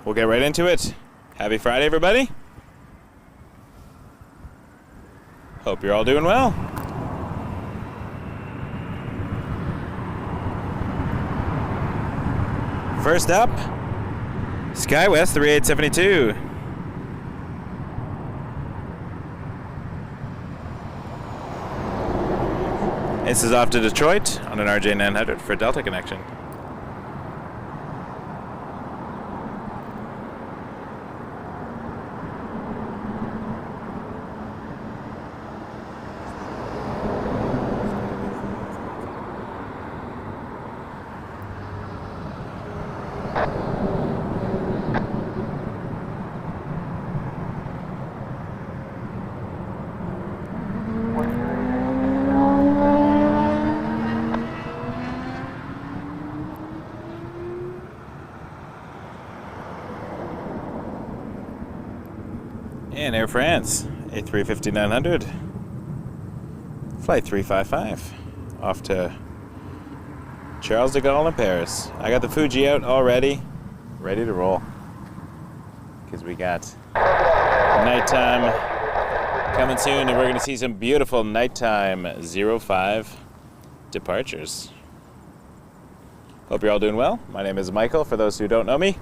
we'll get right into it. Happy Friday, everybody. Hope you're all doing well. First up, SkyWest 3872. This is off to Detroit on an RJ900 for Delta connection. And Air France, A350-900, flight 355, off to Charles de Gaulle in Paris. I got the Fuji out already, ready to roll, because we got nighttime coming soon, and we're going to see some beautiful nighttime 05 departures. Hope you're all doing well. My name is Michael, for those who don't know me.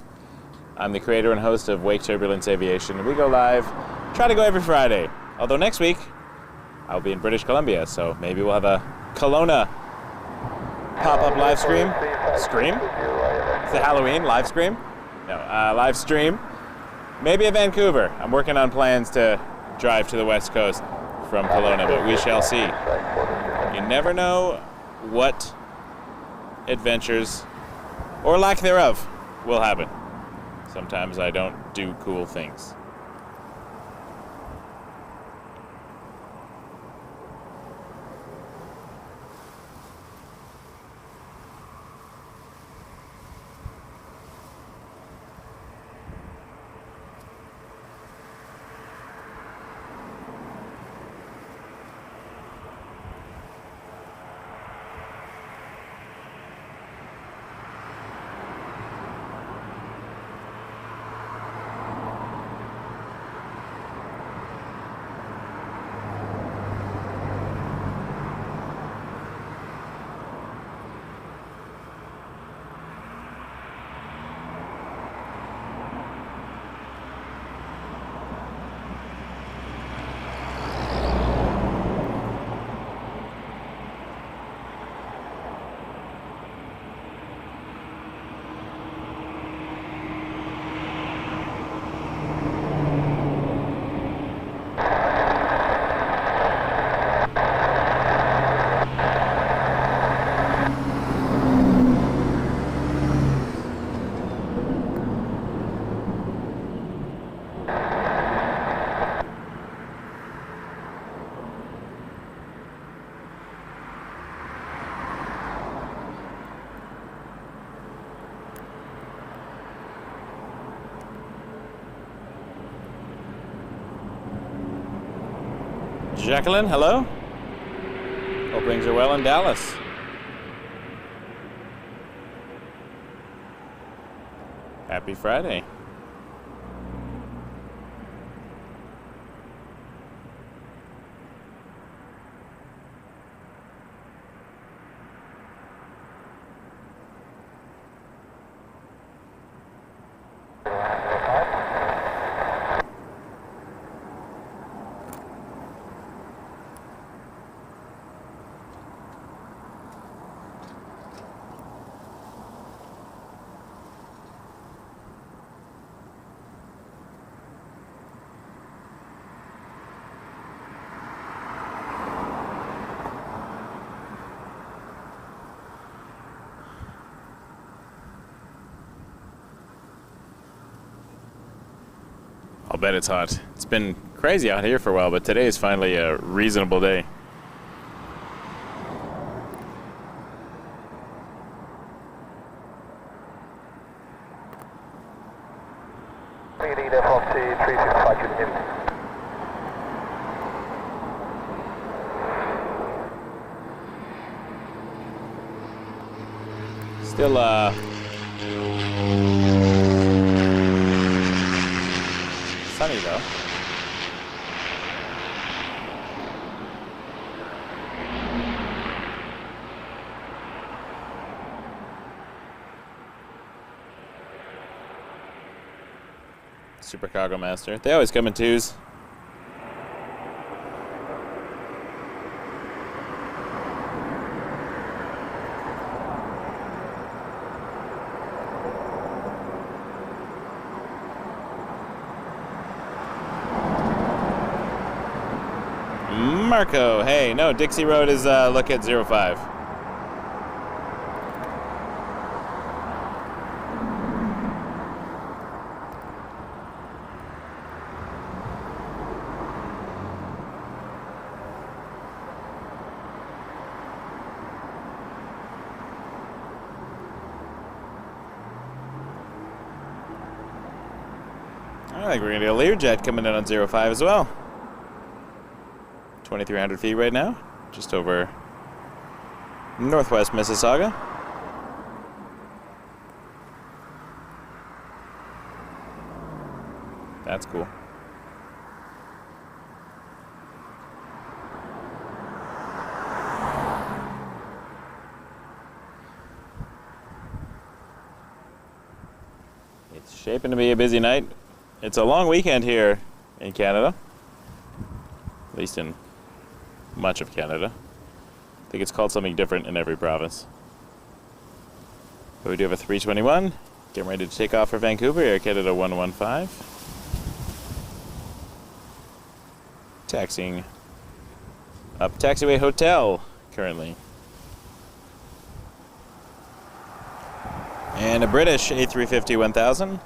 I'm the creator and host of Wake Turbulence Aviation. We go live, try to go every Friday. Although next week, I'll be in British Columbia, so maybe we'll have a Kelowna pop-up live stream. Scream? It's the Halloween live stream? No, live stream. Maybe a Vancouver. I'm working on plans to drive to the West Coast from Kelowna, but we shall see. You never know what adventures, or lack thereof, will happen. Sometimes I don't do cool things. Jacqueline, hello. Hope things are well in Dallas. Happy Friday. I'll bet it's hot. It's been crazy out here for a while, but today is finally a reasonable day. Still sunny though. Super Cargo Master. They always come in twos. Marco, hey, no, Dixie Road is look at 05. I think we're going to get a Learjet coming in on 05 as well. 2,300 feet right now, just over northwest Mississauga. That's cool. It's shaping to be a busy night. It's a long weekend here in Canada, at least in much of Canada. I think it's called something different in every province. But we do have a 321 getting ready to take off for Vancouver, Air Canada 115. Taxiing up Taxiway Hotel currently. And a British A350-1000.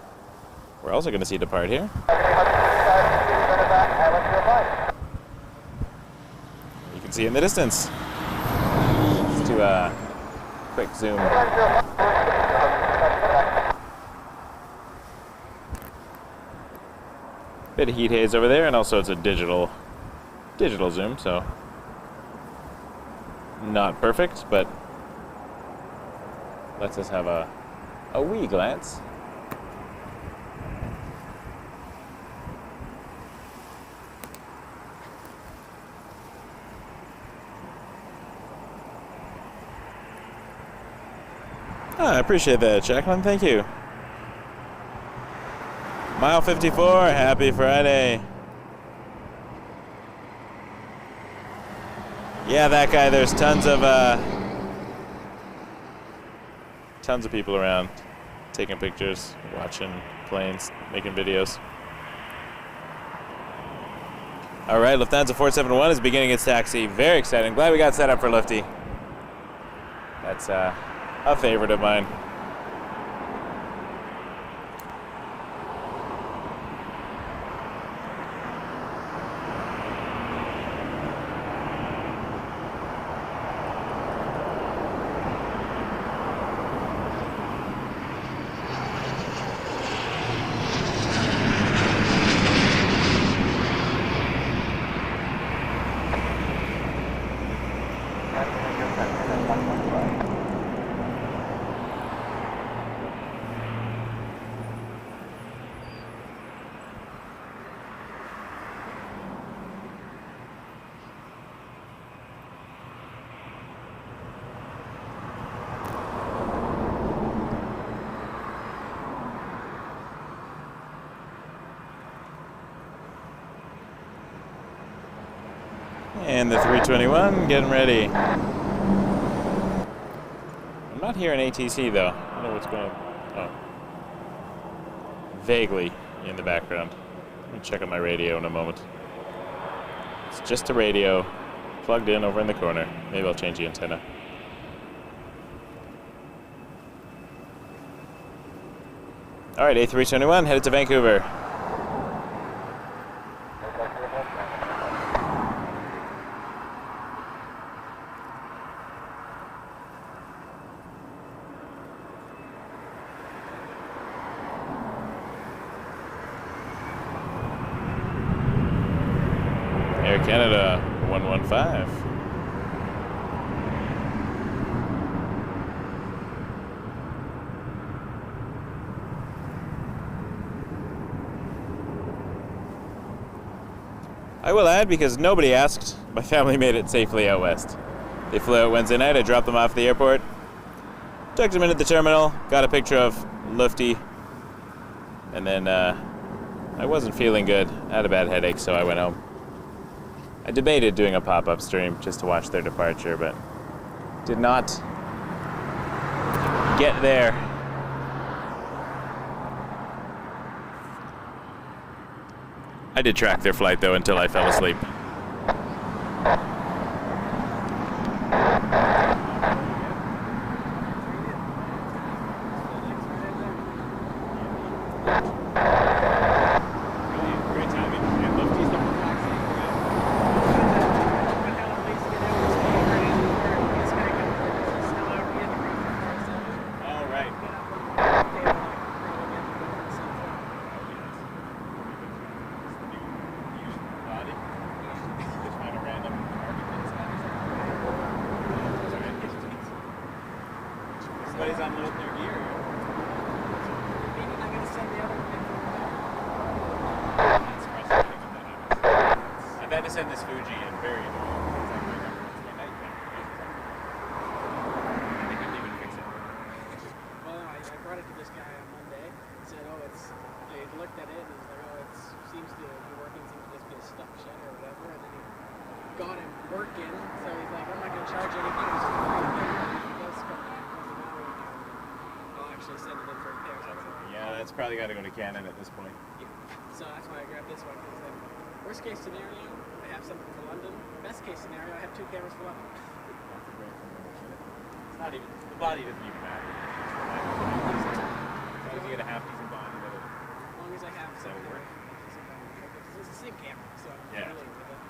We're also going to see depart here. You can see in the distance. Let's do a quick zoom. Bit of heat haze over there, and also it's a digital zoom, so not perfect, but lets us have a wee glance. I appreciate that, Jacqueline. Thank you. Mile 54, happy Friday. Yeah, that guy, there's tons of people around taking pictures, watching planes, making videos. All right, Lufthansa 471 is beginning its taxi. Very exciting. Glad we got set up for Lufty. That's a favorite of mine. And the 321 getting ready. I'm not hearing ATC though. I don't know what's going on. Oh. Vaguely in the background. Let me check on my radio in a moment. It's just a radio plugged in over in the corner. Maybe I'll change the antenna. All right, A321 headed to Vancouver. Air Canada 115. I will add, because nobody asked, my family made it safely out west. They flew out Wednesday night, I dropped them off at the airport, took them into the terminal, got a picture of Lufty, and then I wasn't feeling good. I had a bad headache, so I went home. I debated doing a pop-up stream just to watch their departure, but did not get there. I did track their flight, though, until I fell asleep. Send this Fuji in very annoying. It's like my number. It's my nightmare. They couldn't even fix it. Well, no, I brought it to this guy on Monday and said, oh, they looked at it and he's like, oh, it seems to be working, seems to just be a stuck shut or whatever. And then he got it working, so he's like, I'm not going to charge anything. It's just a thing. He does come I'll actually send it in for repair. Yeah, that's probably got to go to Canon at this point. Yeah. So that's why I grabbed this one, because then worst case scenario, I have something for London. Best case scenario, I have 2 cameras for London. It's not even, the body doesn't even matter. As long as you get a half decent body, that'll... As long as I have something. It's the same camera, so I'm familiar with it.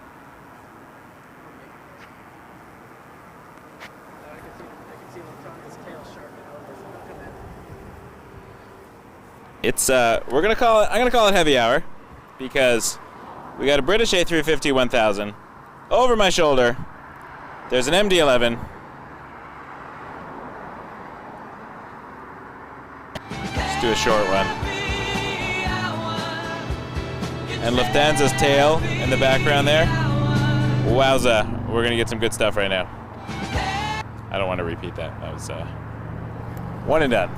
I can see Lufthansa's tail sharpening over, so I'll come in. It's, I'm gonna call it Heavy Hour, because we got a British A350 1000 over my shoulder. There's an MD-11. Let's do a short one. And Lufthansa's tail in the background there. Wowza, we're gonna get some good stuff right now. I don't want to repeat that. That was one and done.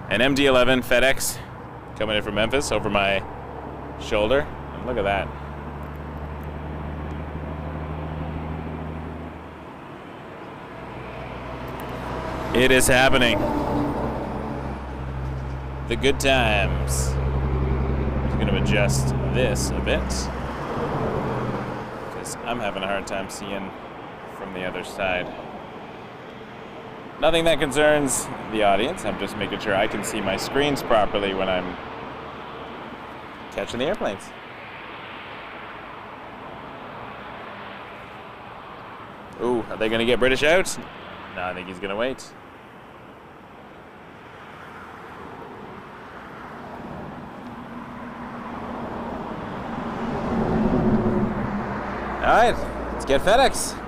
An MD-11 FedEx coming in from Memphis over my shoulder. Look at that. It is happening. The good times. I'm going to adjust this a bit, because I'm having a hard time seeing from the other side. Nothing that concerns the audience. I'm just making sure I can see my screens properly when I'm catching the airplanes. Ooh, are they going to get British out? No, I think he's going to wait. All right, let's get FedEx.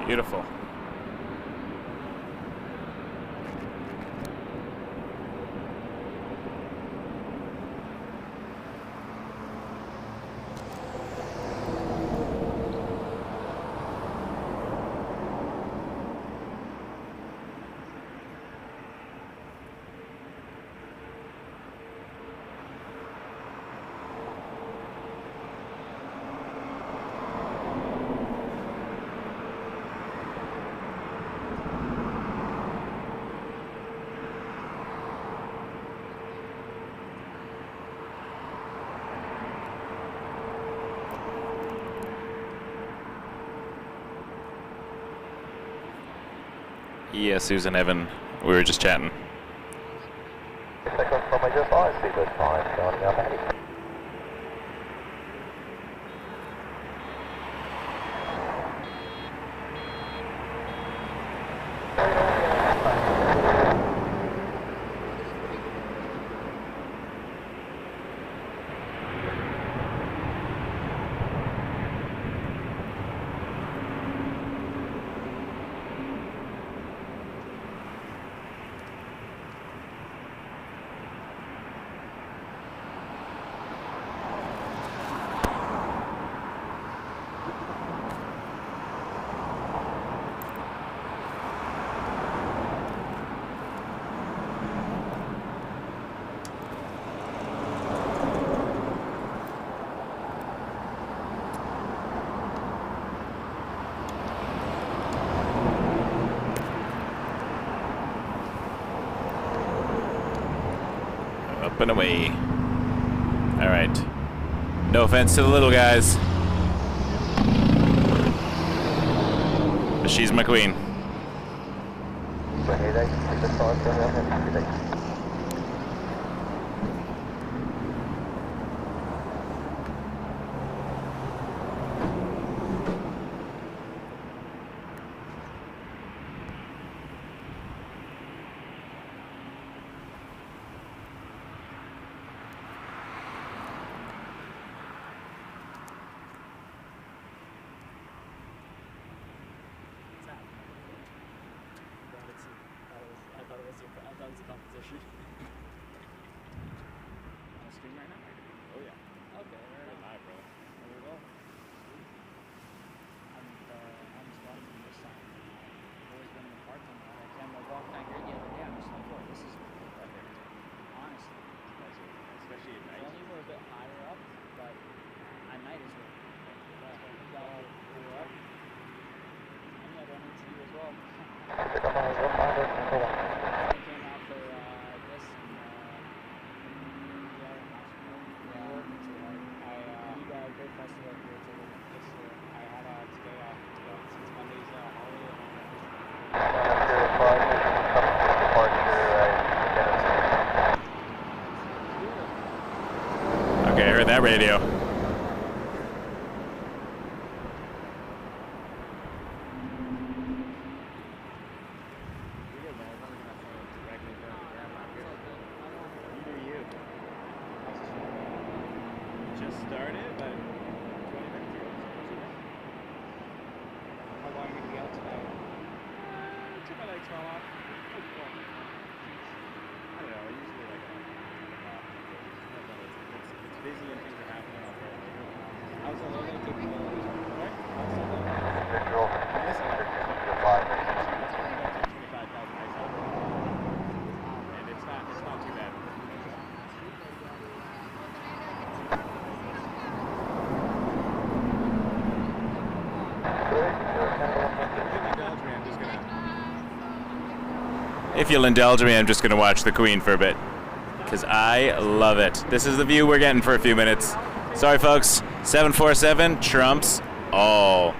Beautiful. Yeah, Susan, Evan, we were just chatting. Up and away. All right. No offense to the little guys, but she's my queen. That was a competition. On the stream right now? Oh yeah. Okay, right live, bro. There we go. I'm just watching this song. I've always been in the park on that. I can't walk that great yet. Yeah, I'm just like, boy, this is perfect. Honestly. Especially at night. Only we're a bit higher up, but at night is really good. We're up. And yeah, run into you as well. Okay, I heard that radio. If you'll indulge me, I'm just going to watch the Queen for a bit, because I love it. This is the view we're getting for a few minutes. Sorry, folks. 747 trumps all.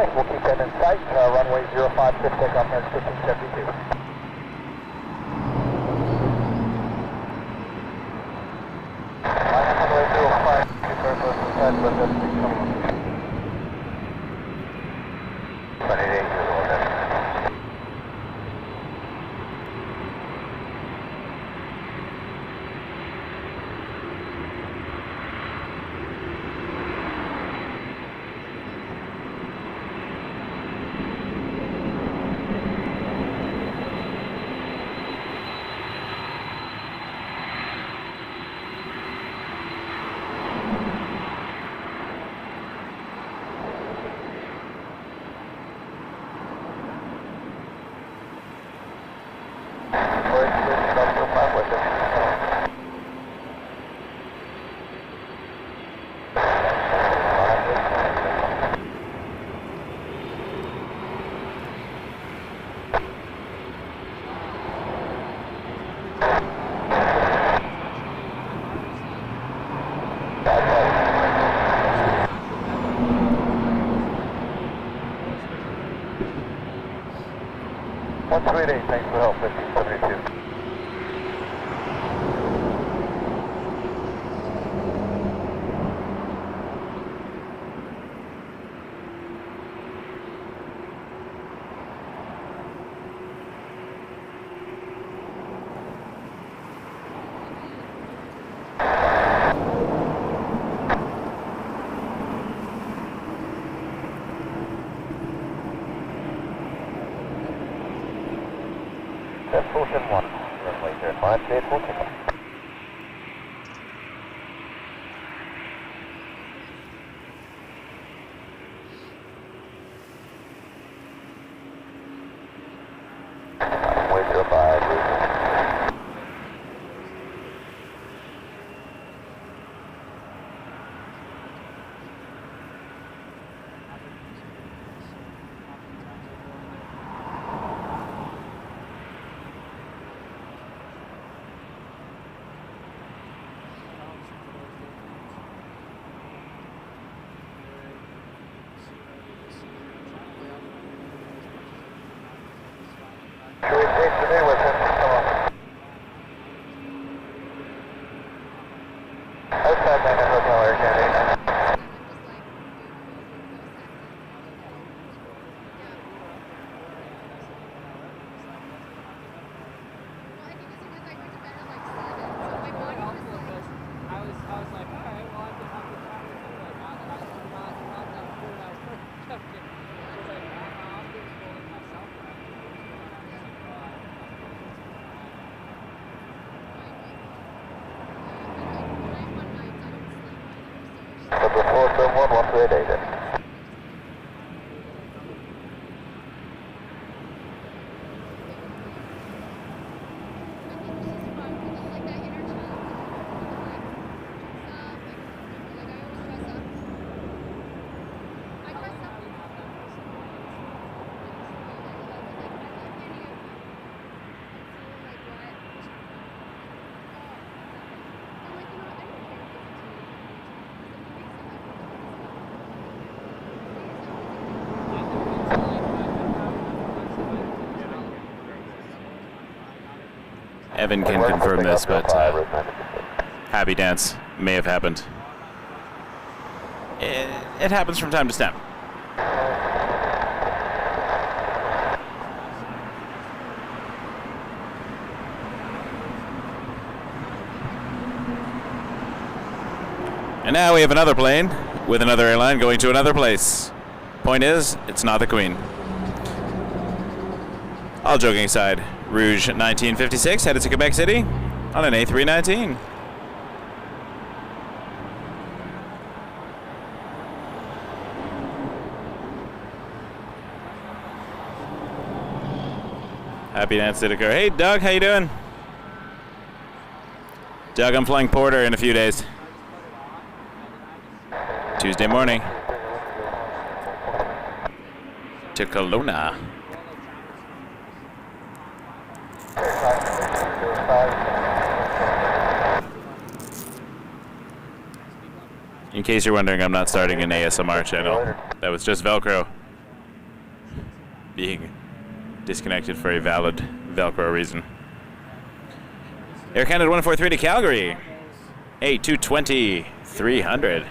Thanks, we'll keep that in sight. Runway 05, good takeoff, next 1572. Runway 05, keep very close to the side, but that's the come on. 28 years old, that's thanks for the help, 1572. That's 471. Runway 05, cleared for takeoff. Runway 05, Evan can confirm this, but happy dance may have happened. It happens from time to time. And now we have another plane with another airline going to another place. Point is, it's not the Queen. All joking aside, Rouge 1956 headed to Quebec City on an A319. Happy dance did occur. Hey Doug, how you doing? Doug, I'm flying Porter in a few days. Tuesday morning. To Kelowna. In case you're wondering, I'm not starting an ASMR channel. That was just Velcro. being disconnected for a valid Velcro reason. Air Canada 143 to Calgary. 8220 300.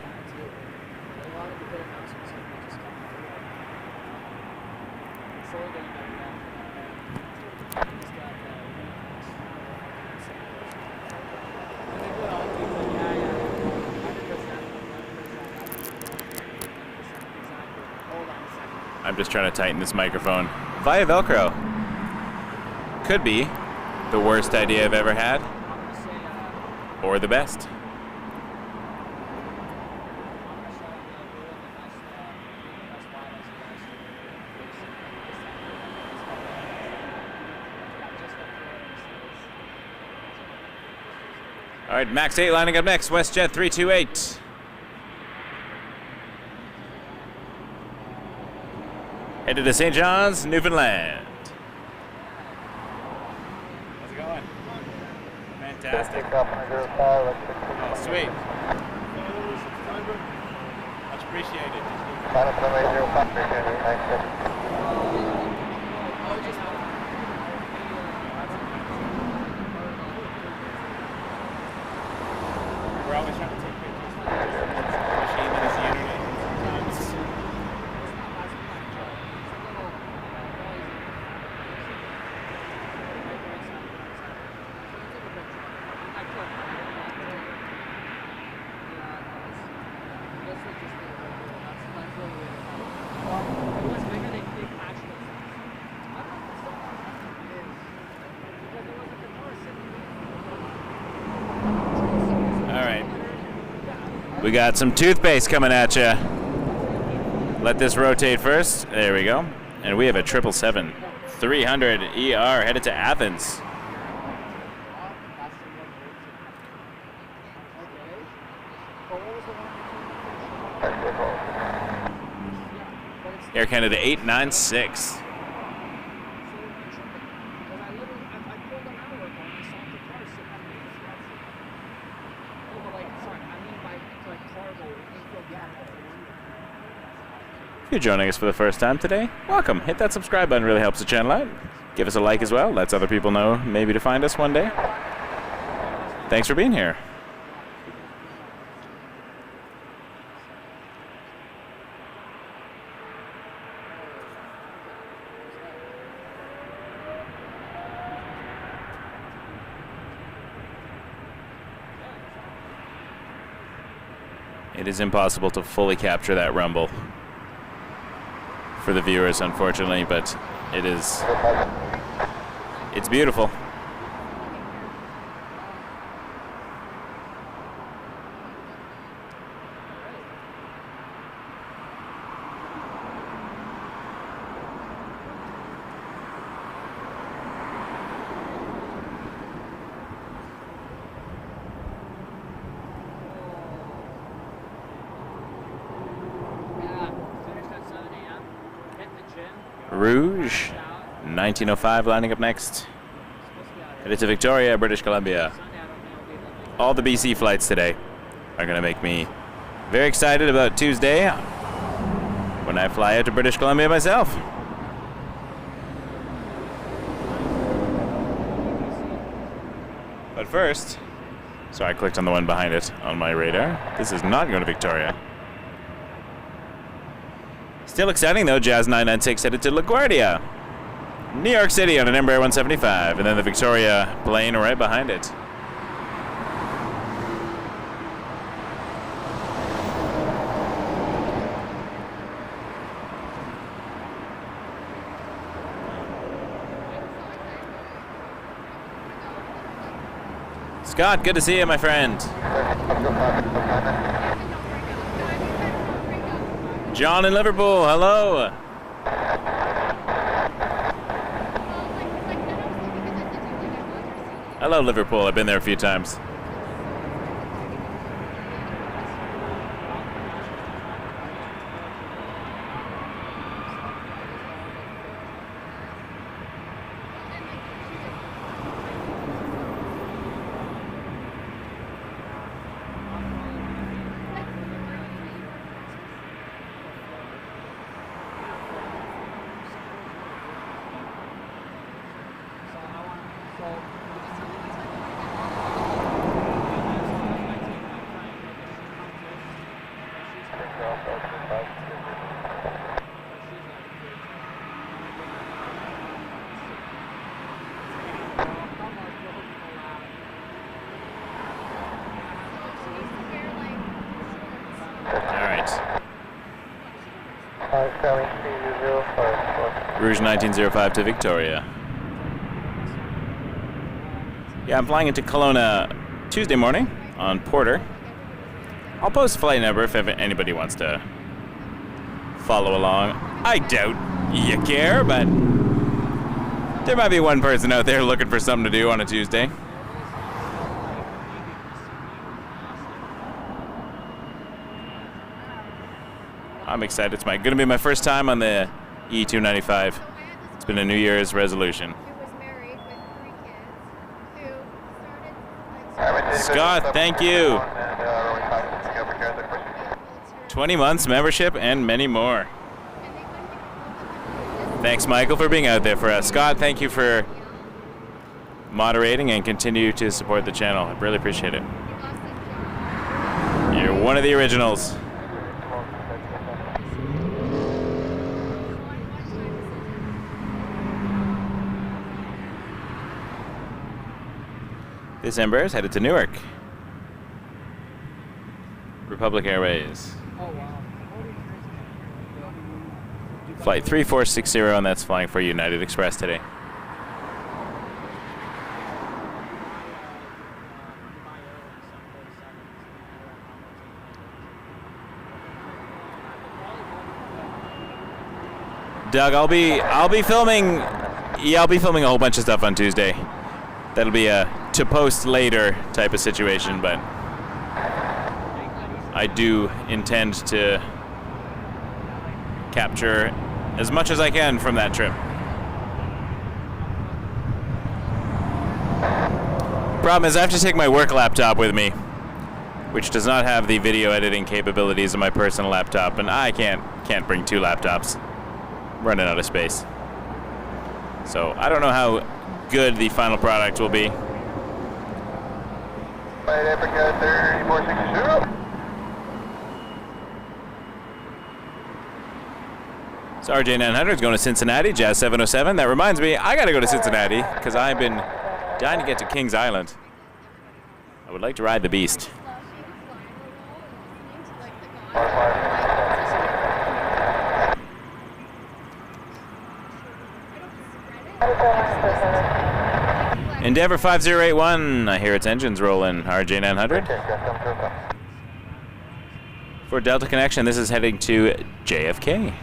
I'm just trying to tighten this microphone via Velcro. Could be the worst idea I've ever had, or the best. All right, Max 8 lining up next, WestJet 328. Headed to St. John's, Newfoundland. How's it going? Fantastic. Oh, sweet. Much appreciated. We're always trying to take pictures. Machine that is the internet. We got some toothpaste coming at you. Let this rotate first. There we go. And we have a 777-300 ER headed to Athens. Air Canada 896. If you're joining us for the first time today, welcome. Hit that subscribe button, really helps the channel out. Give us a like as well, lets other people know maybe to find us one day. Thanks for being here. It is impossible to fully capture that rumble for the viewers, unfortunately, but it's beautiful. Rouge, 1905 lining up next. Headed to Victoria, British Columbia. All the BC flights today are going to make me very excited about Tuesday when I fly out to British Columbia myself. But first, so I clicked on the one behind it on my radar. This is not going to Victoria. Still exciting though, Jazz 996 headed to LaGuardia. New York City on an Embraer 175, and then the Victoria plane right behind it. Scott, good to see you, my friend. John in Liverpool, hello. Hello, Liverpool. I've been there a few times. Rouge 1905 to Victoria. Yeah, I'm flying into Kelowna Tuesday morning on Porter. I'll post flight number if anybody wants to follow along. I doubt you care, but there might be one person out there looking for something to do on a Tuesday. I'm excited. It's going to be my first time on the E295. It's been a New Year's resolution. Scott, thank you. 20 months membership and many more. Thanks, Michael, for being out there for us. Scott, thank you for moderating and continue to support the channel. I really appreciate it. You're one of the originals. This Embraer is headed to Newark. Republic Airways. Flight 3460, and that's flying for United Express today. Doug, I'll be filming. Yeah, I'll be filming a whole bunch of stuff on Tuesday. That'll be a to post later type of situation, but I do intend to capture as much as I can from that trip. Problem is, I have to take my work laptop with me, which does not have the video editing capabilities of my personal laptop, and I can't bring two laptops. I'm running out of space. So I don't know how good the final product will be. Flight Africa 3460. So RJ900 is going to Cincinnati, Jazz 707. That reminds me, I got to go to Cincinnati because I've been dying to get to Kings Island. I would like to ride the Beast. Endeavour 5081, I hear its engines rolling. RJ900. For Delta Connection, this is heading to JFK.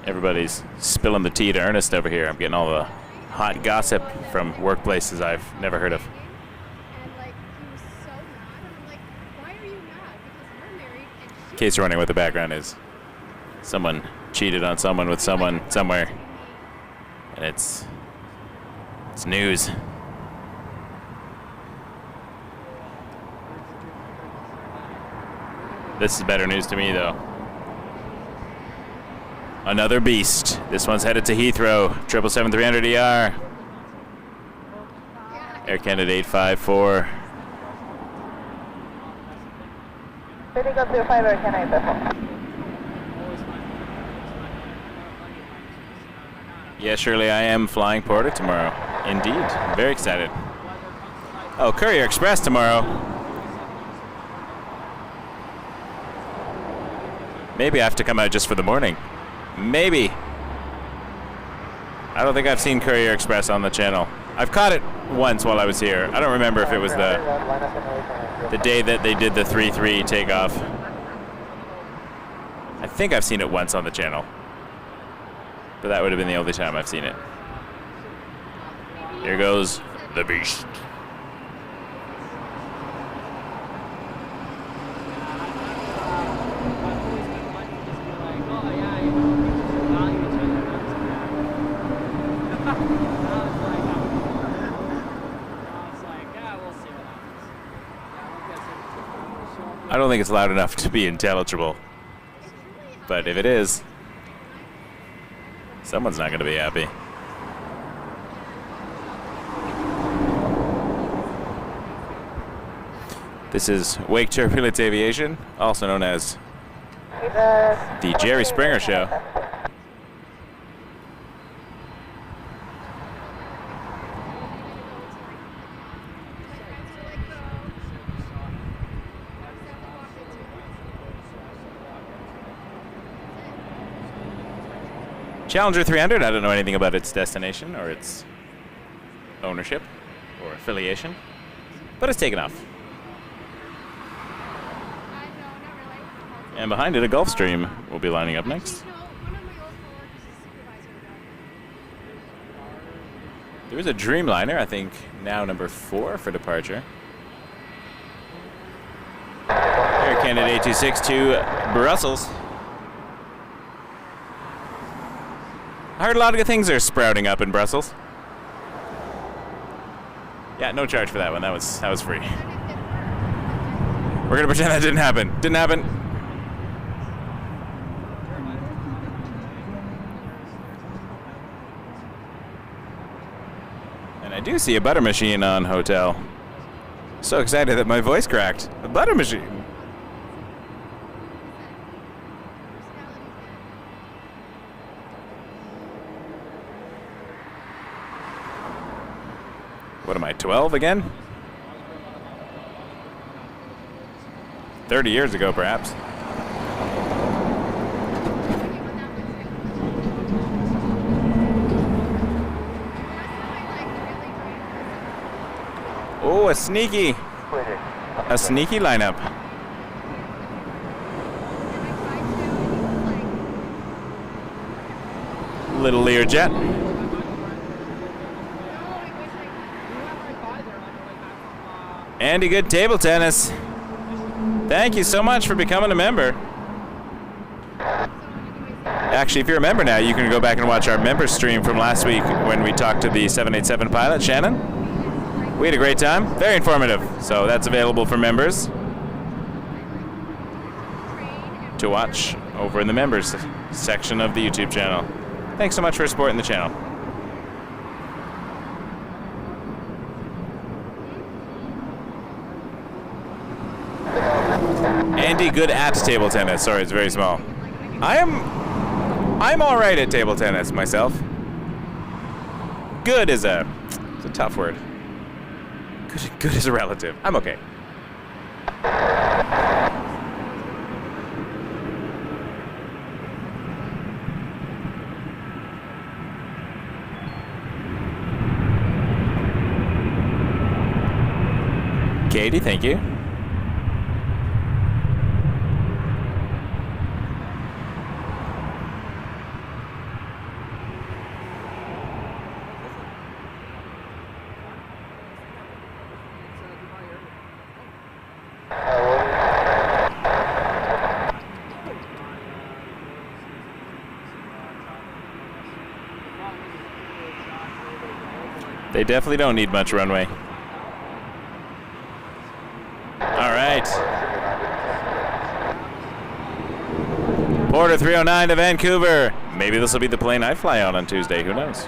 Everybody's spilling the tea to Ernest over here. I'm getting all the hot gossip from workplaces I've never heard of. In case you're wondering what the background is, someone cheated on someone with someone somewhere, and it's news. This is better news to me, though. Another Beast. This one's headed to Heathrow. 777-300ER. Air Canada 854. Sitting up to 5 Air Canada 854. Yeah, surely I am flying Porter tomorrow. Indeed. I'm very excited. Oh, Courier Express tomorrow. Maybe I have to come out just for the morning. Maybe. I don't think I've seen Courier Express on the channel. I've caught it once while I was here. I don't remember if it was the day that they did the 3-3 takeoff. I think I've seen it once on the channel. But that would have been the only time I've seen it. Here goes the Beast. I don't think it's loud enough to be intelligible. But if it is, someone's not going to be happy. This is Wake Turbulence Aviation, also known as the Jerry Springer Show. Challenger 300, I don't know anything about its destination or its ownership or affiliation, but it's taken off. And behind it, a Gulfstream will be lining up next. There is a Dreamliner, I think now number 4 for departure. Air Canada 826 to Brussels. I heard a lot of good things are sprouting up in Brussels. Yeah, no charge for that one. That was free. We're gonna pretend that didn't happen. Didn't happen. And I do see a butter machine on hotel. So excited that my voice cracked. A butter machine. What am I, 12 again? 30 years ago, perhaps. Oh, a sneaky lineup. Little Learjet. Andy, good table tennis. Thank you so much for becoming a member. Actually, if you're a member now, you can go back and watch our member stream from last week when we talked to the 787 pilot, Shannon. We had a great time. Very informative. So that's available for members to watch over in the members section of the YouTube channel. Thanks so much for supporting the channel. Andy, good at table tennis. Sorry, it's very small. I'm all right at table tennis myself. Good is it's a tough word. Good is a relative. I'm okay. Katie, thank you. They definitely don't need much runway. All right. Porter 309 to Vancouver. Maybe this will be the plane I fly on Tuesday. Who knows?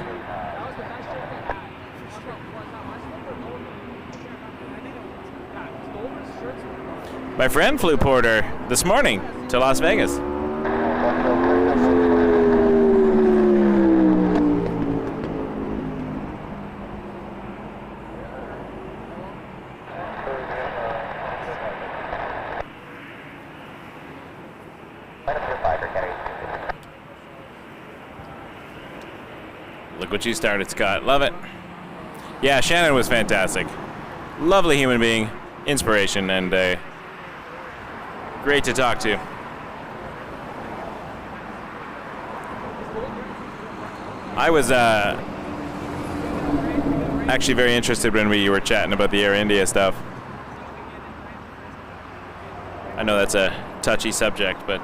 My friend flew Porter this morning to Las Vegas. Look what you started, Scott. Love it. Yeah, Shannon was fantastic. Lovely human being, inspiration, and great to talk to. I was actually very interested when we were chatting about the Air India stuff. I know that's a touchy subject, but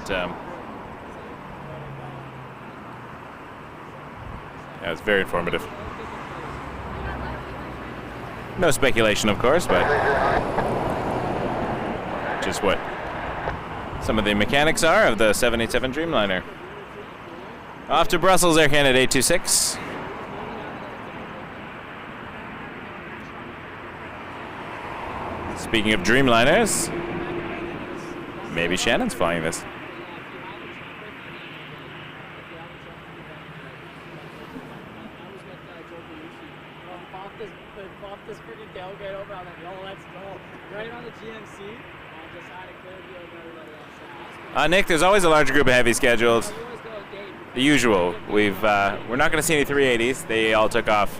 yeah, it was very informative. No speculation, of course, but just what some of the mechanics are of the 787 Dreamliner. Off to Brussels, Air Canada 826. Speaking of Dreamliners, maybe Shannon's flying this. This freaking tailgate over, I'm like, yo, let's go. Right on the GMC, and just had a clear view of everybody else. Nick, there's always a larger group of heavy scheduled. The usual. We're not going to see any 380s. They all took off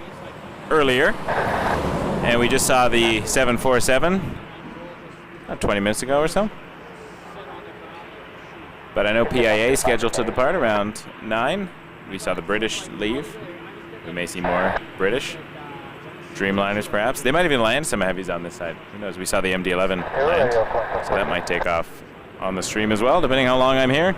earlier, and we just saw the 747 about 20 minutes ago or so. But I know PIA scheduled to depart around 9. We saw the British leave. We may see more British. Dreamliners, perhaps. They might even land some heavies on this side. Who knows? We saw the MD-11 land, so that might take off on the stream as well, depending how long I'm here.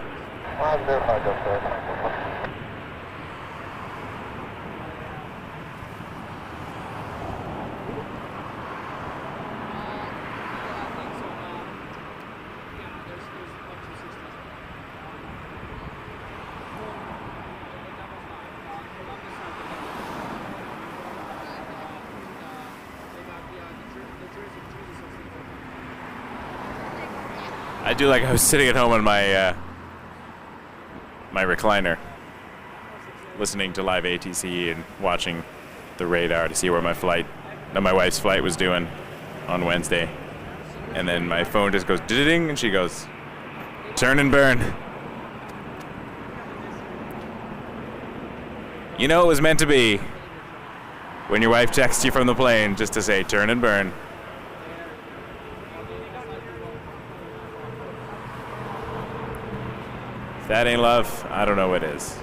I do like I was sitting at home on my my recliner, listening to live ATC and watching the radar to see where my wife's flight was doing on Wednesday. And then my phone just goes ding, and she goes, turn and burn. You know it was meant to be when your wife texts you from the plane just to say turn and burn. If that ain't love, I don't know what is.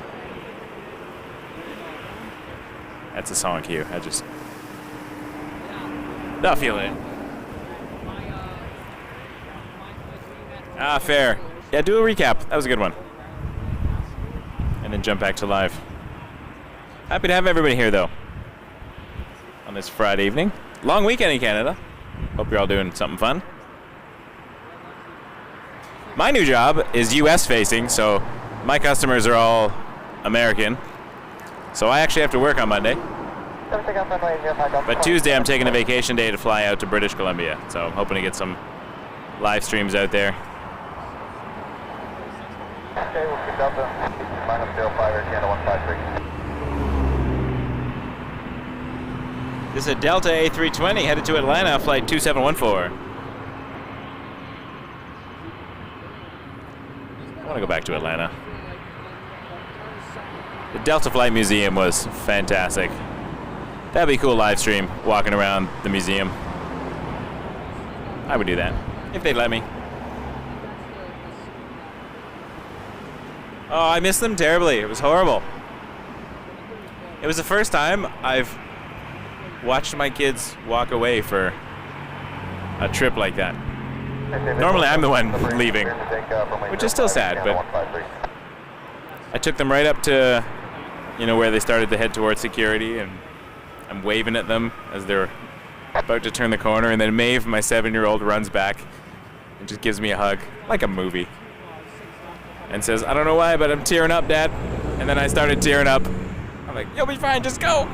That's a song cue. I just not feeling it. Ah, fair. Yeah, do a recap. That was a good one. And then jump back to live. Happy to have everybody here, though, on this Friday evening. Long weekend in Canada. Hope you're all doing something fun. My new job is US facing, so my customers are all American. So I actually have to work on Monday. But Tuesday I'm taking a vacation day to fly out to British Columbia. So I'm hoping to get some live streams out there. Okay, we'll keep Delta. -05 Air Canada 153. This is a Delta A320 headed to Atlanta, flight 2714. I want to go back to Atlanta. The Delta Flight Museum was fantastic. That'd be a cool live stream, walking around the museum. I would do that, if they'd let me. Oh, I missed them terribly. It was horrible. It was the first time I've watched my kids walk away for a trip like that. Normally I'm the one leaving, which is still sad, but I took them right up to, where they started to head towards security, and I'm waving at them as they're about to turn the corner, and then Maeve, my 7-year-old, runs back and just gives me a hug, like a movie, and says, I don't know why, but I'm tearing up, Dad. And then I started tearing up. I'm like, you'll be fine, just go.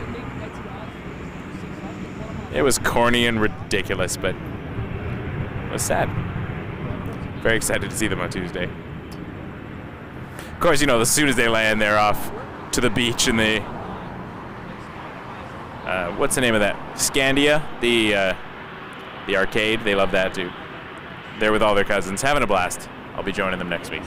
It was corny and ridiculous, but it was sad. Very excited to see them on Tuesday. Of course, as soon as they land, they're off to the beach in the, what's the name of that? Scandia, the arcade. They love that too. They're with all their cousins, having a blast. I'll be joining them next week.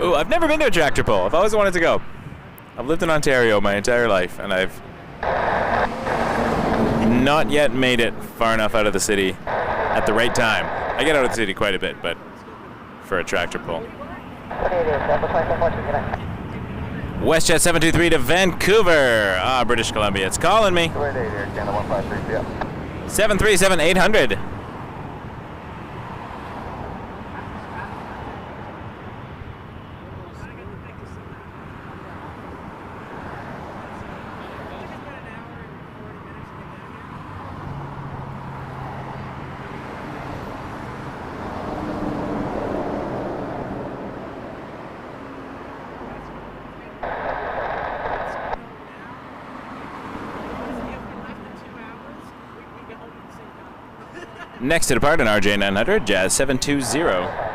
Ooh, I've never been to a tractor pull. I've always wanted to go. I've lived in Ontario my entire life, and I've not yet made it far enough out of the city at the right time. I get out of the city quite a bit, but for a tractor pull. WestJet 723 to Vancouver. British Columbia. It's calling me. 737-800. Next to depart an RJ 900, Jazz 720.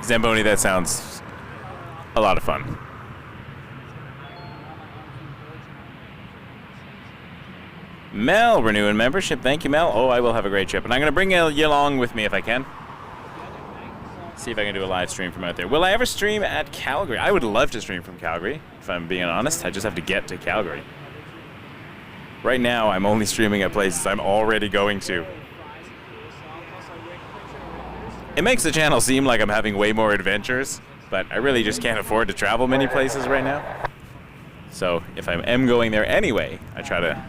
Zamboni, that sounds a lot of fun. Mel, renewing membership. Thank you, Mel. Oh, I will have a great trip. And I'm going to bring you along with me if I can. See if I can do a live stream from out there. Will I ever stream at Calgary? I would love to stream from Calgary, if I'm being honest. I just have to get to Calgary. Right now, I'm only streaming at places I'm already going to. It makes the channel seem like I'm having way more adventures, but I really just can't afford to travel many places right now. So if I am going there anyway, I try to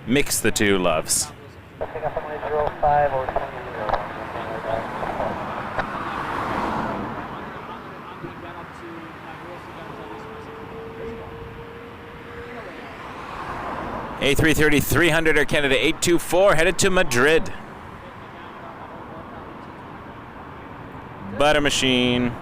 mix the two loves. A330 300 Air Canada 824 headed to Madrid. Butter machine.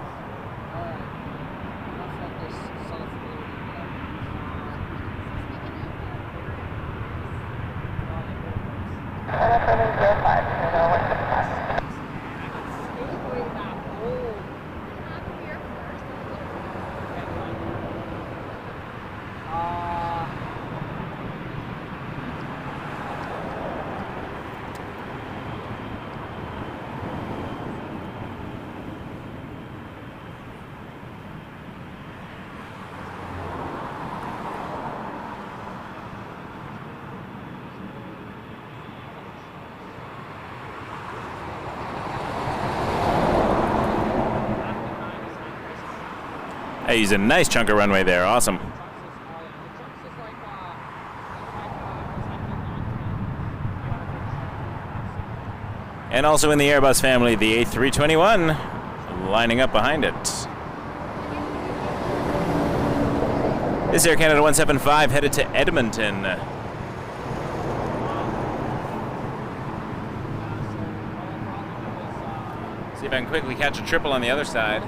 Hey, he's a nice chunk of runway there. Awesome. And also in the Airbus family, the A321 lining up behind it. This is Air Canada 175 headed to Edmonton. See if I can quickly catch a triple on the other side.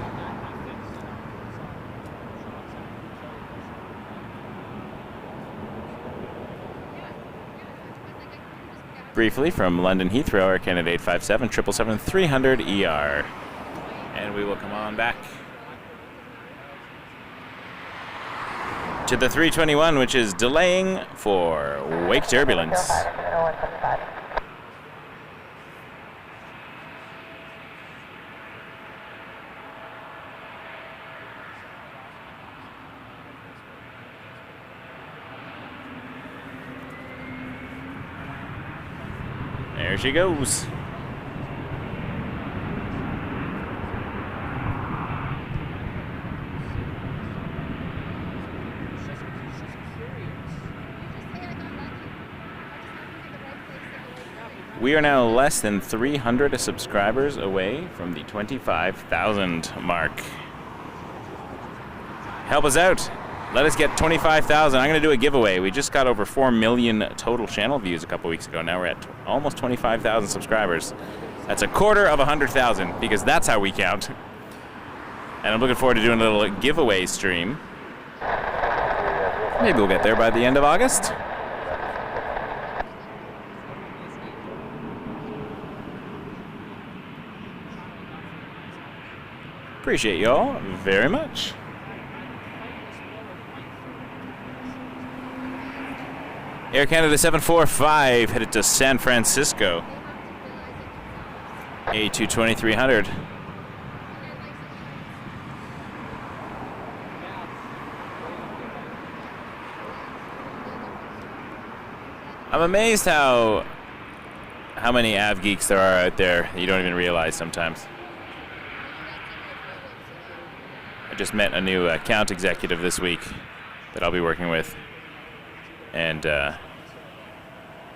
Briefly from London Heathrow, Air Canada 857, 777 300 ER. And we will come on back to the 321, which is delaying for wake turbulence. There she goes. We are now less than 300 subscribers away from the 25,000 mark. Help us out. Let us get 25,000. I'm going to do a giveaway. We just got over 4 million total channel views a couple weeks ago. Now we're at almost 25,000 subscribers. That's a quarter of 100,000 because that's how we count. And I'm looking forward to doing a little giveaway stream. Maybe we'll get there by the end of August. Appreciate y'all very much. Air Canada 745 headed to San Francisco. A220 300. I'm amazed how many av geeks there are out there that you don't even realize sometimes. I just met a new account executive this week that I'll be working with. And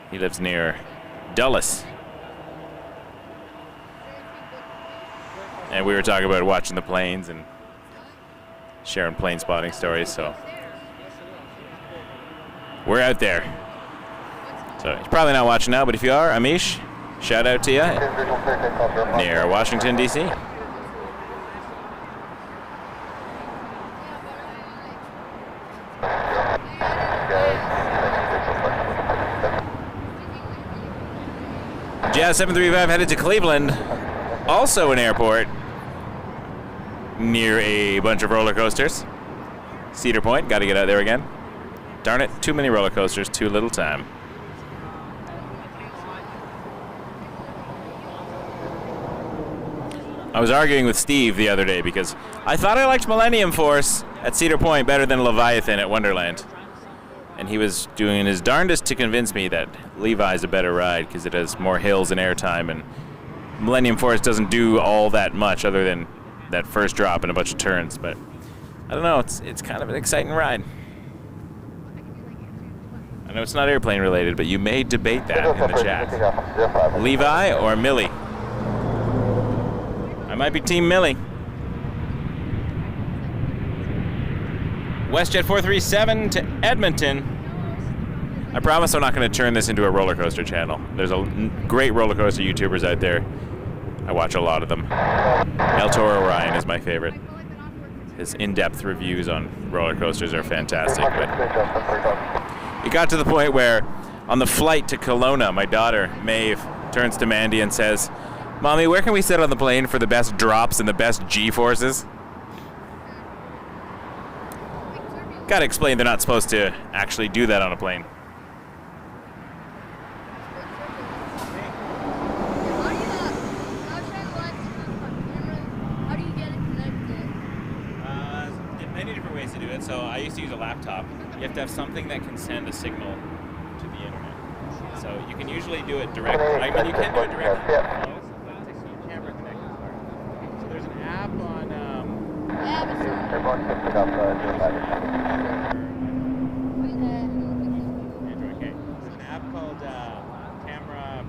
he lives near Dulles. And we were talking about watching the planes and sharing plane spotting stories, so we're out there. So you're probably not watching now, but if you are, Amish, shout out to you near Washington, D.C. Jazz 735 headed to Cleveland, also an airport near a bunch of roller coasters. Cedar Point, got to get out there again. Darn it, too many roller coasters, too little time. I was arguing with Steve the other day because I thought I liked Millennium Force at Cedar Point better than Leviathan at Wonderland. And he was doing his darndest to convince me that Levi's a better ride because it has more hills and airtime, and Millennium Force doesn't do all that much other than that first drop and a bunch of turns. But I don't know, it's kind of an exciting ride. I know it's not airplane related, but you may debate that in the chat. Levi or Millie? I might be Team Millie. WestJet 437 to Edmonton. I promise I'm not going to turn this into a roller coaster channel. There's a great roller coaster YouTubers out there. I watch a lot of them. El Toro Ryan is my favorite. His in-depth reviews on roller coasters are fantastic. But it got to the point where on the flight to Kelowna, my daughter, Maeve, turns to Mandy and says, "Mommy, where can we sit on the plane for the best drops and the best G-forces?" Gotta explain they're not supposed to actually do that on a plane. How do you get it connected? Many different ways to do it. So I used to use a laptop. You have to have something that can send a signal to the internet. So you can usually do it directly. I mean, you can do it directly. Camera connected. So there's an app on. Android, okay. There's an app called Camera.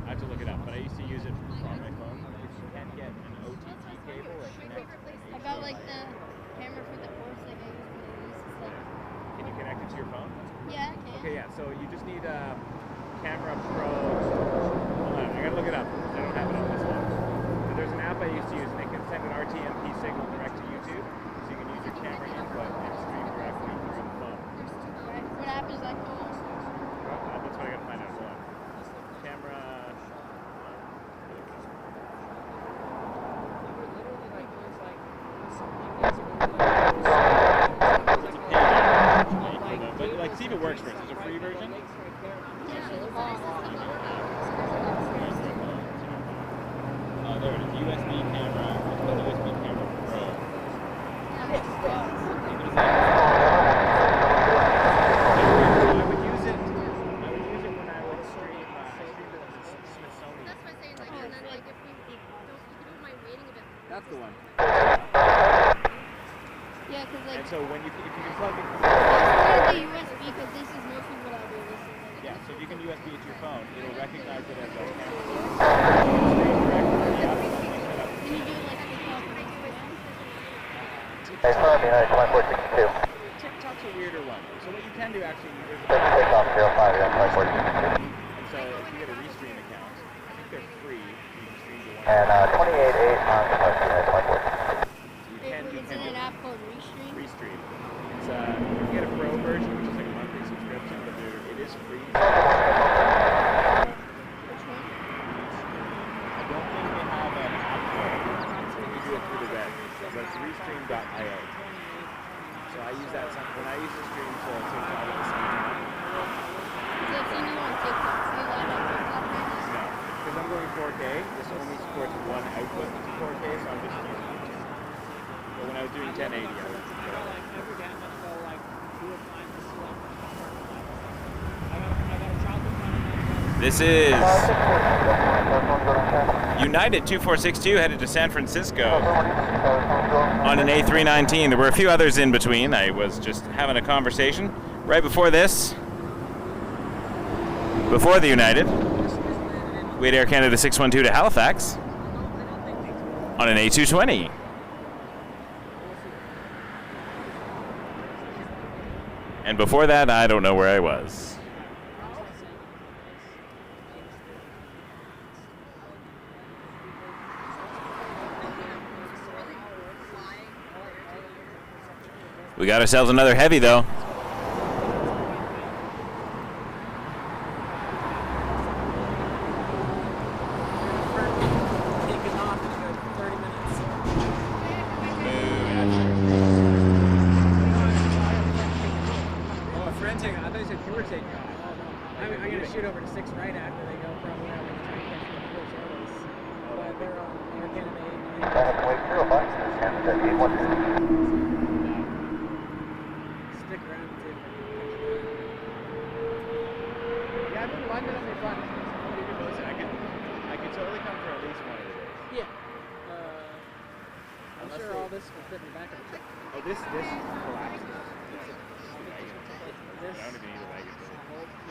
I have to look it up, but I used to use it on my phone. You can get an OTT cable that connects. I got like the camera for the horse, like I use for the lease. It's like. Can you connect it to your phone? Yeah, I can. Okay, yeah. So you just need a Camera Pro. Hold on, I gotta look it up. I don't have it on this phone. But there's an app I used to use, and it can send an RTMP signal direct to YouTube, so you can use your camera input and stream directly through the phone. Right. What app is that called? That's what I gotta find out. Hold on. Camera. But like, see if it works for us. Is it a free version? Oh, there it is. USB camera. It's called USB Camera Pro. I would use it when I would stream. I streamed it as a Smithsonian. That's what I'm saying. Like, and then like if you don't mind waiting a bit. That's the one. Yeah, because like. And so when if you can plug it. The USB, because this is mostly what I do. This is like. Yeah, so if you can USB it to your phone, it'll recognize it as a camera. Stream directly to the app. Can you do like TikTok? Hey, Tommy, 2462. TikTok's a weirder one. So what you can do actually is Takeoff 05, yeah, 2462. and so if you get a Restream account, I think they're free. You can stream to one. And 28.8 on the 24. It's in an app called Restream. Restream. It's you can get a pro version, which is like a monthly subscription, but it is free. Which one? I don't think they have an app for it. You do it through the web. So it's restream.io. So I use that when I used to stream to TikTok at the same time. So I've seen you on TikTok. Do you live on TikTok right now? No, because I'm going 4K. This only supports one output to 4K, so I'm just using YouTube. But when I was doing 1080, I was This is United 2462 headed to San Francisco on an A319. There were a few others in between. I was just having a conversation right before this. Before the United, we had Air Canada 612 to Halifax. on an A220. And before that, I don't know where I was. We got ourselves another heavy, though. Taking off in about 30 minutes. Oh, a friend taking off. I thought you said you were taking off. I'm going to shoot over to 6 right after they go. Probably I'm going to try and catch the first Airlines. But they're on Air Canada 8. Runway 05, Stick around and see if I can catch that. Yeah, I've been London on my fun. I could totally come for at least one of these. Yeah. I'm sure all this will fit in the back of the truck. Oh, this collapses. This,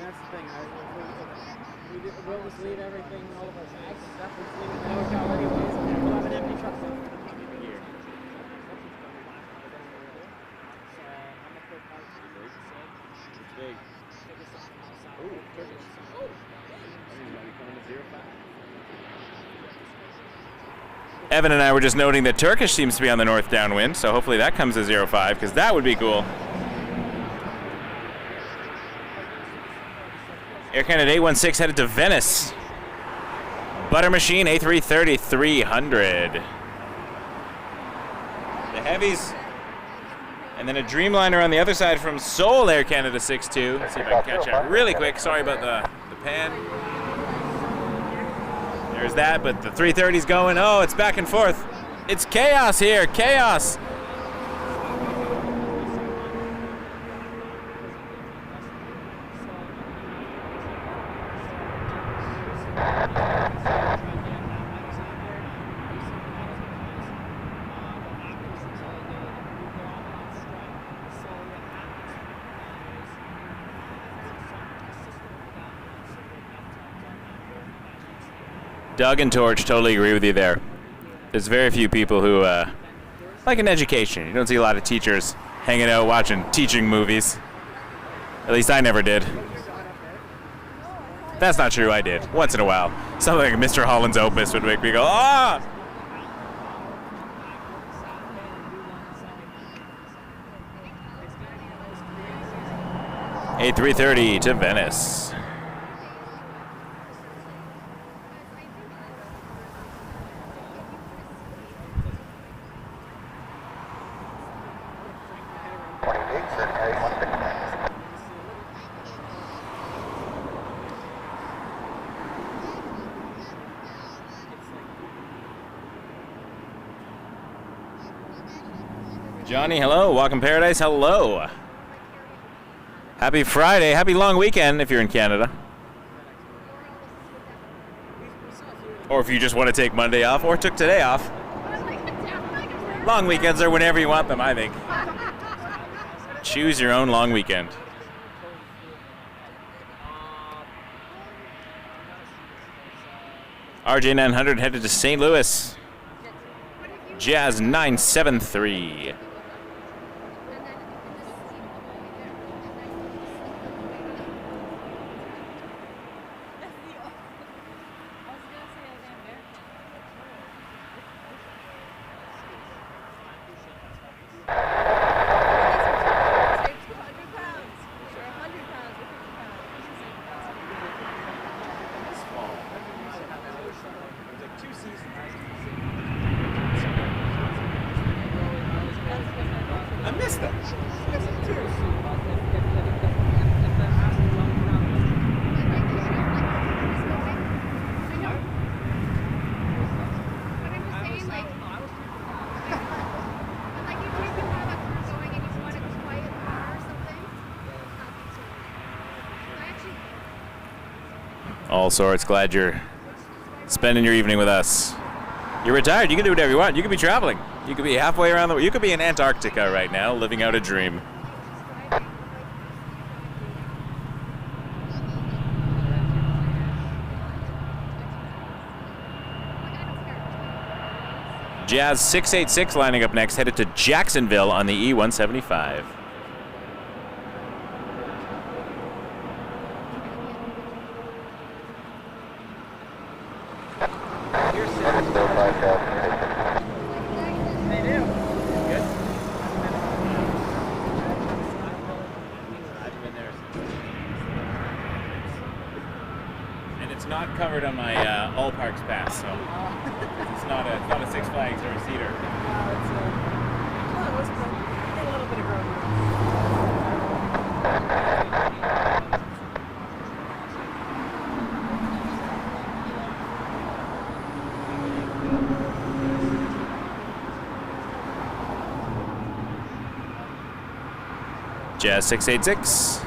that's the thing. We'll just leave everything, all of our bags and stuff. We'll just leave it in the hotel anyways. We'll have an empty truck then. Here. It's big. Ooh, Turkish. Evan and I were just noting that Turkish seems to be on the north downwind, so hopefully that comes to 05, because that would be cool. Air Canada 816 headed to Venice. Butter Machine A330 300. The Heavies. And then a Dreamliner on the other side from Seoul Air Canada 62. Let's see if I can catch that really quick. Sorry about the pan. There's that, but the 330's going. Oh, it's back and forth. It's chaos here. Chaos. Doug and Torch, totally agree with you there. There's very few people who like an education. You don't see a lot of teachers hanging out watching teaching movies. At least I never did. That's not true, I did. Once in a while. Something like Mr. Holland's Opus would make me go, ah! A330 to Venice. Johnny, hello. Walking Paradise, hello. Happy Friday. Happy long weekend if you're in Canada. Or if you just want to take Monday off or took today off. Long weekends are whenever you want them, I think. Choose your own long weekend. RJ 900 headed to St. Louis. Jazz 973. All sorts. Glad you're spending your evening with us. You're retired. You can do whatever you want. You could be traveling. You could be halfway around the world. You could be in Antarctica right now, living out a dream. Jazz 686 lining up next, headed to Jacksonville on the E175. Not covered on my All Parks pass, so it's not a Six Flags or a Cedar. It's close, but a little bit of growth. Jazz 686.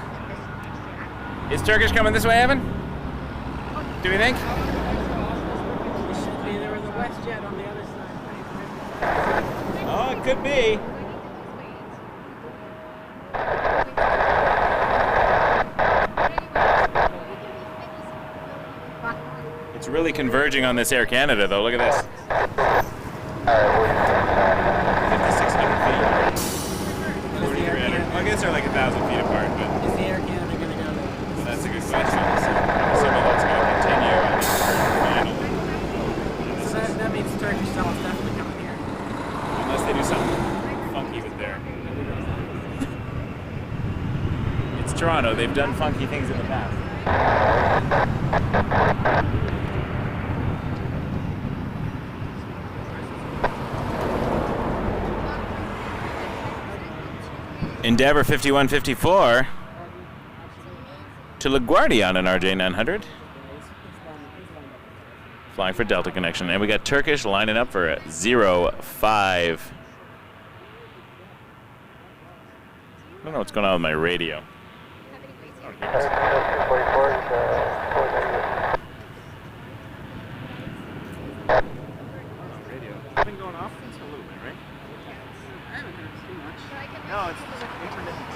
Is Turkish coming this way, Evan? Do we think? It should be. There was a WestJet on the other side. Oh, it could be. It's really converging on this Air Canada, though. Look at this. 5,600 feet. 4,300. I guess they're like 1,000 feet apart, but. Is the Air Canada going to go there? Well, that's a good question. Assuming that's going to continue on the final. So that means Turkish Style is definitely coming here. Unless they do something funky with their. It's Toronto. They've done funky things in the past. Endeavour 5154 to LaGuardia on an RJ900. Flying for Delta connection. And we got Turkish lining up for a 05. I don't know what's going on with my radio. It's been going off since a little bit, right? I haven't heard too much. No, it's intermittent.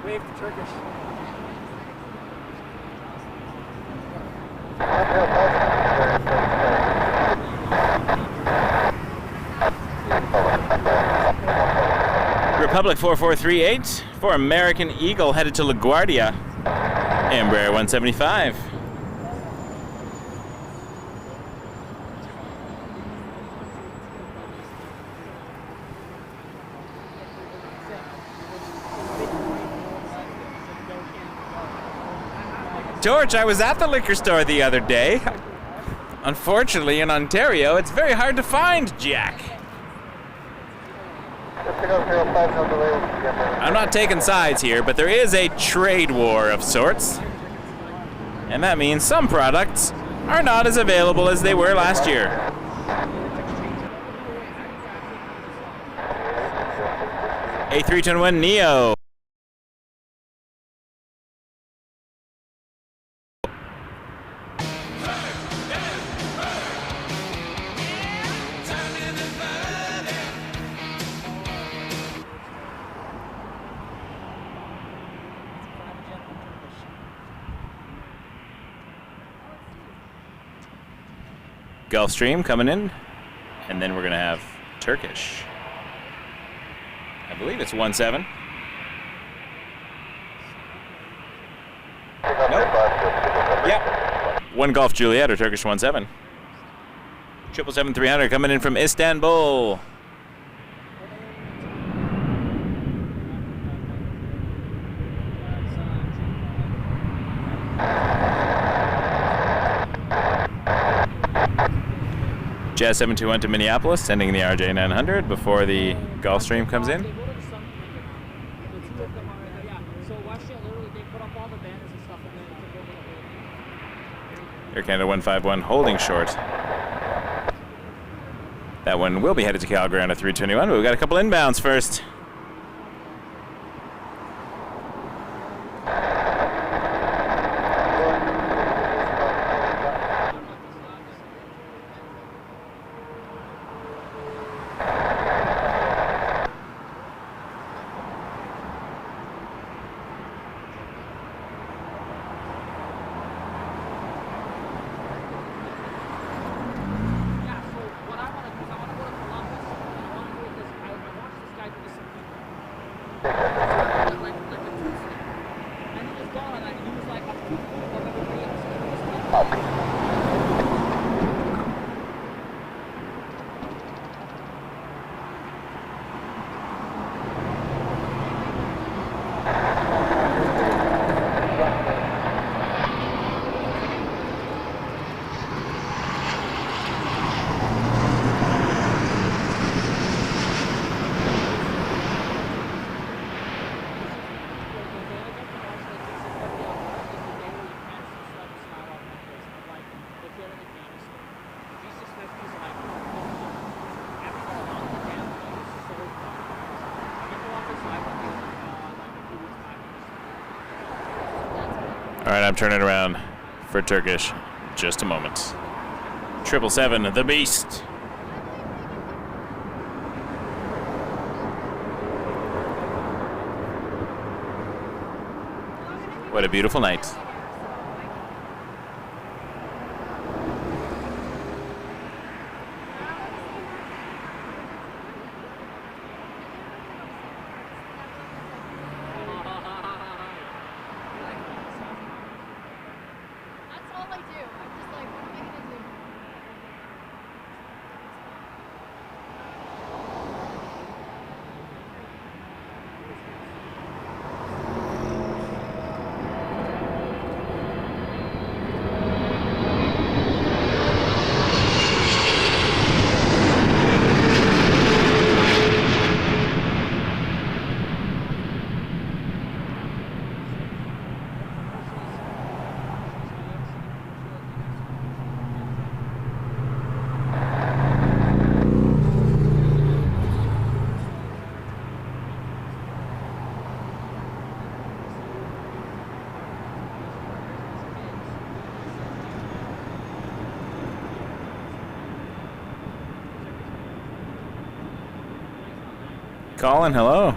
Wave to Turkish. Republic 4438 for American Eagle headed to LaGuardia. Embraer 175. George, I was at the liquor store the other day. Unfortunately, in Ontario, it's very hard to find Jack. I'm not taking sides here, but there is a trade war of sorts. And that means some products are not as available as they were last year. A321 Neo. Gulfstream coming in, and then we're going to have Turkish. I believe it's 17. Nope. Yep. One Gulf Juliet or Turkish 17. 777-300 coming in from Istanbul. Jazz 721 to Minneapolis, sending the RJ900 before the Gulfstream comes in. Air Canada 151 holding short. That one will be headed to Calgary on a 321, but we've got a couple inbounds first. right, I'm turning around for Turkish. Just a moment. 777, the beast. What a beautiful night. That's all I do. I'm just like, what am I gonna do? Colin, hello.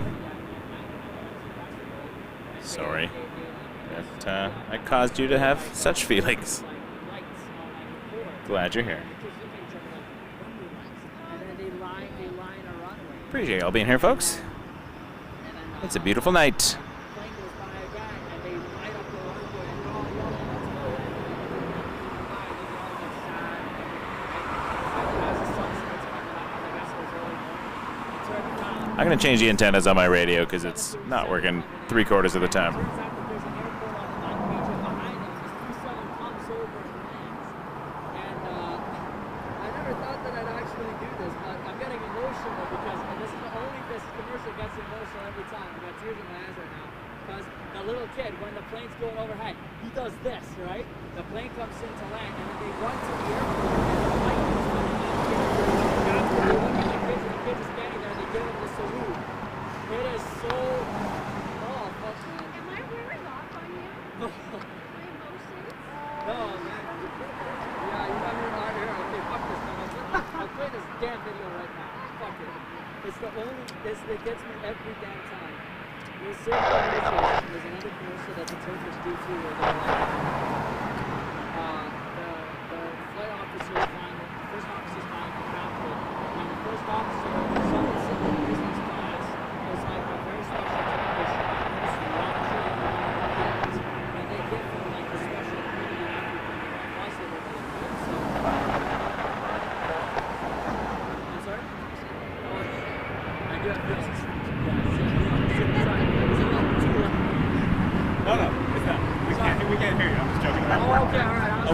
Sorry that I caused you to have such feelings. Glad you're here. Appreciate y'all being here, folks. It's a beautiful night. I'm going to change the antennas on my radio because it's not working 3/4 of the time.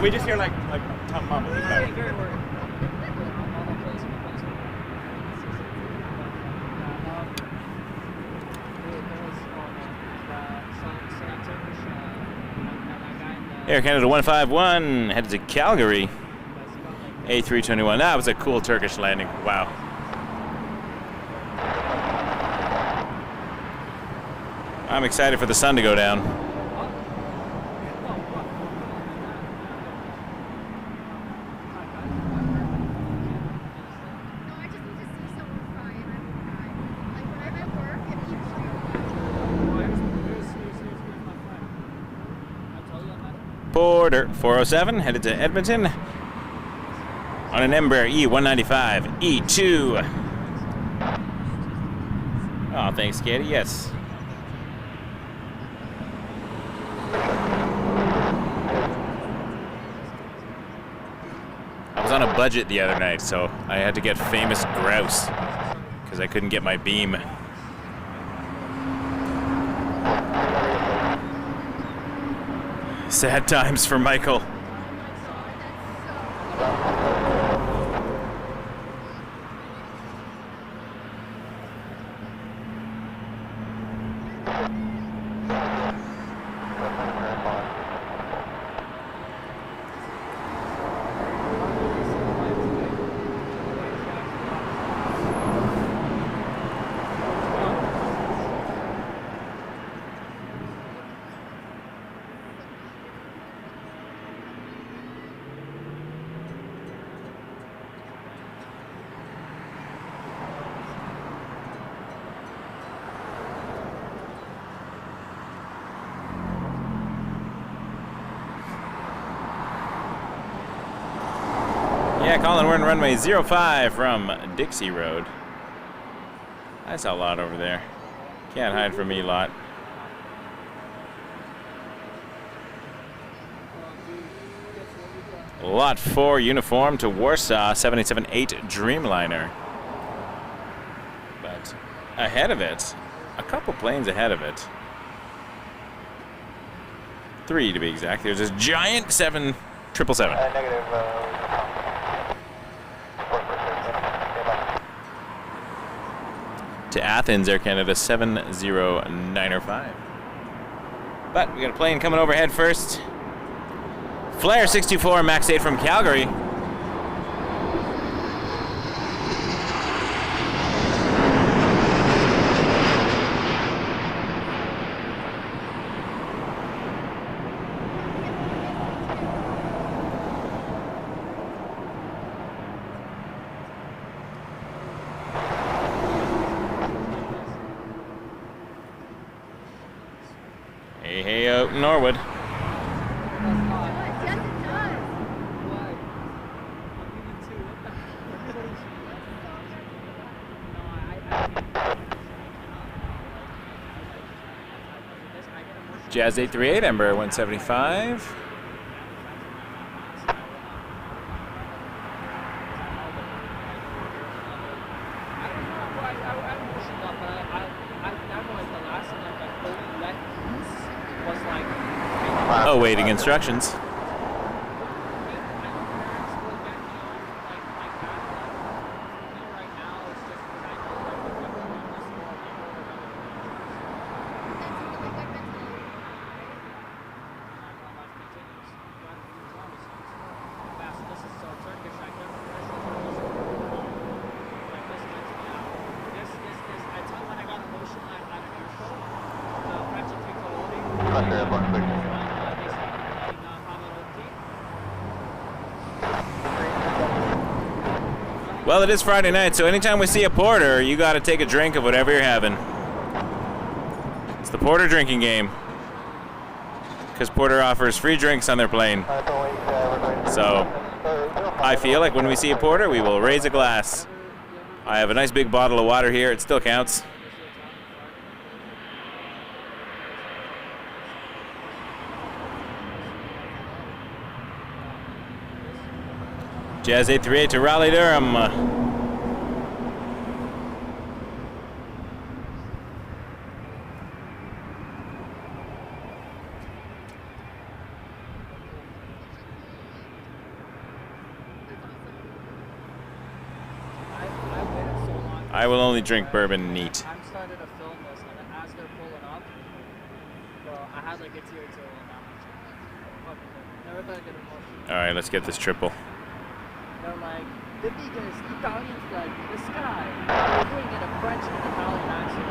We just hear like Tom Mum. Air Canada 151 headed to Calgary. A321. That was a cool Turkish landing. Wow. I'm excited for the sun to go down. Border 407 headed to Edmonton on an Embraer E195 E2. Oh, thanks, Katie. Yes. I was on a budget the other night, so I had to get famous grouse because I couldn't get my beam. Sad times for Michael. Yeah, Colin, we're in runway 05 from Dixie Road. I saw a lot over there. Can't hide from me, lot. Lot 4 uniform to Warsaw, 787-8 Dreamliner. But ahead of it, a couple planes ahead of it. 3 to be exact. There's this giant 777. Negative. To Athens, Air Canada 70905. But we got a plane coming overhead first. Flair 624 Max 8 from Calgary. Hey, out in Norwood. Jazz 838, Ember 175. Awaiting instructions. Well, it is Friday night, so anytime we see a porter, you got to take a drink of whatever you're having. It's the porter drinking game. Because Porter offers free drinks on their plane. So, I feel like when we see a porter, we will raise a glass. I have a nice big bottle of water here. It still counts. Jazz 838 to Raleigh, Durham. I will only drink bourbon neat. I'm starting to film this, and as they're pulling up, well, I had like a tear to never thought I'd get emotional. All right, let's get this triple. They're like, the biggest Italian flag in the sky. They're doing it in French and Italian accent.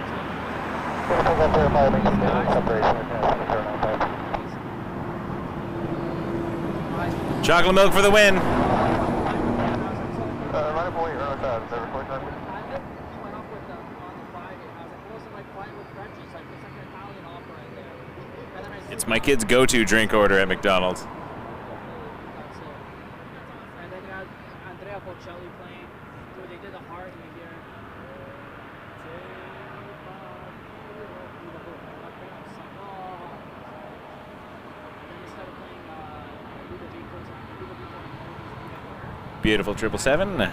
Chocolate milk for the win. It's my kid's go-to drink order at McDonald's. Beautiful 777.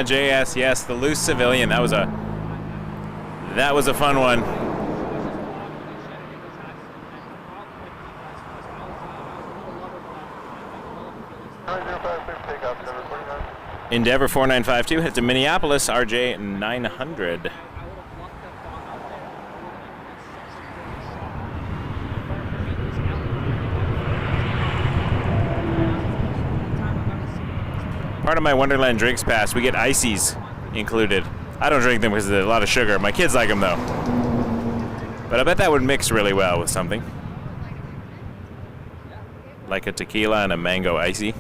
JS, yes, the loose civilian. That was a That was a fun one. Endeavor 4952 heads to Minneapolis, RJ 900. Part of my Wonderland Drinks Pass, we get ices included. I don't drink them because there's a lot of sugar. My kids like them though. But I bet that would mix really well with something. Like a tequila and a mango icy.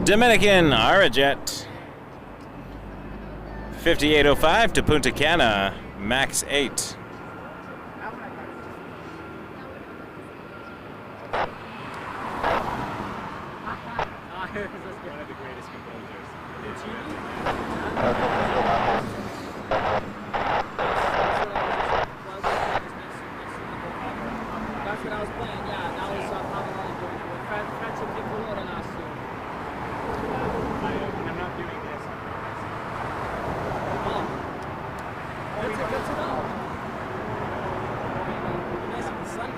Dominican Arajet 5805 to Punta Cana, max 8. One of the greatest composers. It's That's what I was playing, yeah. That was probably Francis Piccolo last year. I'm not doing this. Oh. That's good to know. Nice in the sun.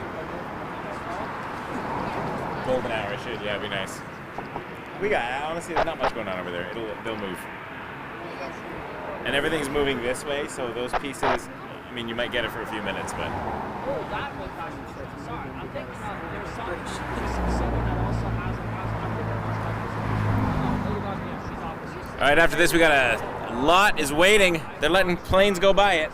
Golden hour should, yeah, be nice. We got, honestly, there's not much going on over there. They'll move. And everything's moving this way, so those pieces, I mean, you might get it for a few minutes, but. Oh, that was sorry. I'm thinking there's someone that also has a All right, after this, we got a lot is waiting. They're letting planes go by it.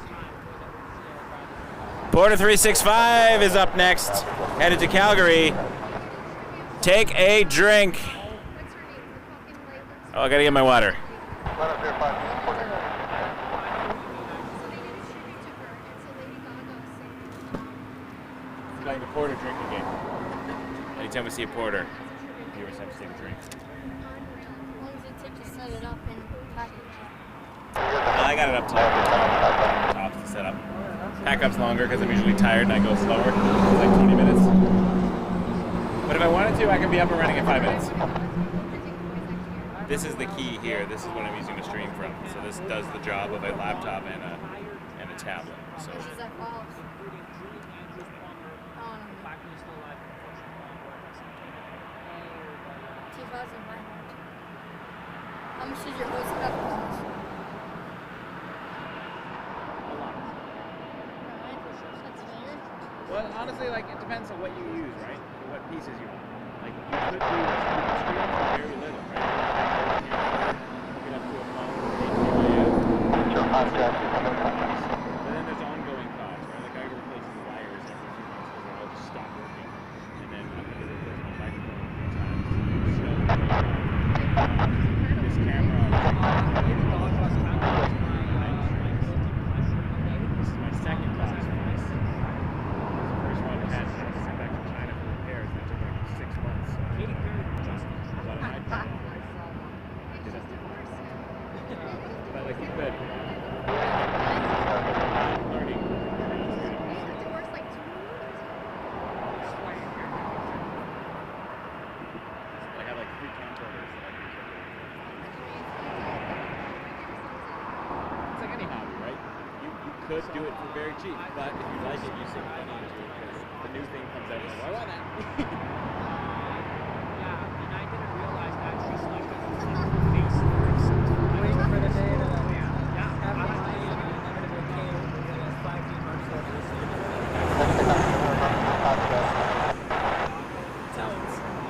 Porter 365 is up next, headed to Calgary. Take a drink. Oh, I gotta get my water. It's like the porter drinking game. Anytime we see a porter, viewers have to take a drink. Set it up and package it. I got it up top to set up. Pack up's longer because I'm usually tired and I go slower. It's like 20 minutes. But if I wanted to, I can be up and running in 5 minutes. This is the key here. This is what I'm using to stream from. So this does the job of a laptop and a tablet. So. This is that file. 2,500. How much is your host stuff cost? Well, honestly, like, it depends on what you use, right? What pieces you want. Like, you could do stream for very little, right? Hook it up to a phone, but then there's ongoing costs, right? Like, I replace the wires every few months because they all just stop working. And then I have to replace my microphone a few times. So, this camera, this is my second class price. First one I had to send back to China for repairs, and it took like 6 months. So I was on an iPad. But like you could. Learning. I have like 3 camcorders that I can check. It's like any hobby, right? You could do it for very cheap, but if you like it, you sink money into it because the new thing comes out. Well, I want that. Yeah, and I didn't realize that she's like waiting for the day that have my inevitable came with a 5D Marshall.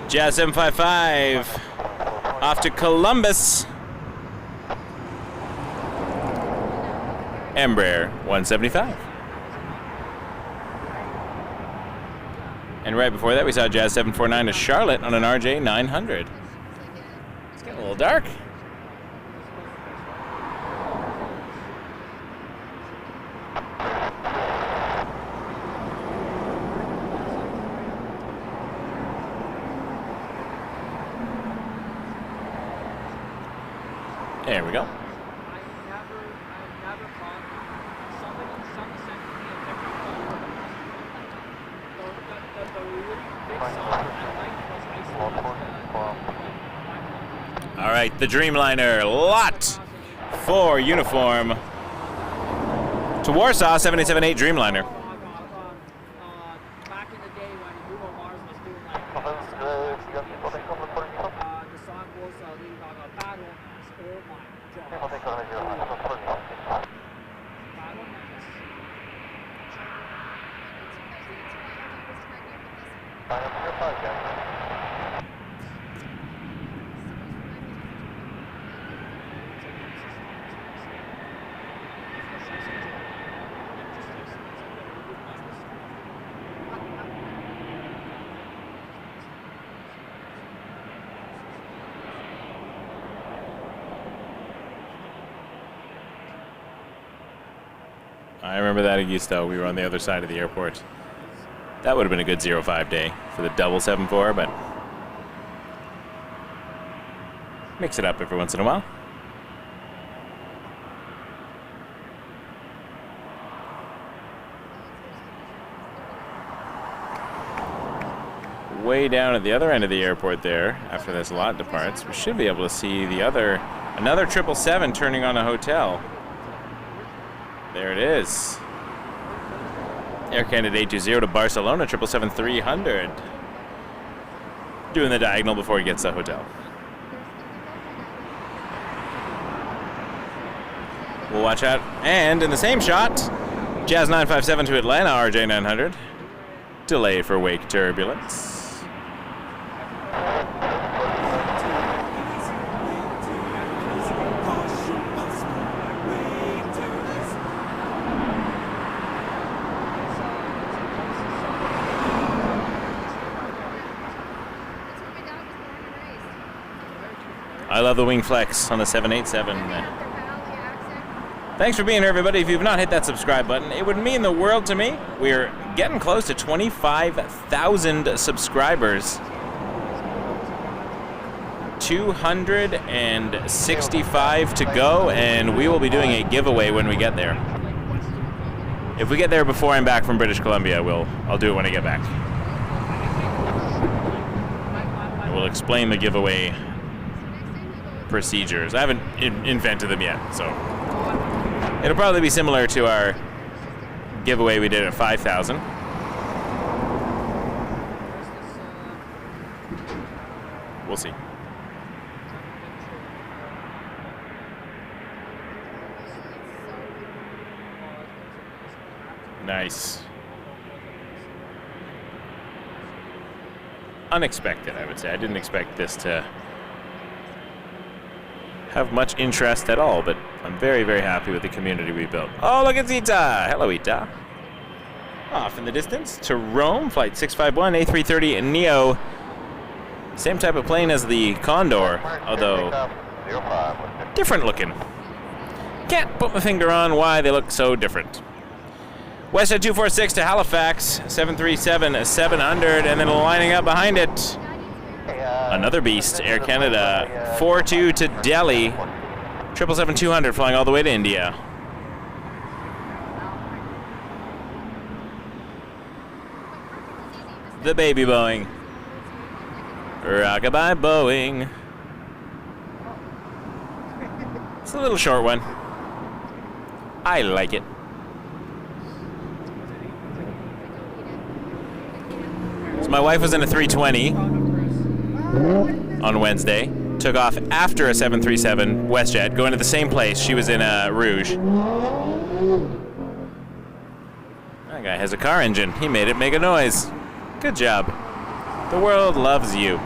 Jazz M55 Off to Columbus. Embraer 175. And right before that, we saw Jazz 749 to Charlotte on an RJ 900. It's getting a little dark. There we go. All right, the Dreamliner, lot 4 uniform to Warsaw, 787-8 Dreamliner. Back in the day when Bruno Mars was doing like the song was leading on a battle. Oh my god. I remember that Augusto. We were on the other side of the airport. That would have been a good 05 day for the double 74, but mix it up every once in a while. Way down at the other end of the airport there, after this lot departs, we should be able to see another 777 turning on a hotel. There it is. Air Canada 820 to Barcelona, 777-300. Doing the diagonal before he gets to the hotel. We'll watch out. And in the same shot, Jazz 957 to Atlanta, RJ 900. Delay for wake turbulence. I love the wing flex on the 787. Thanks for being here, everybody. If you've not hit that subscribe button, it would mean the world to me. We're getting close to 25,000 subscribers. 265 to go, and we will be doing a giveaway when we get there. If we get there before I'm back from British Columbia, I'll do it when I get back. And we'll explain the giveaway procedures. I haven't invented them yet, so it'll probably be similar to our giveaway we did at 5,000. We'll see. Nice. Unexpected, I would say. I didn't expect this to have much interest at all, but I'm very, very happy with the community we built. Oh, look at Ita. Hello, Ita. Off in the distance to Rome, flight 651, A330 Neo. Same type of plane as the Condor, although different looking. Can't put my finger on why they look so different. WestJet 246 to Halifax, 737-700, and then lining up behind it, another beast, Air Canada 42 to Delhi, 777-200 flying all the way to India. The baby Boeing. Rockabye Boeing. It's a little short one. I like it. So my wife was in a 320 on Wednesday. Took off after a 737 WestJet, going to the same place. She was in a Rouge. That guy has a car engine. He made it make a noise. Good job. The world loves you.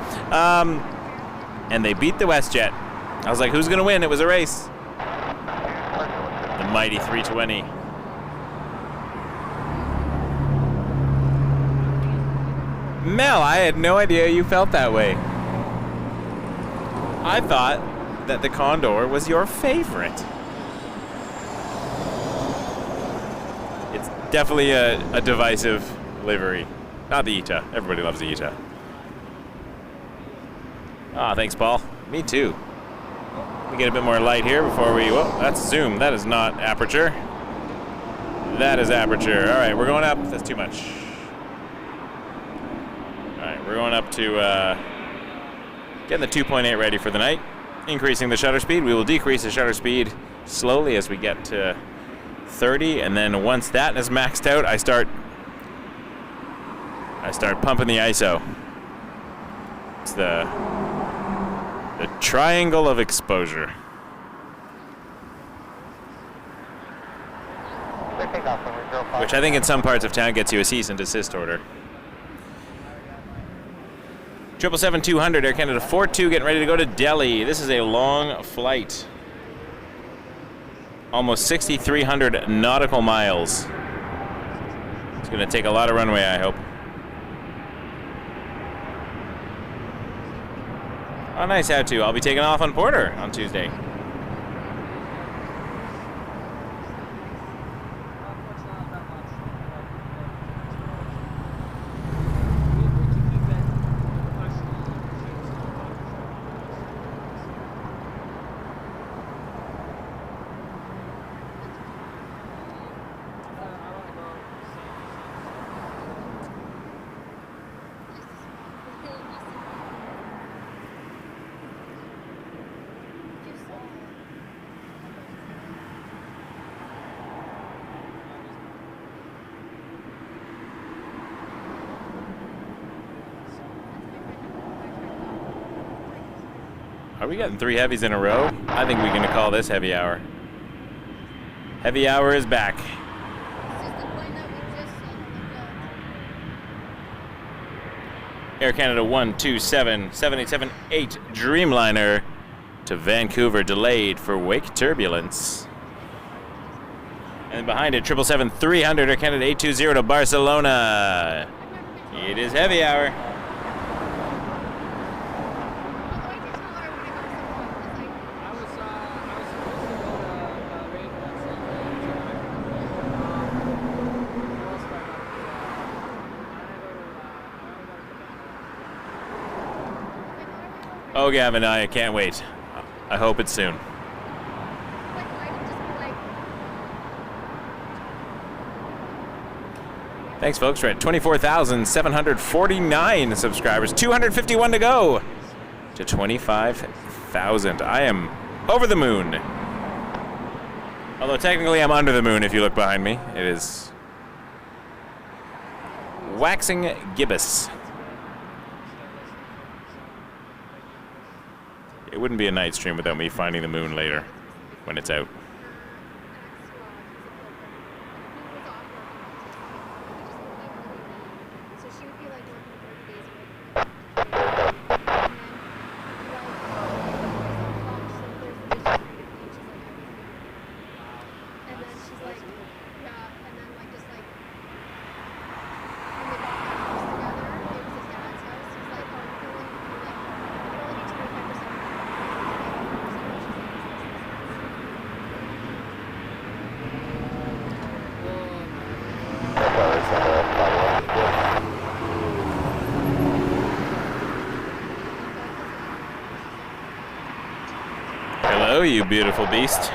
and they beat the WestJet. I was like, who's going to win? It was a race. The mighty 320. Mel, I had no idea you felt that way. I thought that the Condor was your favorite. It's definitely a divisive livery. Not the ETA. Everybody loves the ETA. Ah, thanks, Paul. Me too. We get a bit more light here before we... Whoa, that's zoom. That is not aperture. That is aperture. All right, we're going up. That's too much. All right, we're going up to... getting the 2.8 ready for the night. Increasing the shutter speed. We will decrease the shutter speed slowly as we get to 30. And then once that is maxed out, I start pumping the ISO. It's the triangle of exposure. Which I think in some parts of town gets you a cease and desist order. 777-200, Air Canada 42, getting ready to go to Delhi. This is a long flight. Almost 6,300 nautical miles. It's going to take a lot of runway, I hope. Oh, nice, how to. I'll be taking off on Porter on Tuesday. Are we getting 3 heavies in a row? I think we're going to call this heavy hour. Heavy hour is back. Air Canada 127, 787-8 Dreamliner to Vancouver, delayed for wake turbulence. And behind it, 777-300 Air Canada 820 to Barcelona. It is heavy hour. Oh, Gavin, I can't wait. I hope it's soon. Thanks, folks. We're at 24,749 subscribers. 251 to go to 25,000. I am over the moon. Although technically I'm under the moon if you look behind me. It is waxing gibbous. It wouldn't be a night stream without me finding the moon later when it's out. Hello, you beautiful beast.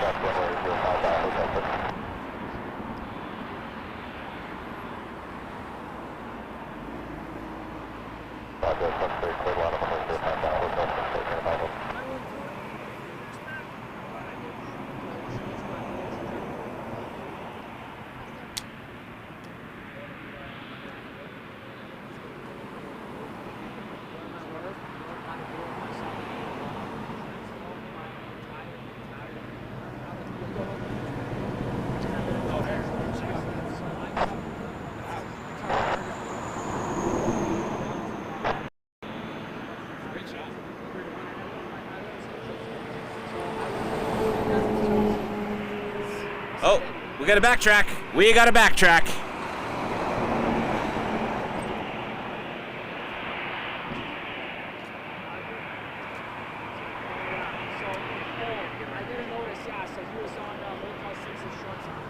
Oh, we got to backtrack. We got to backtrack. I didn't notice, yeah, so he was on Motel 6's short side.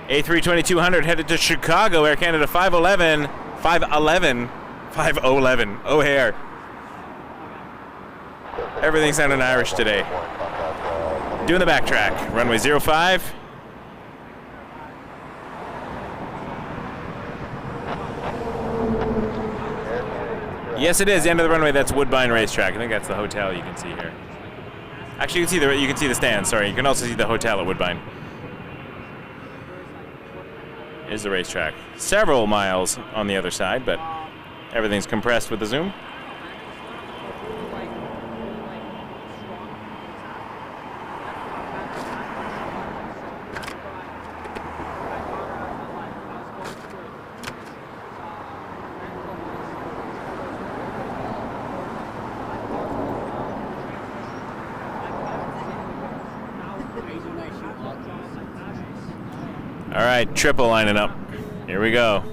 A320-200 headed to Chicago, Air Canada 511, O'Hare. Everything sounding Irish today. Doing the backtrack, runway 05. Yes, it is the end of the runway. That's Woodbine Racetrack. I think that's the hotel you can see here. Actually, you can see the stand. Sorry, you can also see the hotel at Woodbine. Is the racetrack. Several miles on the other side, but everything's compressed with the zoom. All right, triple lining up. Here we go.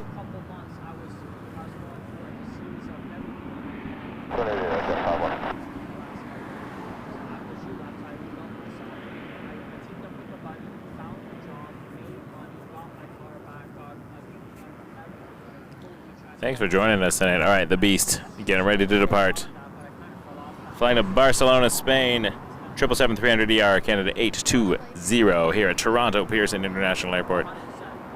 Thanks for joining us tonight. All right, the Beast, getting ready to depart. Flying to Barcelona, Spain. 777-300ER, Canada 820 here at Toronto Pearson International Airport.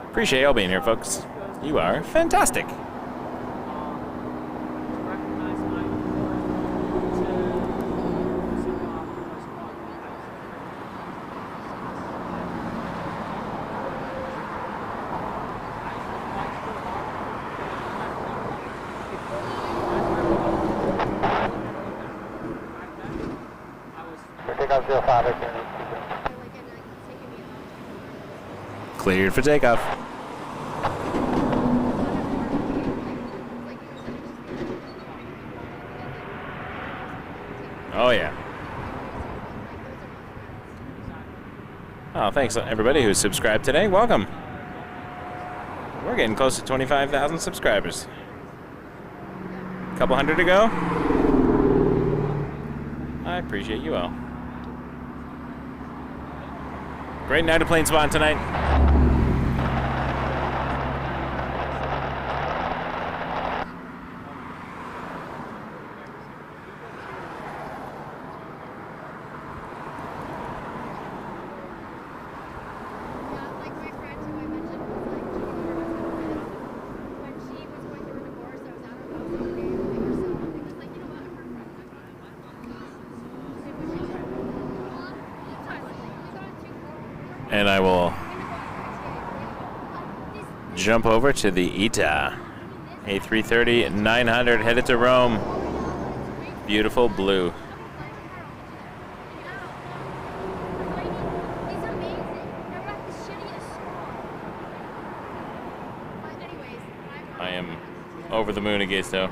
Appreciate y'all being here, folks. You are fantastic. Cleared for takeoff. Oh, yeah. Oh, thanks everybody who's subscribed today. Welcome. We're getting close to 25,000 subscribers. A couple hundred to go. I appreciate you all. Great night of plane spotting tonight. And I will jump over to the ITA. A330-900 headed to Rome. Beautiful blue. I am over the moon again, though.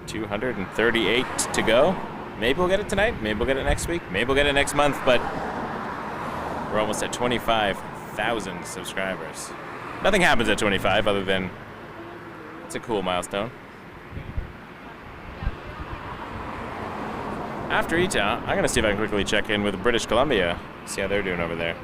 238 to go. Maybe we'll get it tonight. Maybe we'll get it next week. Maybe we'll get it next month. But we're almost at 25,000 subscribers. Nothing happens at 25 other than it's a cool milestone. After ITA, I'm going to see if I can quickly check in with British Columbia. See how they're doing over there.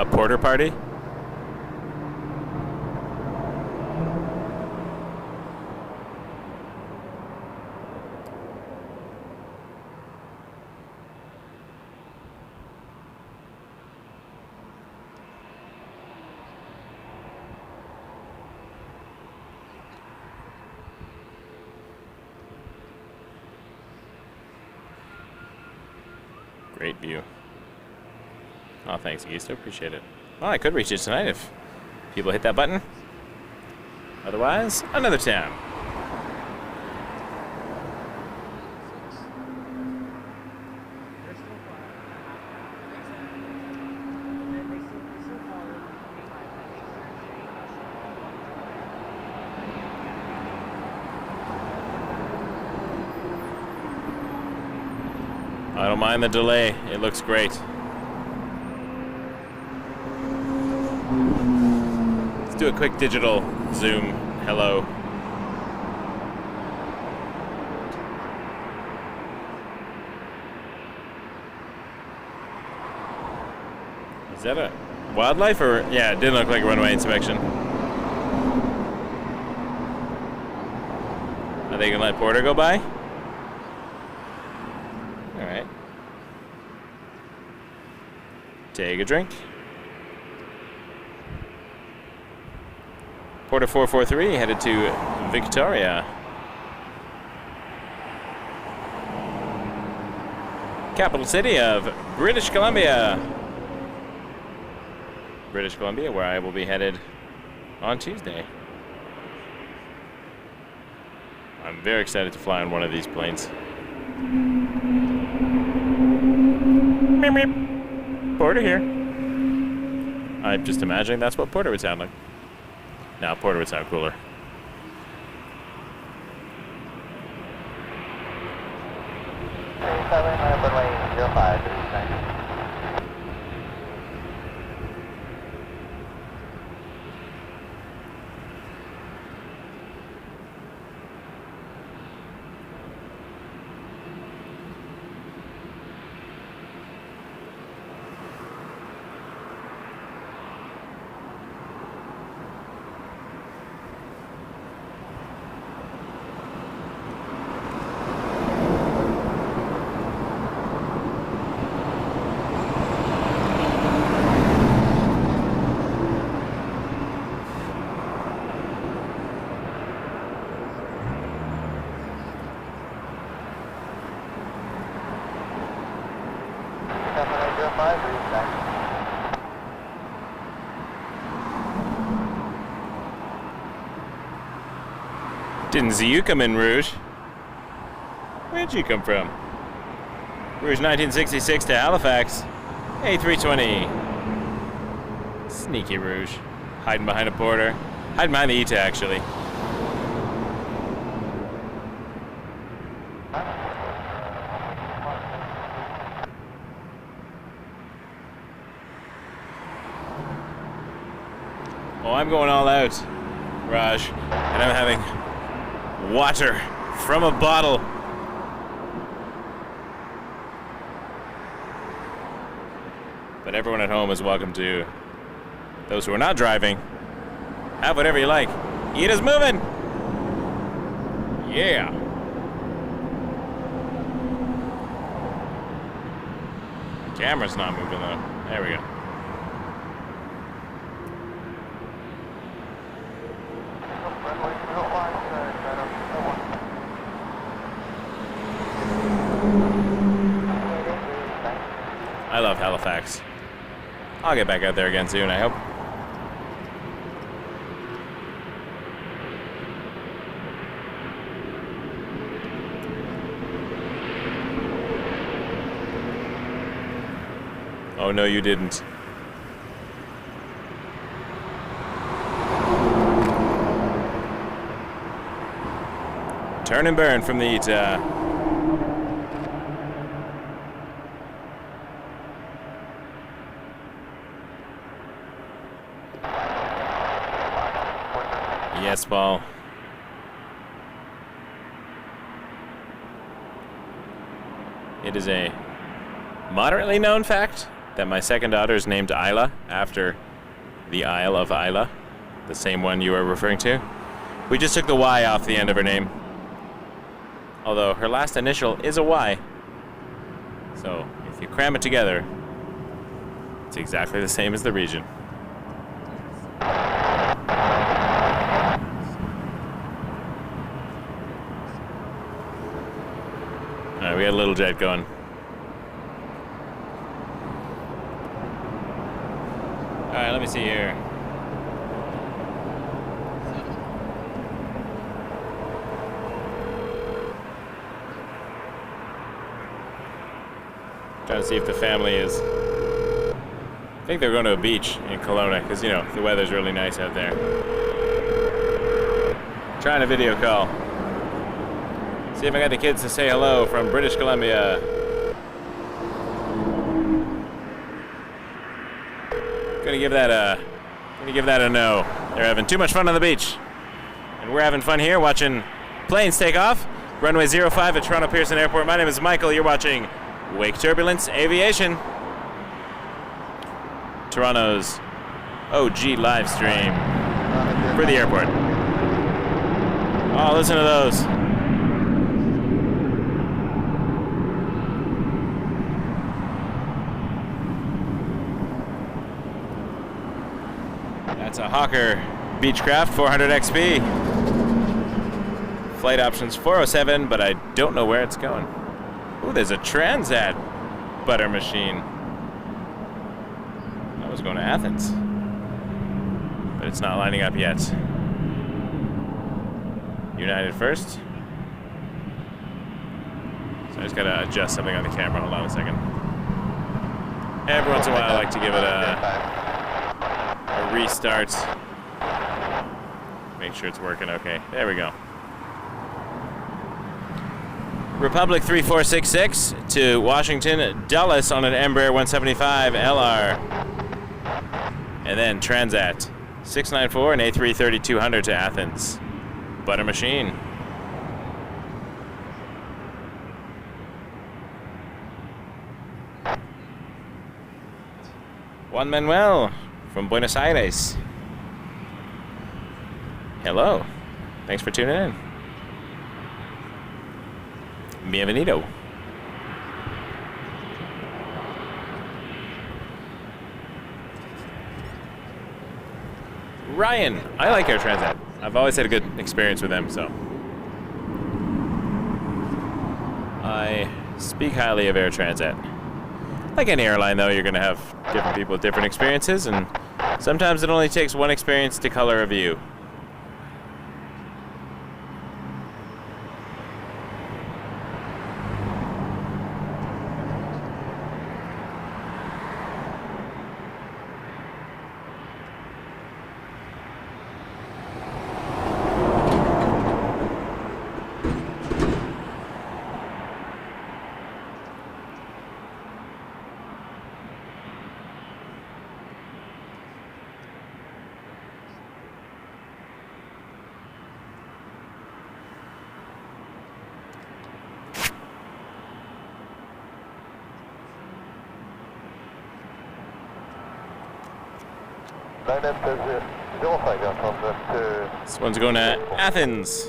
A porter party? Great view. Oh, thanks, Augusto. Appreciate it. Well, I could reach it tonight if people hit that button. Otherwise, another town. I don't mind the delay. It looks great. Let's do a quick digital zoom. Hello. Is that a wildlife or? Yeah, it didn't look like a runway inspection. Are they gonna let Porter go by? Alright. Take a drink. Porter 443 headed to Victoria. Capital city of British Columbia. British Columbia, where I will be headed on Tuesday. I'm very excited to fly on one of these planes. Meep, meep. Porter here. I'm just imagining that's what Porter would sound like. No, Porter would sound cooler. Runway 05, this is nice. Didn't see you come in, Rouge. Where'd you come from? Rouge 1966 to Halifax. A320. Sneaky Rouge. Hiding behind a Porter. Hiding behind the ETA, actually. Oh, I'm going all out, Raj. And I'm having water from a bottle. But everyone at home is welcome to. Those who are not driving, have whatever you like. ETA's moving. Yeah. Camera's not moving though. There we go. I love Halifax. I'll get back out there again soon, I hope. Oh no, you didn't. Turn and burn from the ETA. Yes, Paul. It is a moderately known fact that my second daughter is named Isla after the Isle of Isla, the same one you were referring to. We just took the Y off the end of her name. Although her last initial is a Y. So if you cram it together, it's exactly the same as the region. Alright, we got a little jet going. Alright, let me see here. Trying to see if the family is... I think they're going to a beach in Kelowna, because, you know, the weather's really nice out there. Trying a video call. See if I got the kids to say hello from British Columbia. Gonna give that a no. They're having too much fun on the beach. And we're having fun here watching planes take off. Runway 05 at Toronto Pearson Airport. My name is Michael. You're watching Wake Turbulence Aviation. Toronto's OG live stream for the airport. Oh, listen to those. That's a Hawker Beechcraft 400 XP. Flight options 407, but I don't know where it's going. Ooh, there's a Transat butter machine. That was going to Athens, but it's not lining up yet. United first. So I just gotta adjust something on the camera. Hold on a second. Every once in a while I like to give it a restart. Make sure it's working okay. There we go. Republic 3466 to Washington, Dulles on an Embraer 175 LR. And then Transat 694 and A330-200 to Athens. Butter machine. Juan Manuel from Buenos Aires. Hello. Thanks for tuning in. Bienvenido. Ryan. I like Air Transat. I've always had a good experience with them, so. I speak highly of Air Transat. Like any airline, though, you're going to have different people with different experiences, and sometimes it only takes one experience to color a view. This one's going to Athens.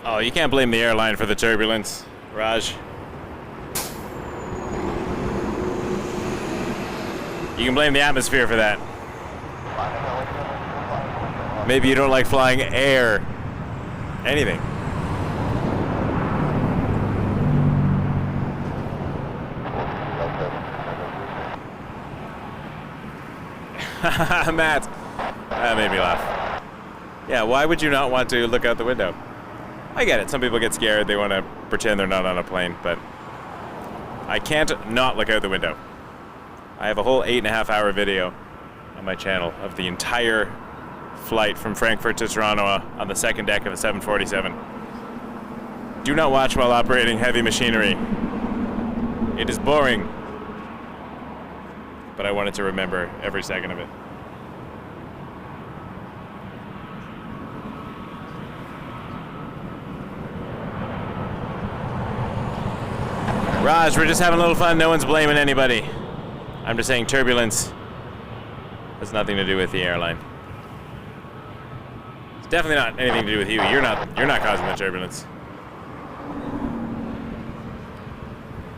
Oh, you can't blame the airline for the turbulence, Raj. You can blame the atmosphere for that. Maybe you don't like flying air. Anything. Matt. That made me laugh. Yeah, why would you not want to look out the window? I get it. Some people get scared. They want to pretend they're not on a plane, but I can't not look out the window. I have a whole 8.5 hour video on my channel of the entire flight from Frankfurt to Toronto on the second deck of a 747. Do not watch while operating heavy machinery. It is boring. But I wanted to remember every second of it. Raj, we're just having a little fun. No one's blaming anybody. I'm just saying turbulence has nothing to do with the airline. It's definitely not anything to do with you. You're not causing the turbulence.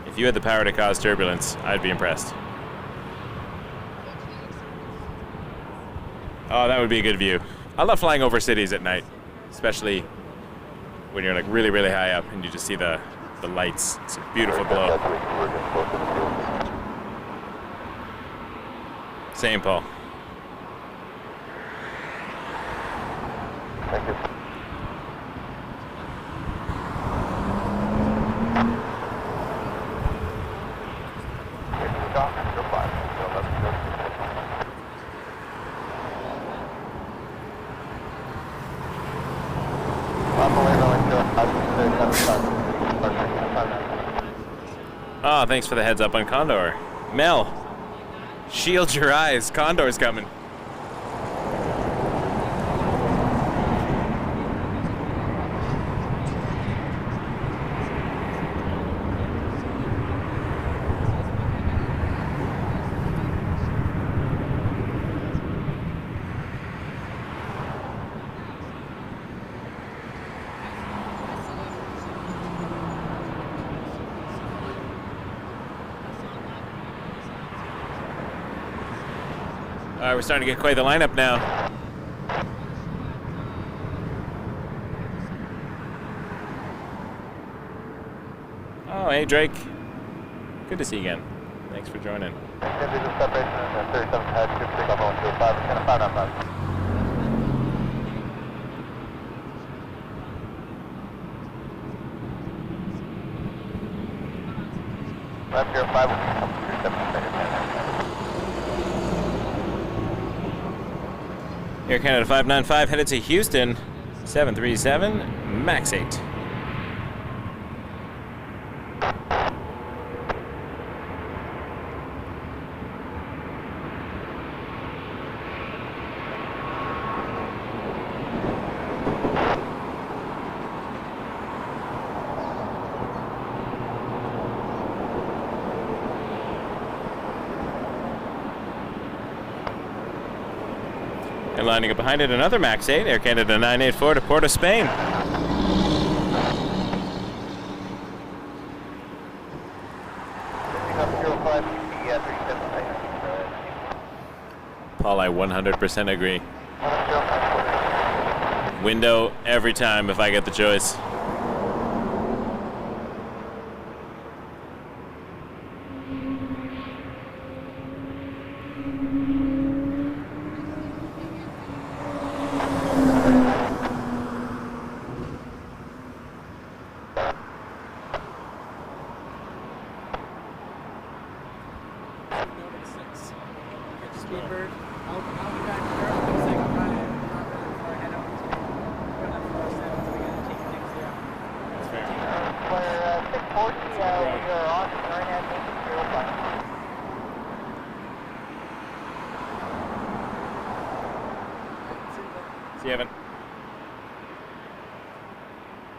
If you had the power to cause turbulence, I'd be impressed. Oh, that would be a good view. I love flying over cities at night, especially when you're like really, really high up and you just see the lights. It's a beautiful glow. Same, Paul. Thank you. Oh, thanks for the heads up on Condor. Mel, shield your eyes. Condor's coming. All right, we're starting to get quite the lineup now. Oh, hey, Drake. Good to see you again. Thanks for joining. Left here, 5 will come to 37 Air Canada 595 headed to Houston, 737, MAX 8. And lining up behind it, another MAX 8, Air Canada 984 to Port of Spain. Paul, I 100% agree. Window every time if I get the choice.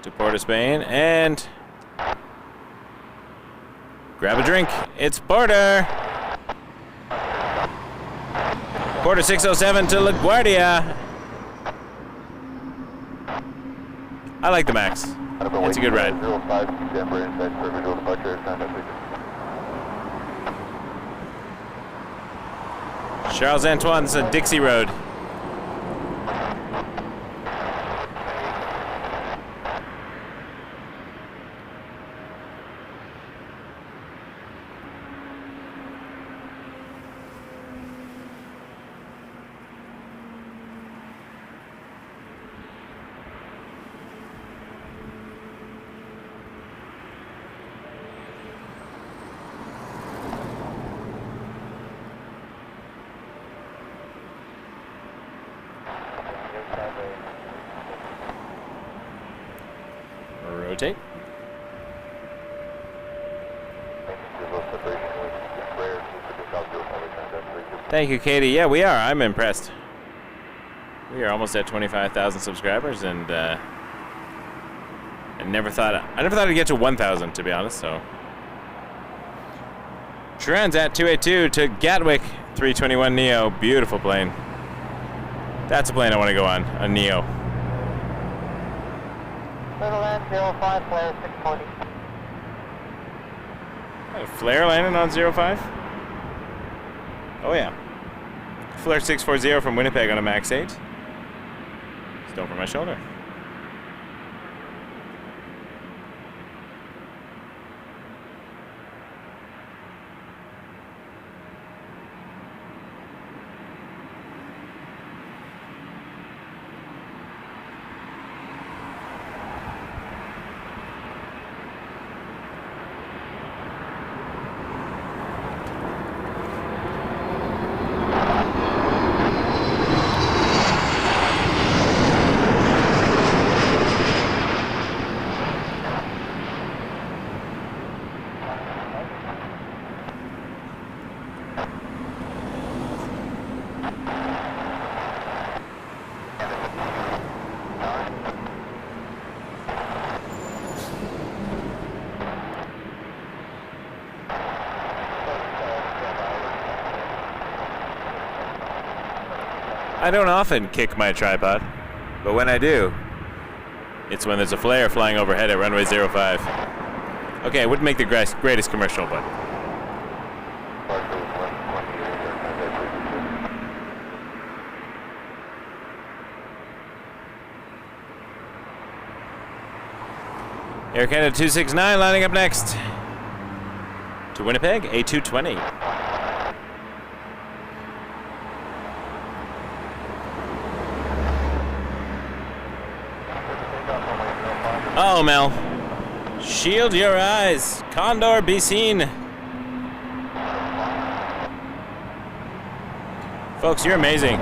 To Port of Spain and grab a drink. It's Porter. Porter 607 to LaGuardia. I like the MAX. It's a good ride. Charles Antoine, this is a Dixie Road. Rotate. Thank you, Katie. Yeah, we are. I'm impressed. We are almost at 25,000 subscribers, and I never thought I'd get to 1,000, to be honest. So, Transat 282 to Gatwick 321 Neo. Beautiful plane. That's a plane I want to go on. A Neo. Little end 05, flare 640. A flare landing on 05? Oh yeah. Flare 640 from Winnipeg on a Max 8. Stone for my shoulder. I don't often kick my tripod, but when I do, it's when there's a flare flying overhead at runway 05. Okay, it wouldn't make the greatest commercial, but... Air Canada 269 lining up next to Winnipeg, A220. Oh, Mel. Shield your eyes. Condor be seen. Folks, you're amazing.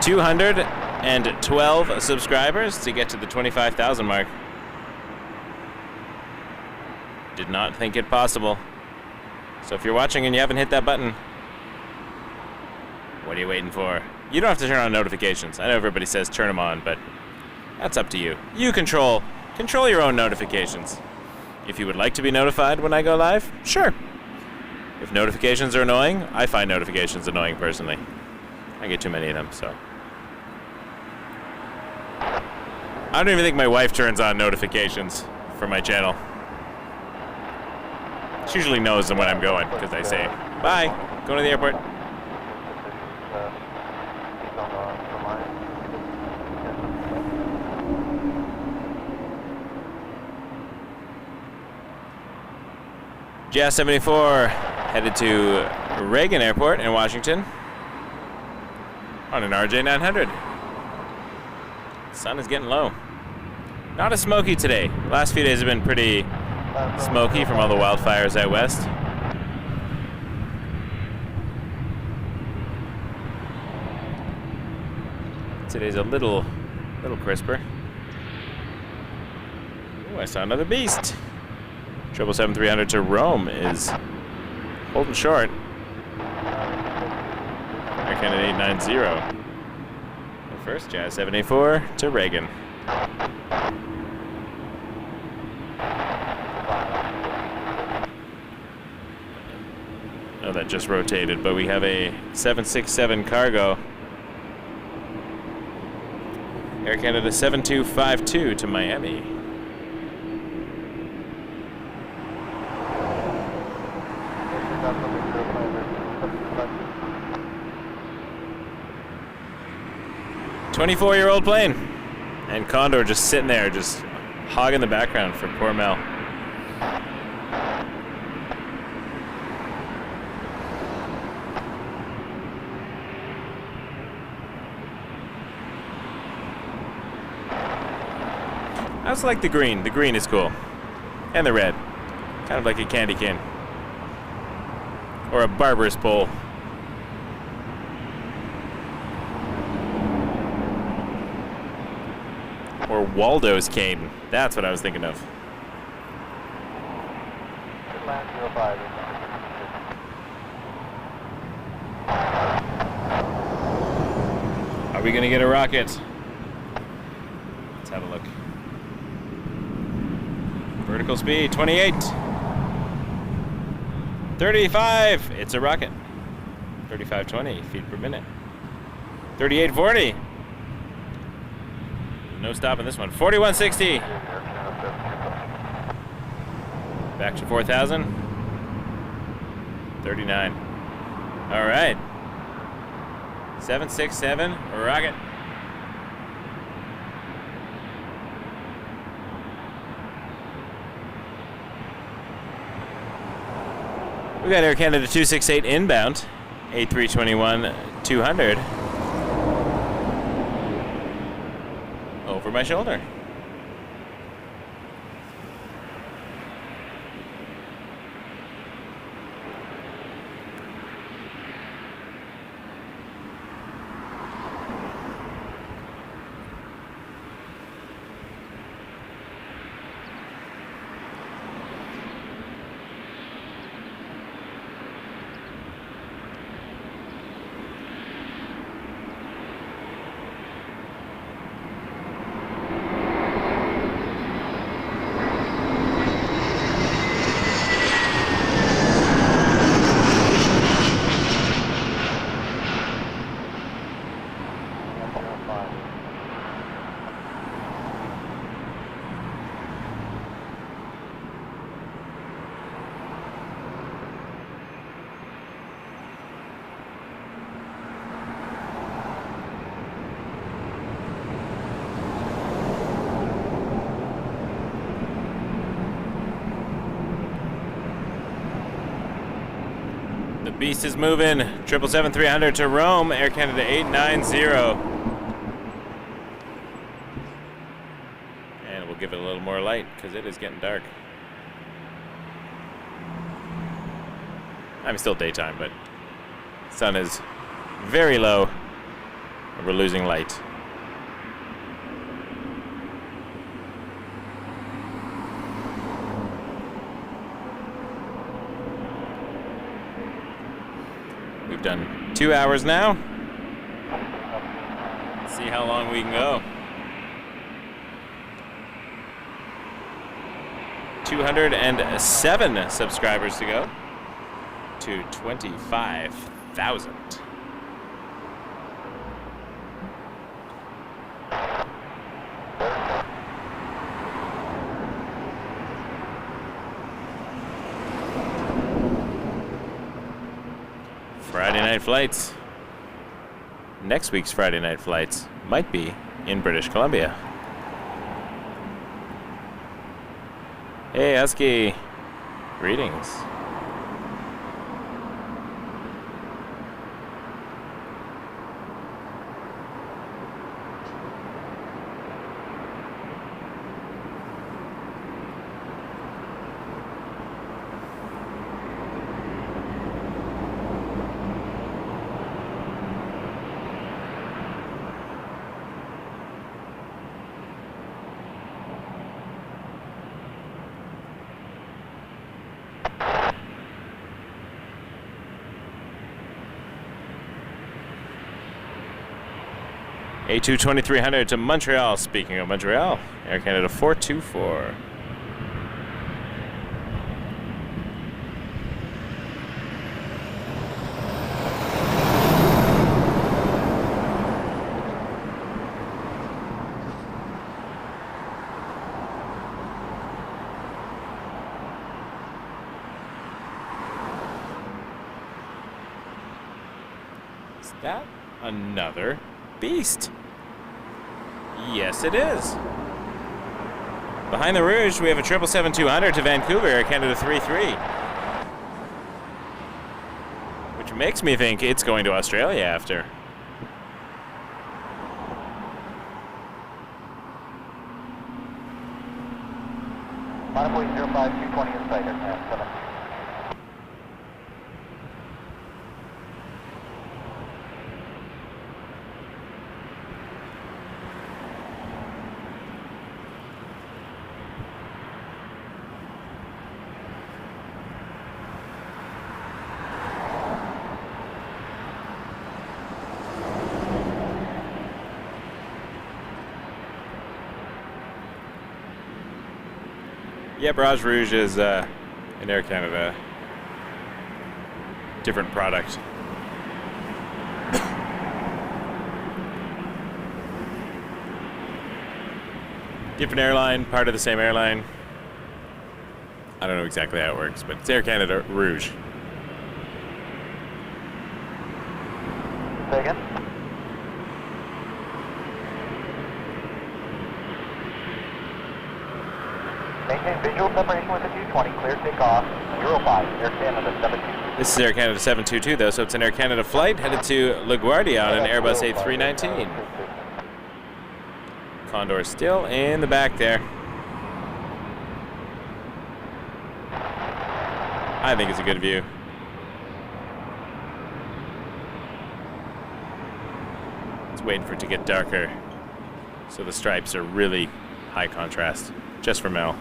212 subscribers to get to the 25,000 mark. Did not think it possible. So if you're watching and you haven't hit that button, what are you waiting for? You don't have to turn on notifications. I know everybody says turn them on, but that's up to you. You control your own notifications. If you would like to be notified when I go live, sure. If notifications are annoying, I find notifications annoying personally. I get too many of them, so. I don't even think my wife turns on notifications for my channel. She usually knows when I'm going, because I say, bye, going to the airport. Jazz 74 headed to Reagan Airport in Washington on an RJ 900. Sun is getting low. Not as smoky today. Last few days have been pretty smoky from all the wildfires out west. Today's a little crisper. Ooh, I saw another beast. 777-300 to Rome is holding short. Air Canada 890. And first, Jazz 784 to Reagan. Oh, that just rotated, but we have a 767 cargo. Air Canada 7252 to Miami. "24-year-old plane," and Condor just sitting there, just hogging the background for poor Mel. I also like the green. The green is cool, and the red, kind of like a candy cane or a barber's pole. Or Waldo's cane. That's what I was thinking of. Land 05. Are we gonna get a rocket? Let's have a look. Vertical speed, 28. 35, it's a rocket. 3520 feet per minute. 3840. No stopping this one. 4160. Back to 4,000. 39. All right. 767 rocket. We got Air Canada 268 inbound. A321 200. Over my shoulder. Beast is moving. 777-300 to Rome. Air Canada 890. And we'll give it a little more light because it is getting dark. I'm still daytime, but sun is very low and we're losing light. We've done 2 hours now. Let's see how long we can go. 207 subscribers to go to 25,000. Friday night flights. Next week's Friday night flights might be in British Columbia. Hey, Husky. Greetings. A22300 to Montreal. Speaking of Montreal, Air Canada 424. Is that another beast? Yes, it is. Behind the Rouge, we have a 777-200 to Vancouver, Air Canada 33. Which makes me think it's going to Australia after. Monopoly 05, 220 inside Air 7. Yeah, Barrage Rouge is an Air Canada different product. Different airline, part of the same airline. I don't know exactly how it works, but it's Air Canada Rouge. Say again? Maintain visual separation with the 220. Clear takeoff. 05. Air Canada 722. This is Air Canada 722 though, so it's an Air Canada flight headed to LaGuardia on an Airbus A319. Condor still in the back there. I think it's a good view. It's waiting for it to get darker, so the stripes are really high contrast, just for Mel.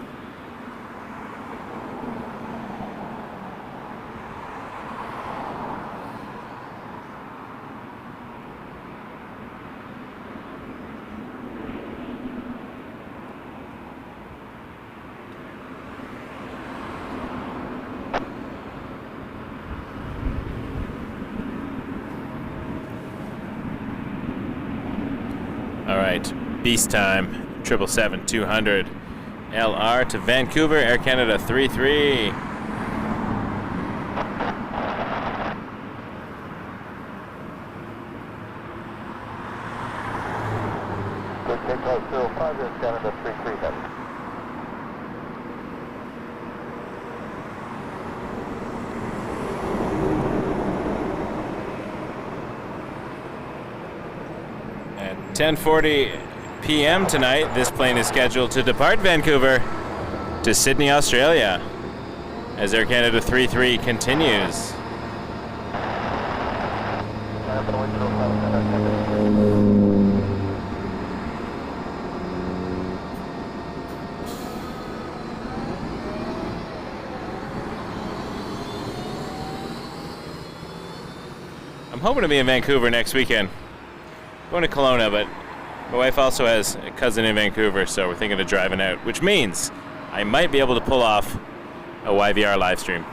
Beast time, 777-200 LR to Vancouver, Air Canada 33. Good takeoff 05, Air Canada 33 heavy. At 10:40 p.m. tonight, this plane is scheduled to depart Vancouver to Sydney, Australia, as Air Canada 33 continues. I'm hoping to be in Vancouver next weekend. Going to Kelowna, but my wife also has a cousin in Vancouver, so we're thinking of driving out, which means I might be able to pull off a YVR live stream.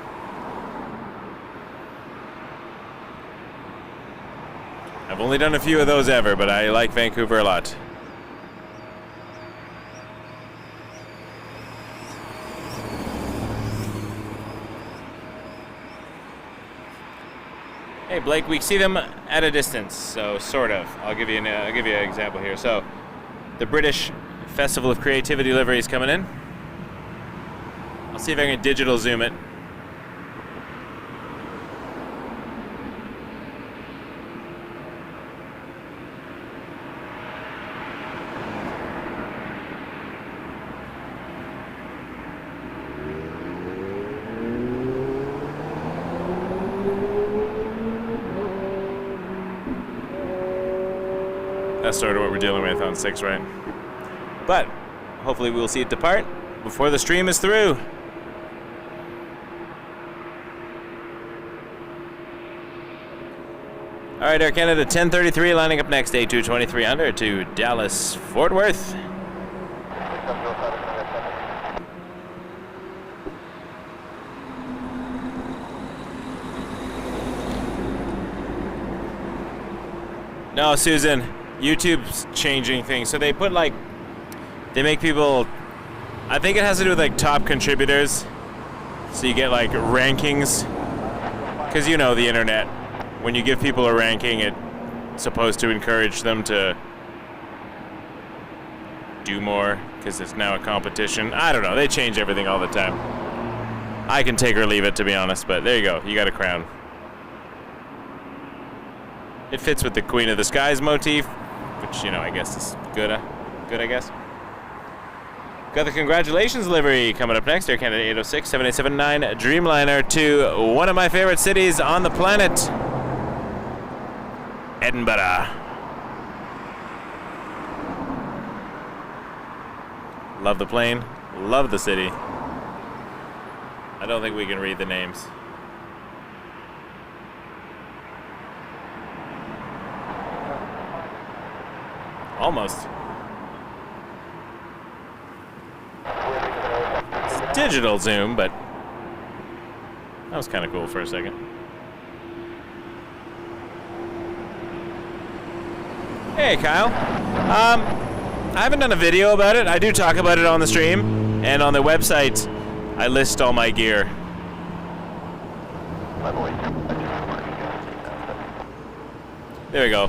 I've only done a few of those ever, but I like Vancouver a lot. Hey Blake, we see them at a distance, so sort of. I'll give you an example here. So, the British Festival of Creativity livery is coming in. I'll see if I can digital zoom it. That's sort of what we're dealing with on 6, right? But hopefully we'll see it depart before the stream is through. All right, Air Canada 1033 lining up next, A22300 to Dallas Fort Worth. No, Susan. YouTube's changing things, so they put they make people, I think it has to do with top contributors, so you get rankings, because you know the internet, when you give people a ranking, it's supposed to encourage them to do more, because it's now a competition. I don't know, they change everything all the time. I can take or leave it, to be honest, but there you go, you got a crown. It fits with the Queen of the Skies motif, which, I guess is good, I guess. Got the congratulations livery coming up next. Air Canada 806, 7879 Dreamliner to one of my favorite cities on the planet, Edinburgh. Love the plane, love the city. I don't think we can read the names. Almost. digital zoom, but that was kind of cool for a second. Hey, Kyle. I haven't done a video about it. I do talk about it on the stream, and on the website, I list all my gear. There we go.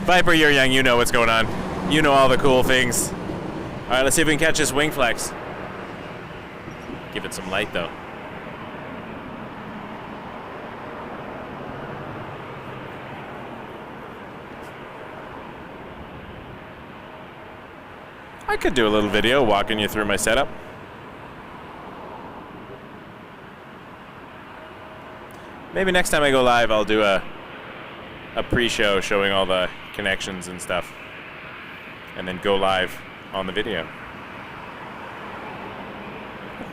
Viper, you're young. You know what's going on. You know all the cool things. All right, let's see if we can catch this wing flex. Give it some light, though. I could do a little video walking you through my setup. Maybe next time I go live, I'll do a pre-show showing all the connections and stuff, and then go live on the video.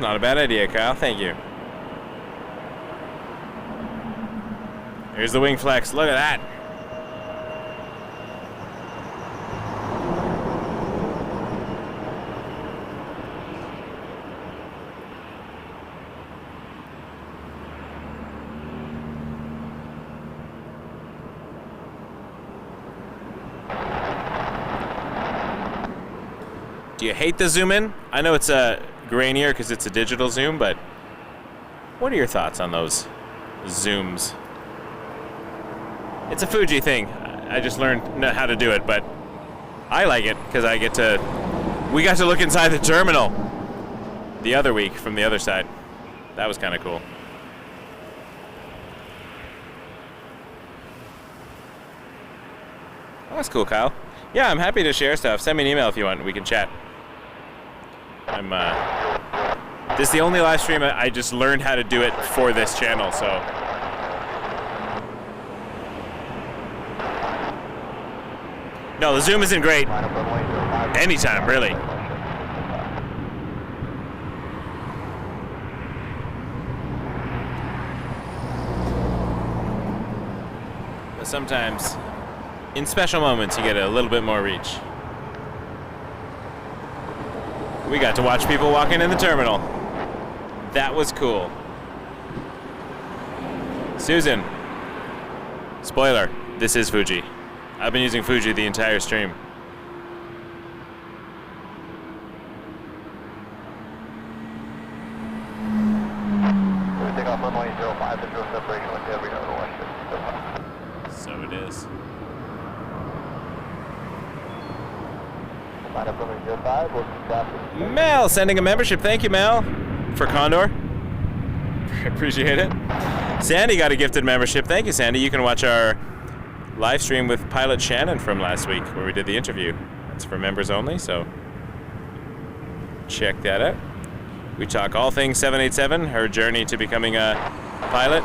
Not a bad idea, Kyle. Thank you. Here's the wing flex. Look at that. Do you hate the zoom in? I know it's grainier because it's a digital zoom, but what are your thoughts on those zooms? It's a Fuji thing. I just learned how to do it, but I like it because we got to look inside the terminal the other week from the other side. That was kind of cool. Oh, that's cool, Kyle. Yeah, I'm happy to share stuff. Send me an email if you want. We can chat. This is the only live stream I just learned how to do it for this channel, so. No, the zoom isn't great. Anytime, really. But sometimes, in special moments, you get a little bit more reach. We got to watch people walking in the terminal. That was cool. Susan, spoiler, this is Fuji. I've been using Fuji the entire stream. Take off runway 05 to zero separation with every other one. So it is. Line up runway 05, we'll keep traffic. Mel sending a membership. Thank you, Mel, for Condor. Appreciate it. Sandy got a gifted membership. Thank you, Sandy. You can watch our live stream with Pilot Shannon from last week where we did the interview. It's for members only, so check that out. We talk all things 787, her journey to becoming a pilot.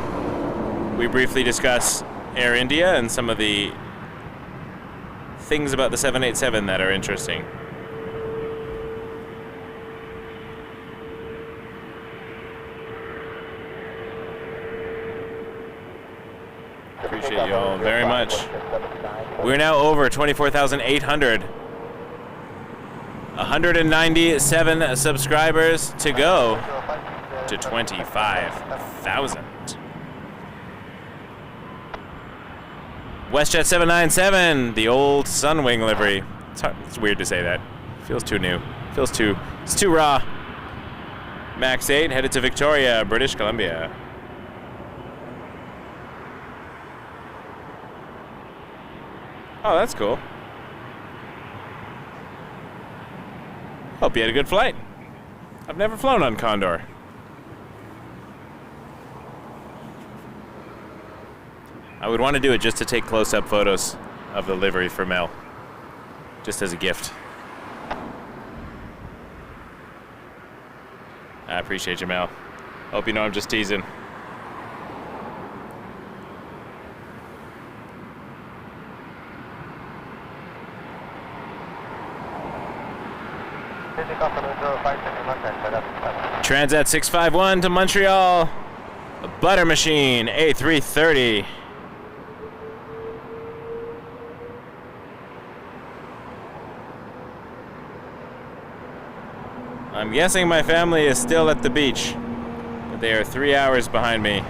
We briefly discuss Air India and some of the things about the 787 that are interesting. Appreciate you all very much. We're now over 24,800. 197 subscribers to go to 25,000. WestJet 797, the old Sunwing livery. It's weird to say that. Feels too new. It's too raw. Max 8 headed to Victoria, British Columbia. Oh, that's cool. Hope you had a good flight. I've never flown on Condor. I would want to do it just to take close-up photos of the livery for Mel. Just as a gift. I appreciate you, Mel. Hope you know I'm just teasing. Transat 651 to Montreal. A butter machine, A330. I'm guessing my family is still at the beach, but they are 3 hours behind me.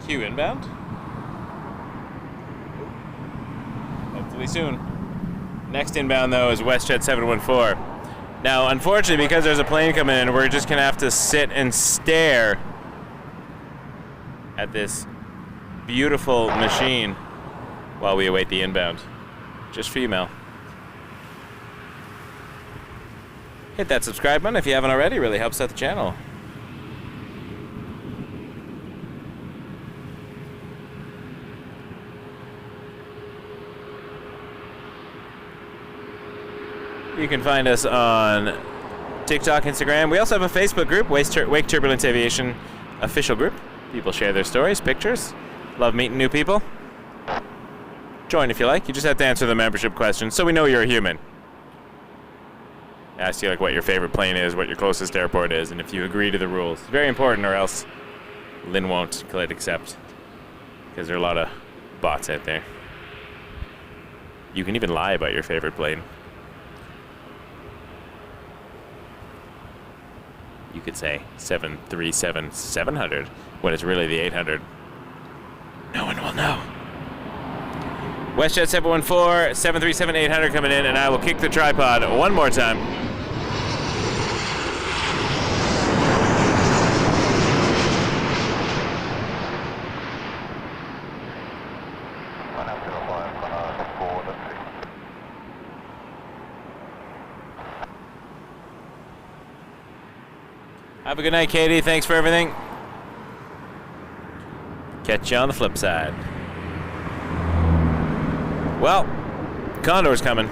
Q inbound. Hopefully soon. Next inbound though is WestJet 714. Now unfortunately, because there's a plane coming in, we're just gonna have to sit and stare at this beautiful machine while we await the inbound. Just for you, Mel. Hit that subscribe button if you haven't already, really helps out the channel. You can find us on TikTok, Instagram. We also have a Facebook group, Wake Turbulence Aviation official group. People share their stories, pictures. Love meeting new people. Join if you like. You just have to answer the membership question so we know you're a human. Ask you like what your favorite plane is, what your closest airport is, and if you agree to the rules. It's very important, or else Lynn won't click accept, because there are a lot of bots out there. You can even lie about your favorite plane. You could say 737-700 when it's really the 800. No one will know. WestJet 714, 737-800 coming in, and I will kick the tripod one more time. Have a good night, Katie. Thanks for everything. Catch you on the flip side. Well, Condor's coming.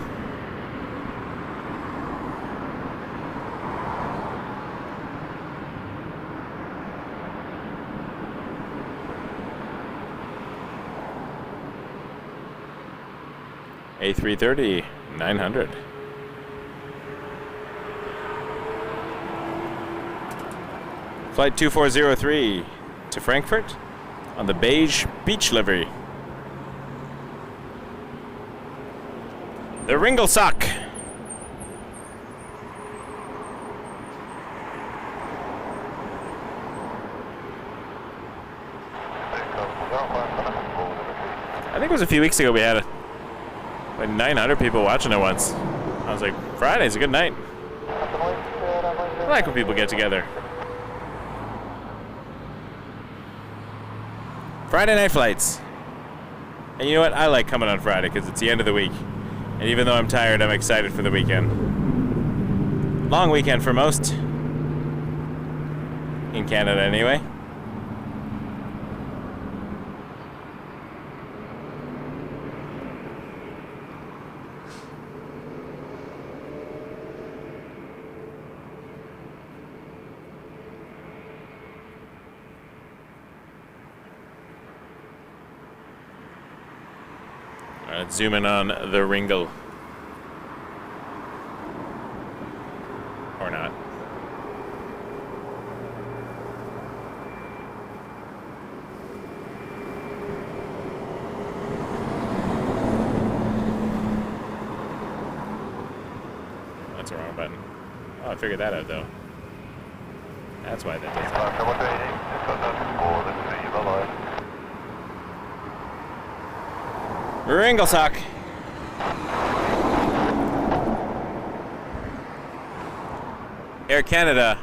A330, 900. Flight 2403 to Frankfurt on the beige beach livery. The Ringle Sock. I think it was a few weeks ago we had like 900 people watching it once. I was like, Friday's a good night. I like when people get together. Friday night flights. And you know what? I like coming on Friday because it's the end of the week. And even though I'm tired, I'm excited for the weekend. Long weekend for most. In Canada, anyway. Let's zoom in on the Ringle. Or not. That's the wrong button. Oh, I figured that out though. That's why that does. Ringle Sock. Air Canada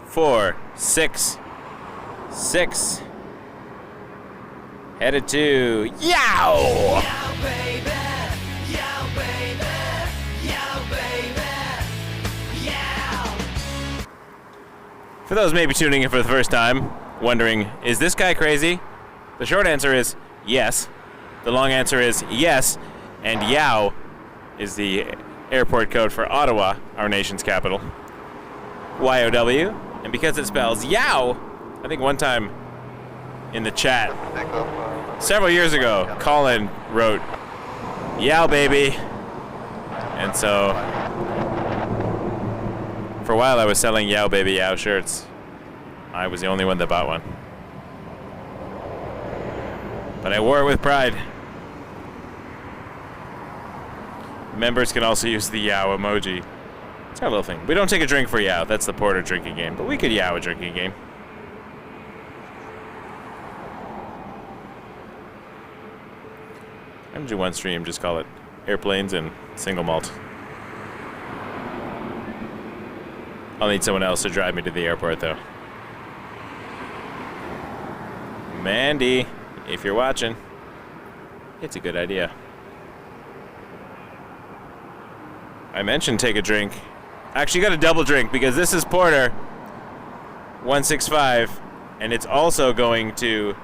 466 headed to Yow! For those maybe tuning in for the first time, wondering, is this guy crazy? The short answer is yes. The long answer is yes, and YOW is the airport code for Ottawa, our nation's capital. YOW, and because it spells YOW, I think one time in the chat, several years ago, Colin wrote, "Yow, baby." And so, for a while I was selling "Yow, baby, yow" shirts. I was the only one that bought one. But I wore it with pride. Members can also use the yow emoji. It's got a little thing. We don't take a drink for yow. That's the Porter drinking game. But we could yow a drinking game. I'm gonna do one stream. Just call it airplanes and single malt. I'll need someone else to drive me to the airport, though. Mandy, if you're watching, it's a good idea. I mentioned take a drink. Actually, got a double drink because this is Porter 165, and it's also going to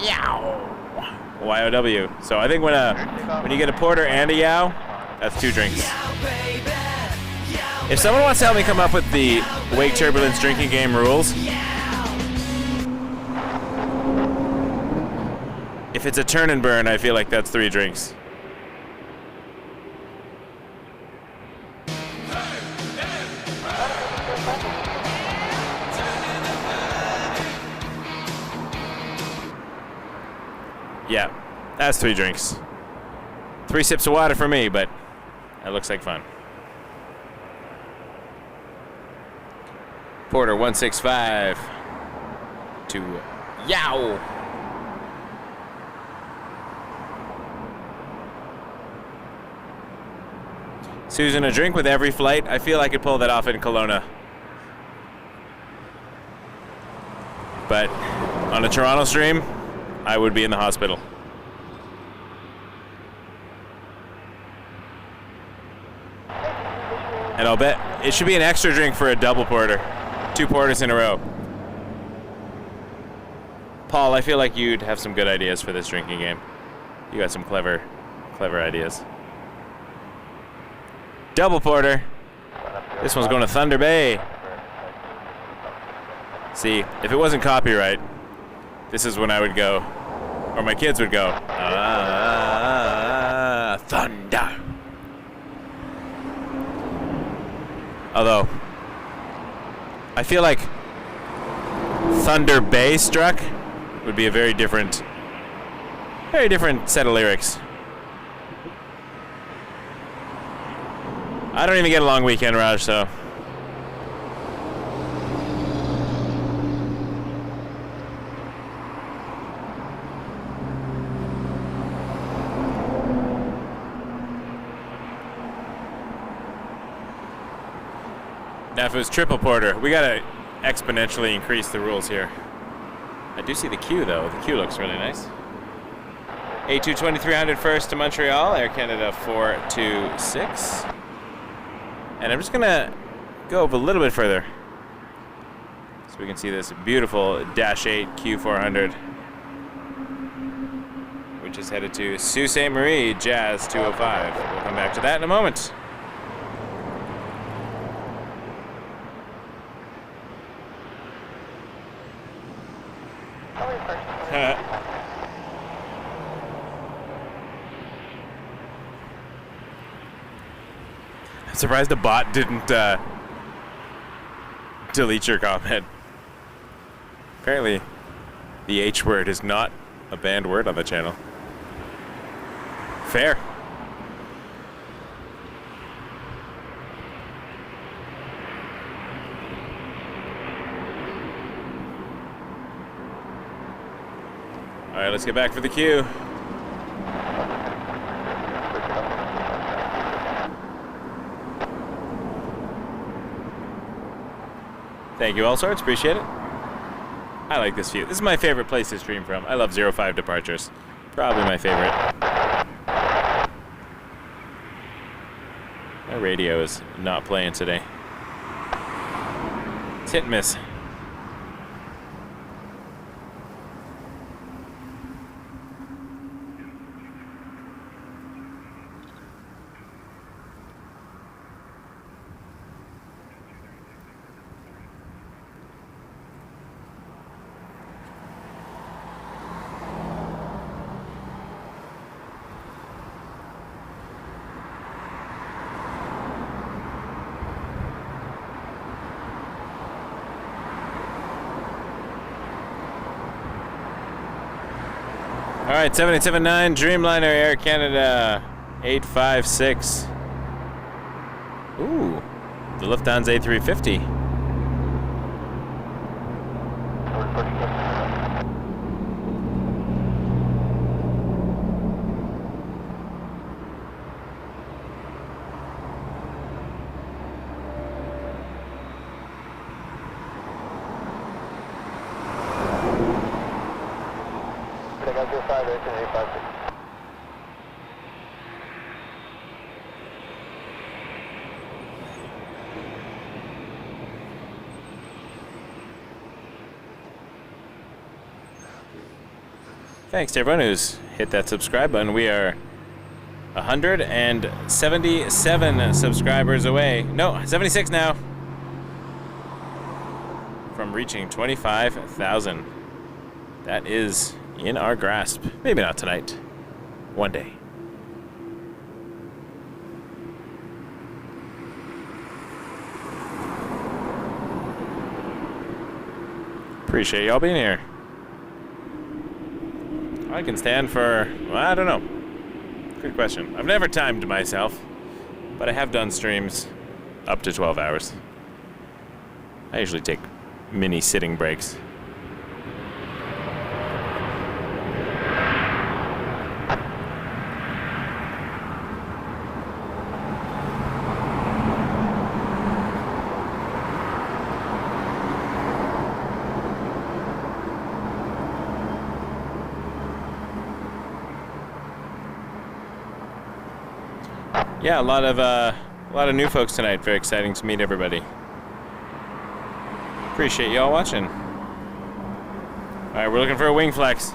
YOW. So I think when you get a Porter and a yow, that's 2 drinks. If someone wants to help me come up with the Wake Turbulence drinking game rules, if it's a turn and burn, I feel like that's 3 drinks. Yeah, that's 3 drinks. 3 sips of water for me, but that looks like fun. Porter 165 to yow. Susan, a drink with every flight. I feel I could pull that off in Kelowna. But on a Toronto stream, I would be in the hospital. And I'll bet it should be an extra drink for a double porter. 2 porters in a row. Paul, I feel like you'd have some good ideas for this drinking game. You got some clever ideas. Double porter. This one's going to Thunder Bay. See, if it wasn't copyright, this is when I would go, or my kids would go, thunder. Although, I feel like Thunder Bay Struck would be a very different set of lyrics. I don't even get a long weekend, Raj, so. Now, if it was triple porter, we gotta exponentially increase the rules here. I do see the queue, though. The queue looks really nice. A22300 first to Montreal, Air Canada 426. And I'm just gonna go a little bit further so we can see this beautiful Dash 8 Q400, which is headed to Sault Ste. Marie, Jazz 205. We'll come back to that in a moment. I'm surprised the bot didn't delete your comment. Apparently, the H word is not a banned word on the channel. Fair. All right, let's get back for the queue. Thank you, all sorts. Appreciate it. I like this view. This is my favorite place to stream from. I love 05 departures. Probably my favorite. My radio is not playing today. It's hit and miss. All right, 787-9 Dreamliner Air Canada 856. Ooh, the Lufthansa A350. Thanks to everyone who's hit that subscribe button. We are 177 subscribers away. No, 76 now. From reaching 25,000. That is in our grasp. Maybe not tonight. One day. Appreciate y'all being here. I can stand for, well, I don't know. Good question. I've never timed myself, but I have done streams up to 12 hours. I usually take mini sitting breaks. Yeah, a lot of new folks tonight. Very exciting to meet everybody. Appreciate y'all watching. All right, we're looking for a wing flex.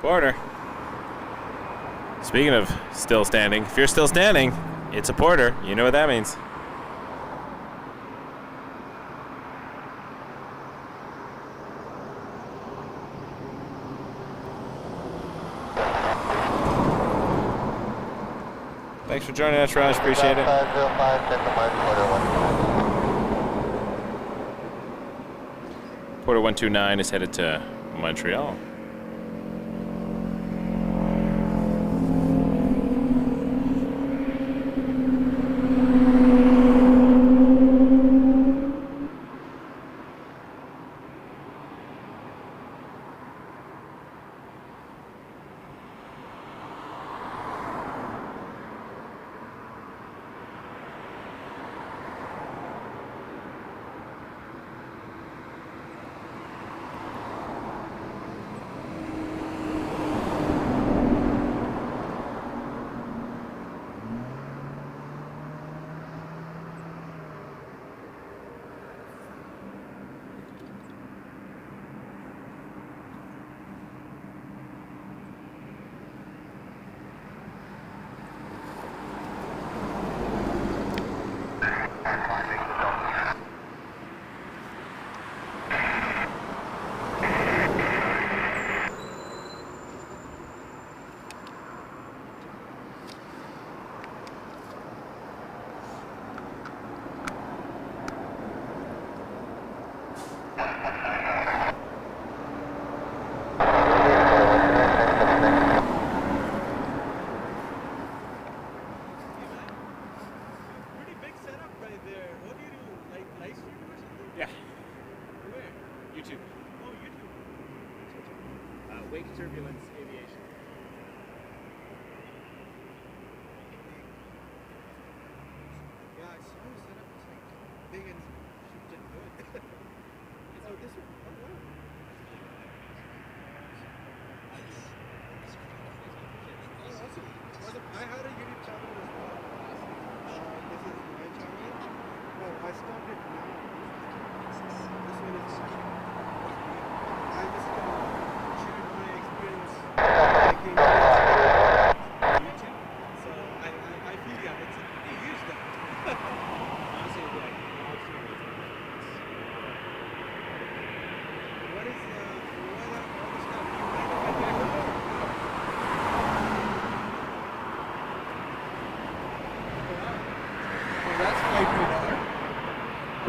Porter. Speaking of still standing, if you're still standing, it's a porter. You know what that means. Thanks for joining us, Raj. Appreciate it. 505, Porter 129 is headed to Montreal. Turbulence Aviation. Yeah, I saw you set up. It's like big and shit did good. Oh, this one. Oh, wow.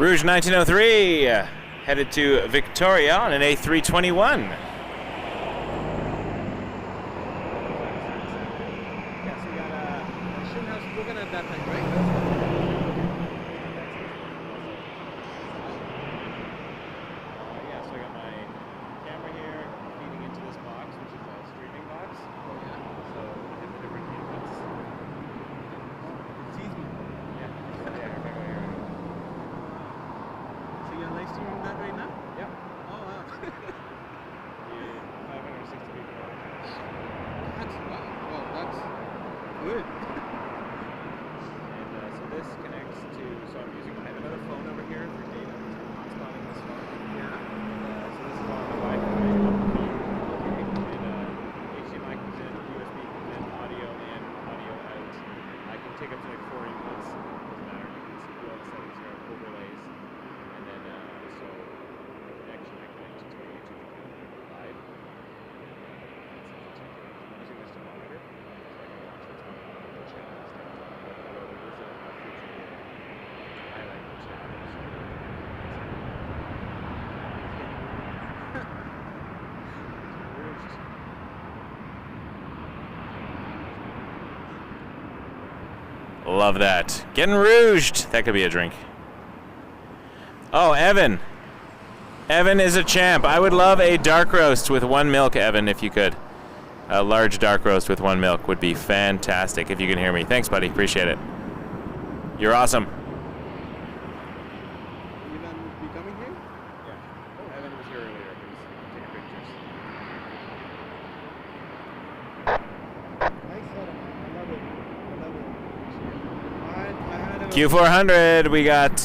Rouge 1903, headed to Victoria on an A321. Yeah, so we got shouldn't have spoken at that time, right? Yeah, so I got my camera here feeding into this box, which is a streaming box. Oh yeah. So we have the different inputs. Tease me. Yeah, I remember here. So you're live streaming that right now? Yep. Oh wow. 560 people. That's wow. Well, that's good. And so this connects to, so I have another phone over here for data. I'm hotspotting this phone. Yeah. So this is on the Wi-Fi on the phone. Okay. And HDMI comes in, USB comes in, audio in, audio out. I can take up to like 4 inputs. Doesn't matter. You can see all the settings here, overlays. And then so the connection I connect to my YouTube account live. I'm using this to monitor. So I can watch what's going on with the channels. Highlight the channels. Love that. Getting rouged. That could be a drink. Oh, Evan. Evan is a champ. I would love a dark roast with 1 milk, Evan, if you could. A large dark roast with 1 milk would be fantastic if you can hear me. Thanks, buddy. Appreciate it. You're awesome. You gonna be coming here? Yeah. Evan was here earlier. He was taking pictures. Nice setup. I love it. I love it. I had a Q400, we got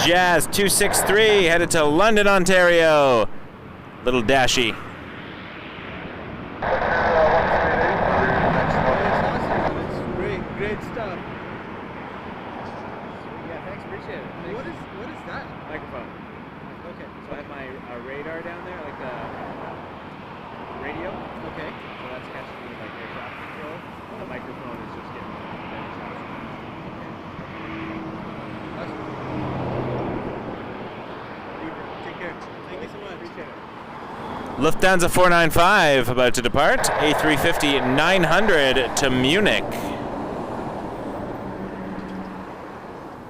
Jazz 263 headed to London, Ontario. Little dashy. It's great, great stuff. Yeah, thanks. Appreciate it. What is that? Microphone. Okay. So I have my radar down there, like the radio. Okay. So that's catching me like air traffic control. The microphone is just getting better traffic. That's cool. Take care. Thank you so much. Appreciate it. Lufthansa 495 about to depart. A350 900 to Munich.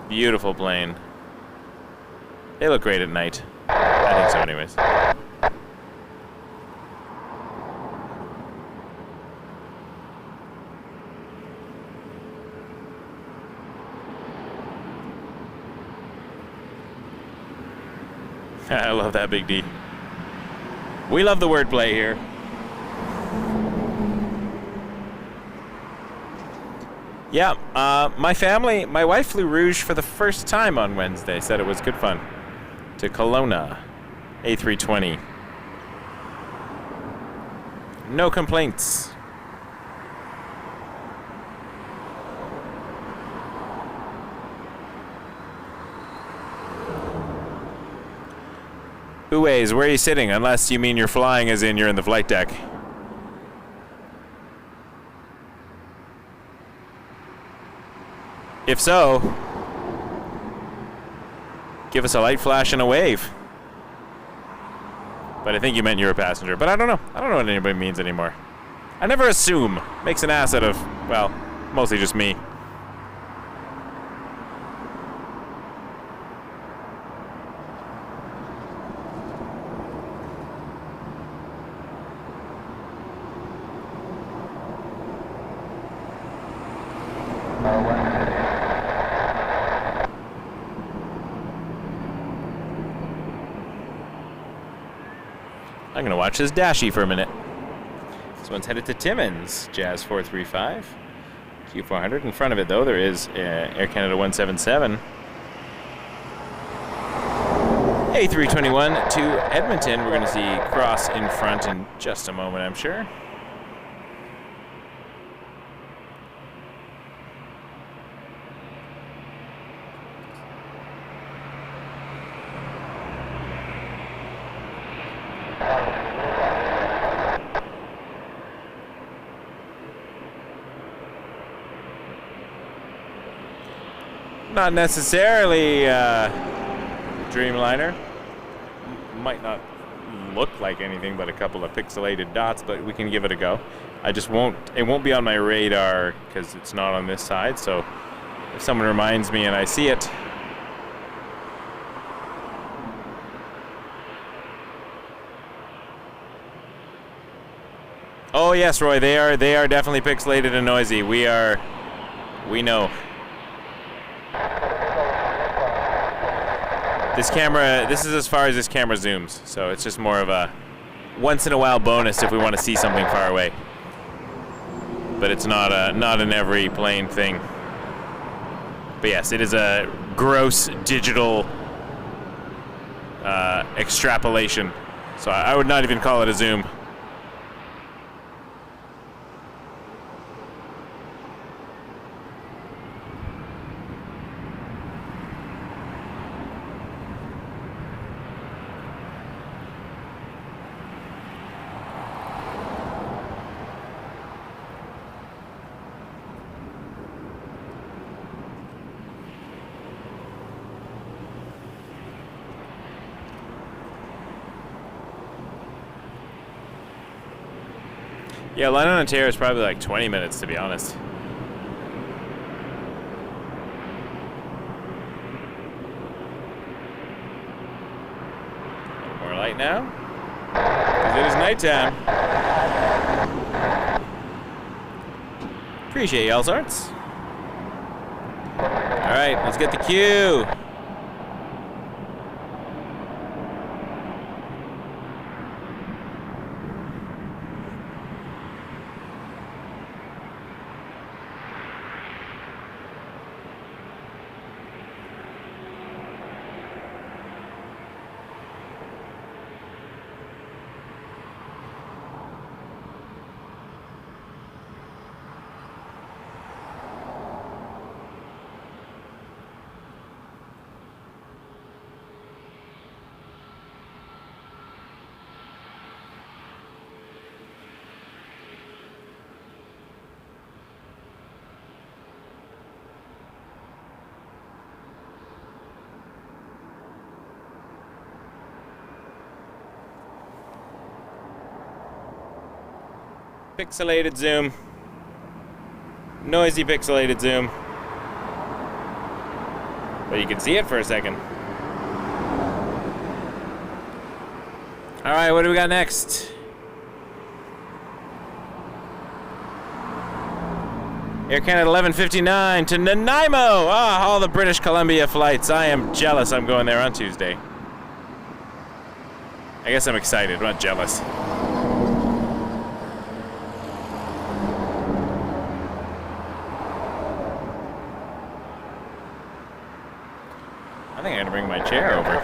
Beautiful plane. They look great at night. I think so anyways. I love that, Big D. We love the wordplay here. Yeah, my wife flew Rouge for the first time on Wednesday. Said it was good fun. To Kelowna, A320. No complaints. YYZ, where are you sitting? Unless you mean you're flying as in you're in the flight deck. If so, give us a light flash and a wave. But I think you meant you're a passenger. But I don't know. I don't know what anybody means anymore. I never assume. Makes an ass out of, well, mostly just me. I'm going to watch this Dashy for a minute. This one's headed to Timmins, Jazz 435. Q400. In front of it, though, there is Air Canada 177. A321 to Edmonton. We're going to see Cross in front in just a moment, I'm sure. Not necessarily Dreamliner. Might not look like anything but a couple of pixelated dots, but we can give it a go. It won't be on my radar because it's not on this side, so if someone reminds me and I see it. Oh yes, Roy, they are definitely pixelated and noisy. We know. This is as far as this camera zooms, so it's just more of a once in a while bonus if we want to see something far away. But it's not an every plane thing. But yes, it is a gross digital extrapolation. So I would not even call it a zoom. Yeah, line on Ontario is probably like 20 minutes, to be honest. A little more light now, because it is nighttime. Appreciate y'all sorts. All right, let's get the cue. Pixelated zoom. Noisy pixelated zoom. But you can see it for a second. Alright, what do we got next? Air Canada 1159 to Nanaimo! Ah, all the British Columbia flights. I am jealous I'm going there on Tuesday. I guess I'm excited, I'm not jealous. I think I'm gonna bring my chair over.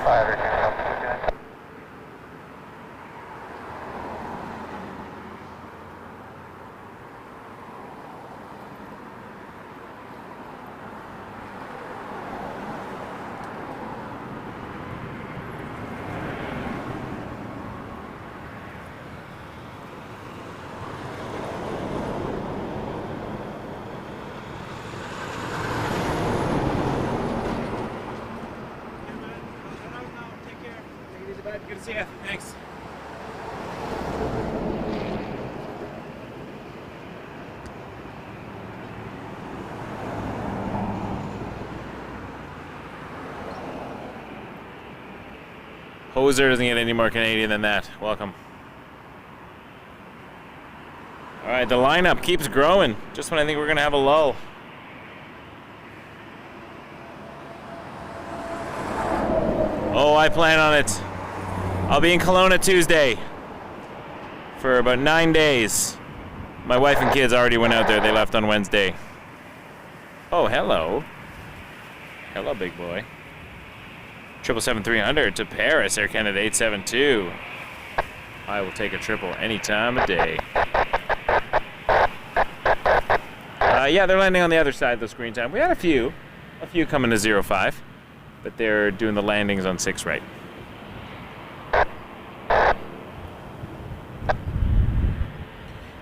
Good to see you. Thanks. Hoser doesn't get any more Canadian than that. Welcome. All right, the lineup keeps growing. Just when I think we're gonna have a lull. Oh, I plan on it. I'll be in Kelowna Tuesday for about 9 days. My wife and kids already went out there. They left on Wednesday. Oh, hello. Hello, big boy. 777-300 to Paris, Air Canada 872. I will take a triple any time of day. Yeah, they're landing on the other side of the screen time. We had a few coming to 05, but they're doing the landings on 6 right.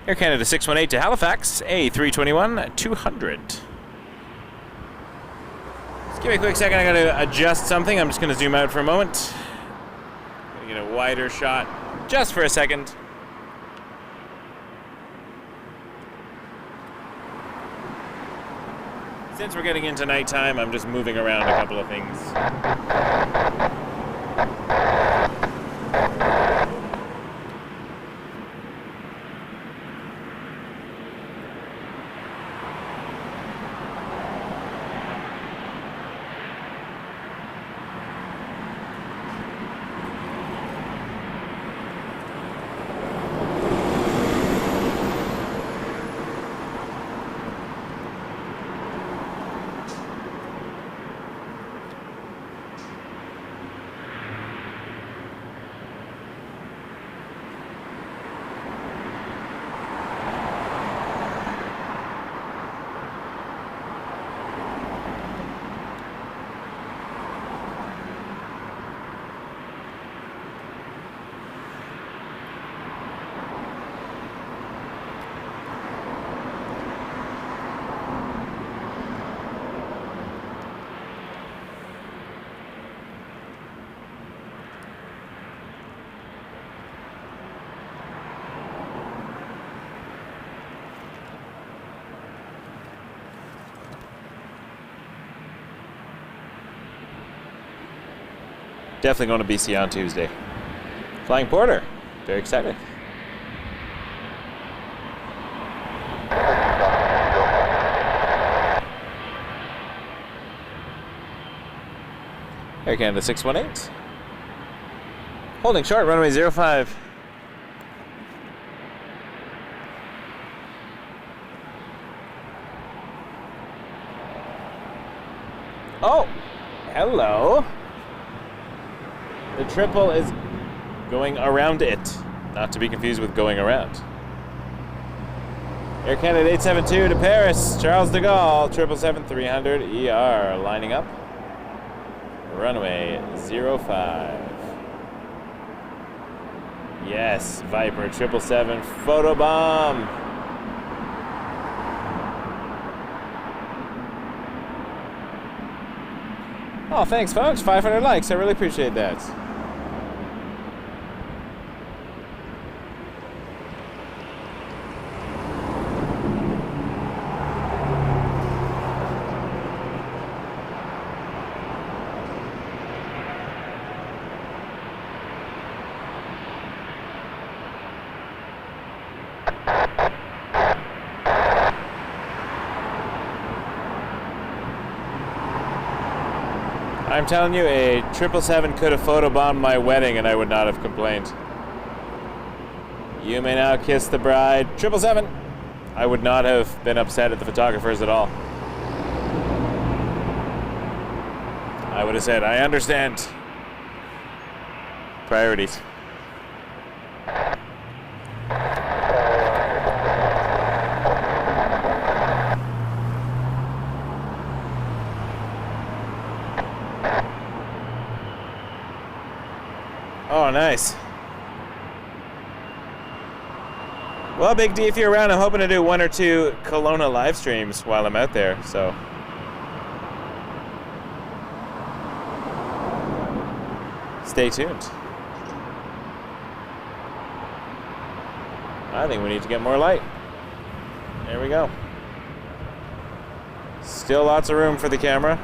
Air Canada 618 to Halifax, A321-200. Let's Give me a quick second, I gotta adjust something. I'm just gonna zoom out for a moment. Gonna get a wider shot just for a second. Since we're getting into nighttime, I'm just moving around a couple of things. Definitely going to BC on Tuesday. Flying Porter. Very excited. Air Canada 618. Holding short, runway 05. Oh, hello. The triple is going around it, not to be confused with going around. Air Canada 872 to Paris, Charles de Gaulle, 777-300 ER, lining up. Runway 05. Yes, Viper 777 photobomb. Oh, thanks, folks. 500 likes. I really appreciate that. I'm telling you, a 777 could have photobombed my wedding and I would not have complained. You may now kiss the bride. 777! I would not have been upset at the photographers at all. I would have said, I understand. Priorities. Oh, nice. Well, Big D, if you're around, I'm hoping to do 1 or 2 Kelowna live streams while I'm out there, so. Stay tuned. I think we need to get more light. There we go. Still lots of room for the camera.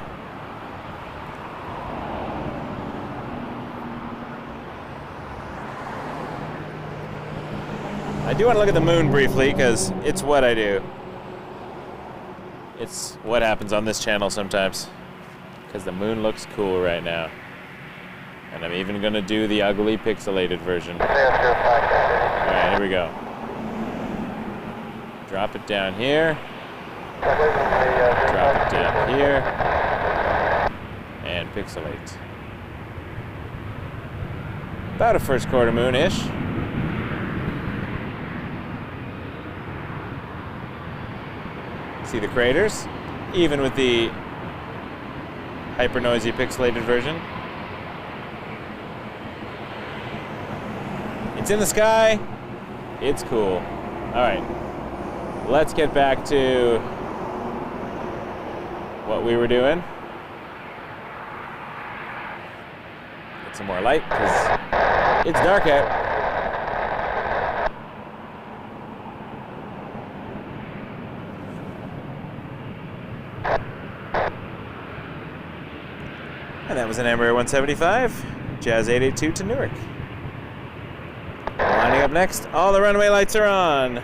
I do want to look at the moon briefly because it's what I do. It's what happens on this channel sometimes. Because the moon looks cool right now. And I'm even going to do the ugly pixelated version. Alright, here we go. Drop it down here. Drop it down here. And pixelate. About a first quarter moon-ish. See the craters, even with the hyper noisy pixelated version. It's in the sky. It's cool. All right, let's get back to what we were doing. some more light because it's dark out. And that was an Embraer 175, Jazz 882 to Newark. Lining up next, all the runway lights are on.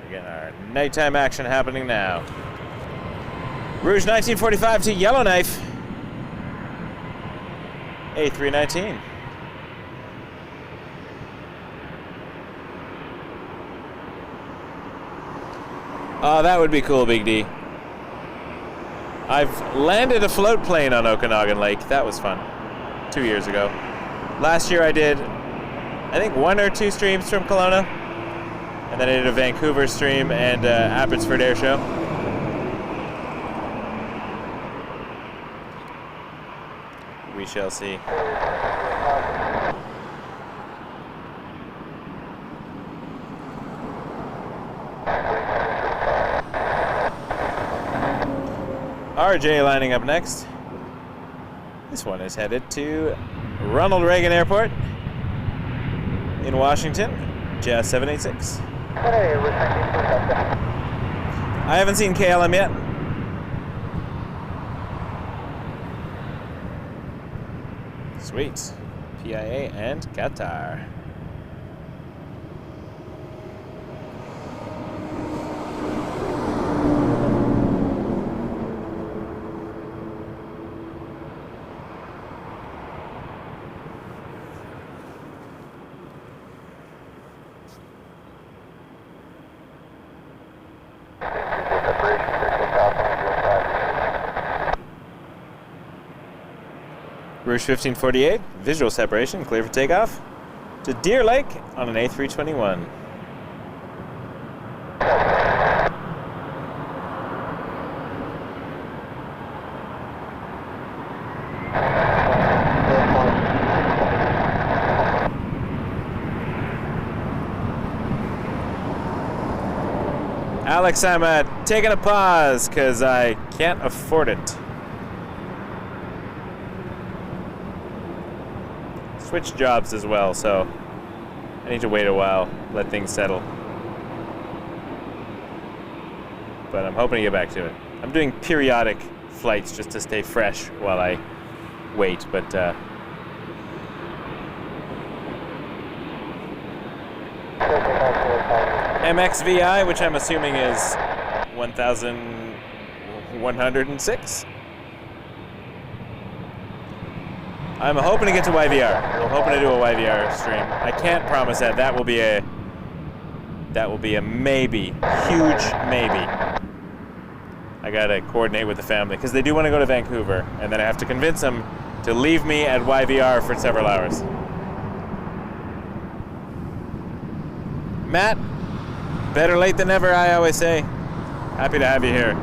Again, our nighttime action happening now. Rouge 1945 to Yellowknife, A319. Oh, that would be cool, Big D. I've landed a float plane on Okanagan Lake. That was fun. 2 years ago. Last year I did, I think 1 or 2 streams from Kelowna. And then I did a Vancouver stream and Abbotsford Air Show. We shall see. RJ lining up next. This one is headed to Ronald Reagan Airport in Washington, Jazz 786. I haven't seen KLM yet. Sweet. PIA and Qatar. Rouge 1548, visual separation, clear for takeoff to Deer Lake on an A321. Alex, I'm taking a pause because I can't afford it. Switch jobs as well, so I need to wait a while, let things settle. But I'm hoping to get back to it. I'm doing periodic flights just to stay fresh while I wait, but MXVI, which I'm assuming is 1106. I'm hoping to get to YVR. I'm hoping to do a YVR stream. I can't promise that. That will be a maybe, huge maybe. I gotta coordinate with the family because they do want to go to Vancouver, and then I have to convince them to leave me at YVR for several hours. Matt, better late than never, I always say. Happy to have you here.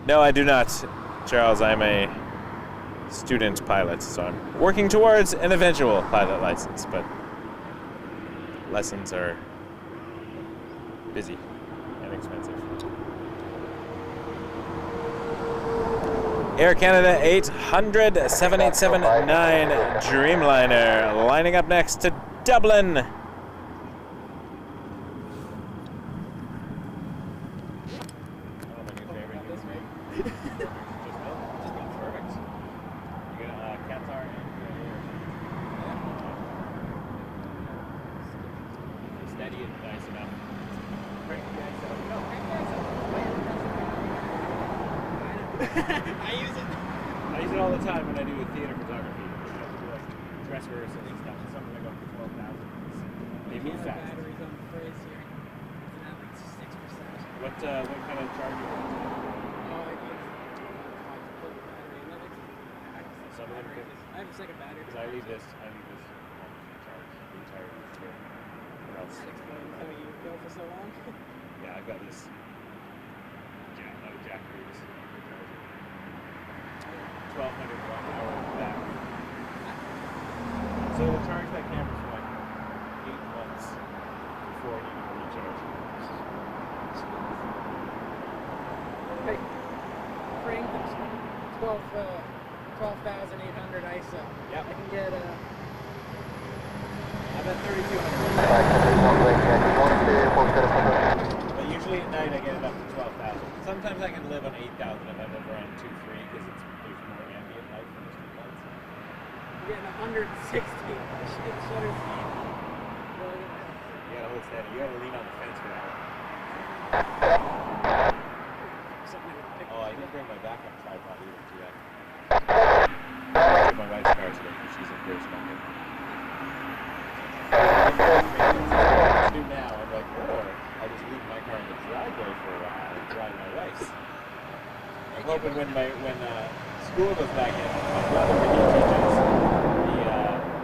No, I do not, Charles. I'm a student pilot, so I'm working towards an eventual pilot license, but lessons are busy and expensive. Air Canada 800 7879 Dreamliner lining up next to Dublin. I use it all the time when I do theater photography. I have to do like dress rehearsal and stuff. Something like up to 12,000. They move fast. Batteries on the phrase here. It's at like 6%. What kind of charge you want? I have a second battery. Because I leave this charge the entire year. What else? So you go for so long? Yeah, I've got this Jack Reeves. 1,200 watt-hour battery. So it'll charge that camera for like 8 months before you need to recharge. there's 12,800 ISO. Yep. I can get I'm at 3,200. But usually at night I get it up to 12,000. Sometimes I can live on 8,000 if I live around 2-3 because there's more ambient light from the street lights. I'm getting 160. Shit, shutter speed. Really good. You gotta hold steady. You gotta lean on the fence for that one. Something to pick. Oh, I didn't bring my backup tripod either to that. I took my wife's car today because she's in Pearson Airport. What to do now? I'm like, or I'll just leave my car in the driveway for a while and drive my wife's. I'm hoping when school goes back in, my brother, when he teaches,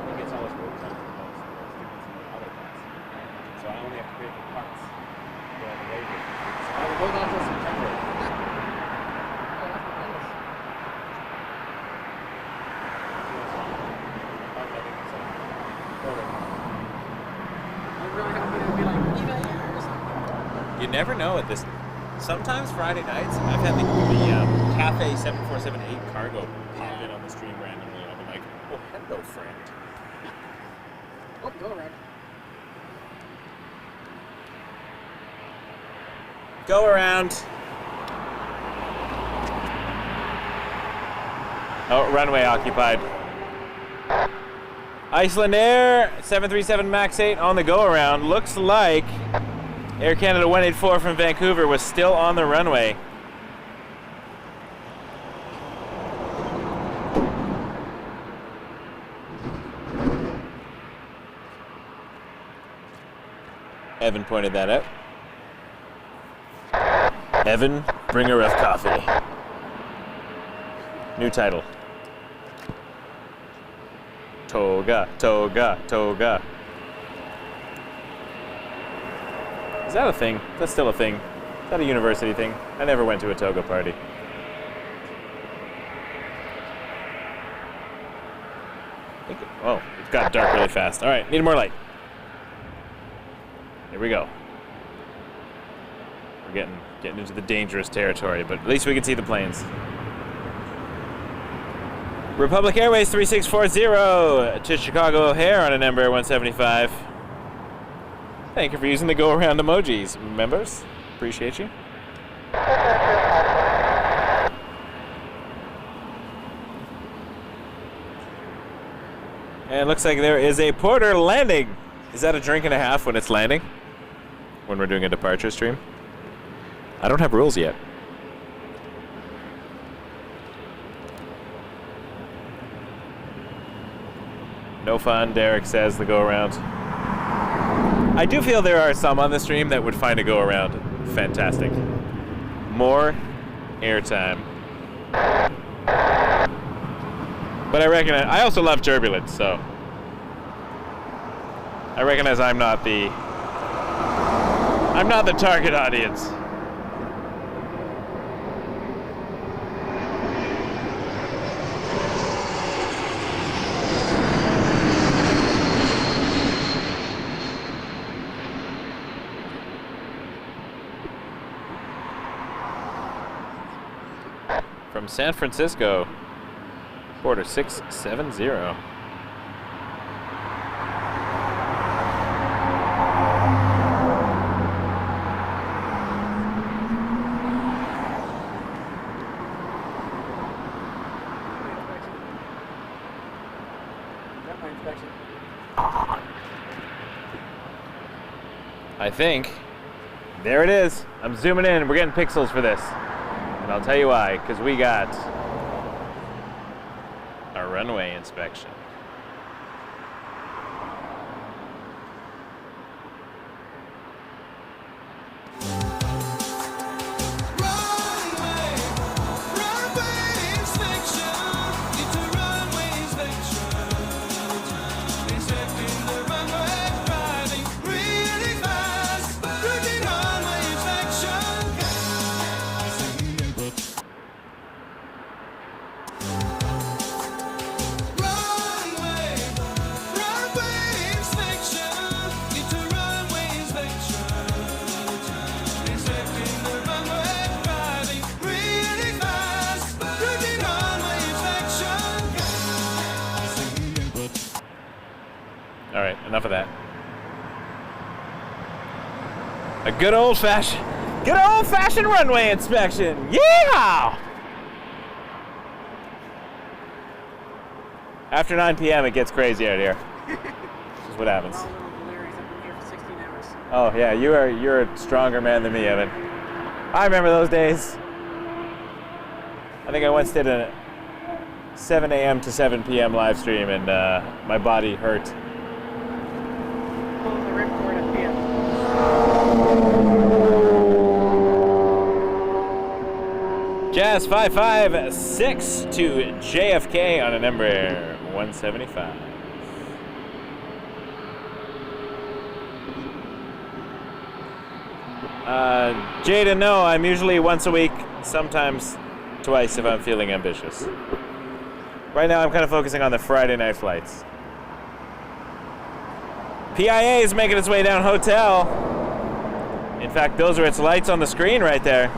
he gets all his work done for most of those students in the other class. So I only have to pay for parts going away with me. So I will hold on till September. You never know at this. Sometimes Friday nights, I've had the Cafe 7478 cargo pop in on the stream randomly, and I'll be like, oh, hello, friend. Oh, go around. Go around. Oh, runway occupied. Iceland Air 737 MAX 8 on the go around. Looks like Air Canada 184 from Vancouver was still on the runway. Evan pointed that out. Evan, bringer of coffee. New title. Toga, toga, toga. Is that a thing? That's still a thing. Is that a university thing? I never went to a toga party. Oh, it got dark really fast. All right, need more light. Here we go. We're getting into the dangerous territory, but at least we can see the planes. Republic Airways 3640 to Chicago O'Hare on a number 175. Thank you for using the go-around emojis, members. Appreciate you. And it looks like there is a porter landing. Is that a drink and a half when it's landing? When we're doing a departure stream? I don't have rules yet. No fun, Derek says, the go-around. I do feel there are some on the stream that would find a go-around fantastic. More airtime. But I also love turbulence, so I recognize I'm not the target audience. From San Francisco, border 670. I think. There it is. I'm zooming in. We're getting pixels for this. And I'll tell you why, because we got a runway inspection. enough of that. A good old-fashioned runway inspection. Yeah! After 9 p.m. it gets crazy out here. This is what happens. Larry's up in here for 16 hours. Oh yeah, you're a stronger man than me, Evan. I remember those days. I think I once did a 7 a.m. to 7 p.m. live stream, and my body hurt. Pulling the ripcord at PM. Jazz 556 to JFK on a number 175. Jada, no, I'm usually once a week, sometimes twice if I'm feeling ambitious. Right now I'm kind of focusing on the Friday night flights. PIA is making its way down hotel. In fact, those are its lights on the screen right there.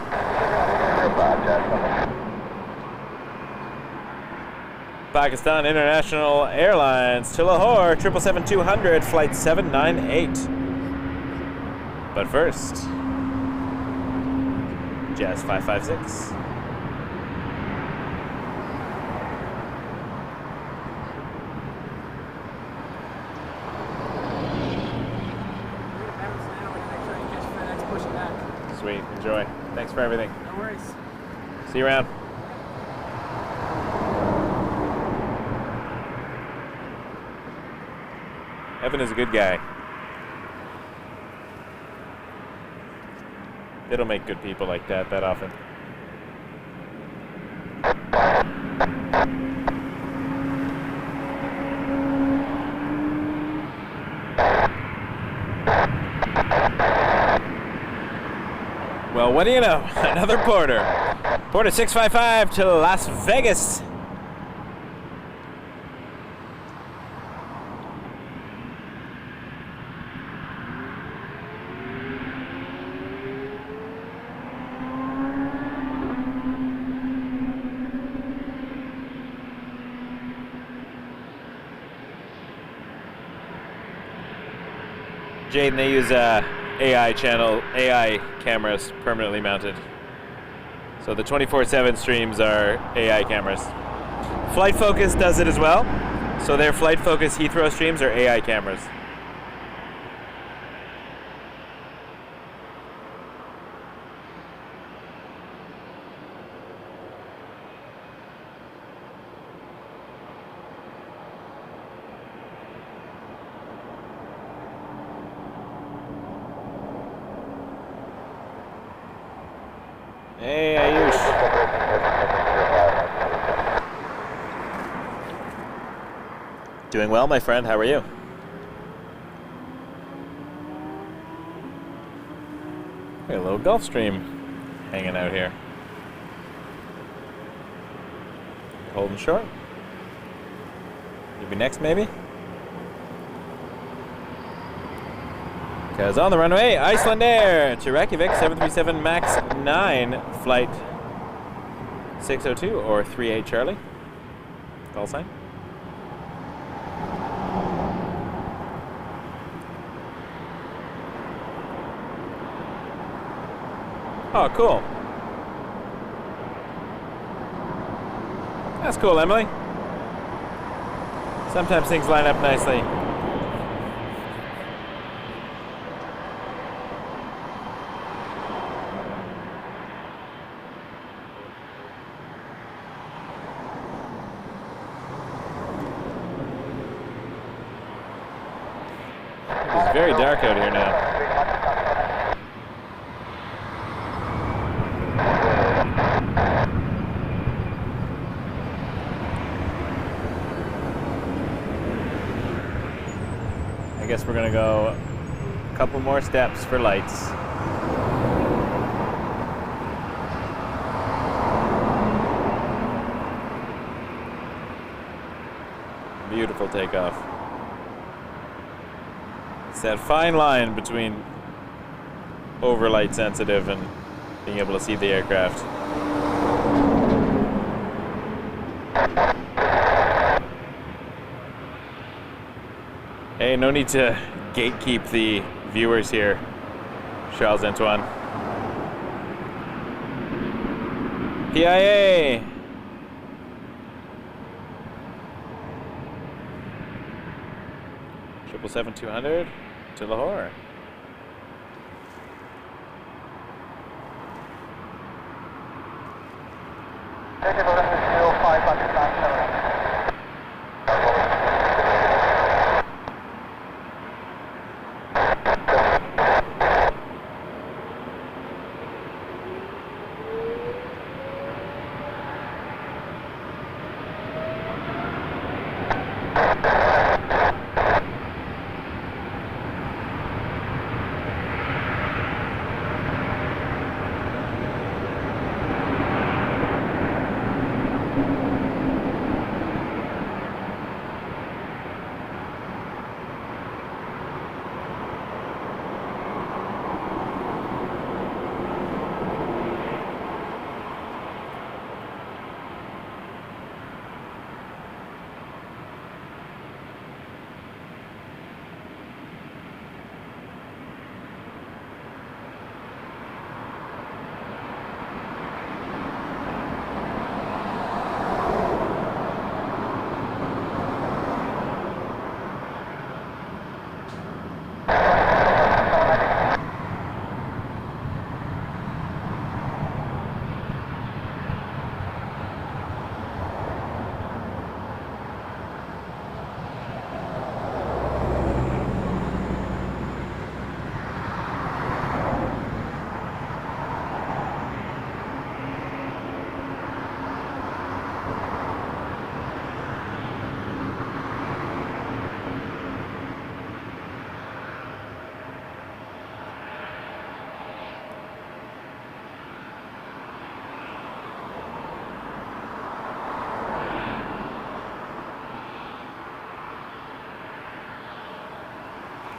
Pakistan International Airlines to Lahore, 777-200, flight 798. But first, Jazz 556. Sweet, enjoy. Thanks for everything. No worries. See you around. Evan is a good guy. They don't make good people like that often. Well, what do you know? Another Porter. Porter 655 to Las Vegas. Jaden, they use AI cameras permanently mounted. So the 24/7 streams are AI cameras. Flight Focus does it as well. So their Flight Focus Heathrow streams are AI cameras. Hey, Ayush. Doing well, my friend. How are you? Got a little Gulfstream hanging out here. Holding short. You'll be next, maybe? Because on the runway, Iceland Air to Reykjavik, 737 MAX 9, flight 602 or 38 Charlie. Call sign. Oh, cool. That's cool, Emily. Sometimes things line up nicely. It's very dark out here now. I guess we're gonna go a couple more steps for lights. Beautiful takeoff. It's that fine line between overlight sensitive and being able to see the aircraft. Hey, no need to gatekeep the viewers here, Charles Antoine. PIA! 777-200 to Lahore.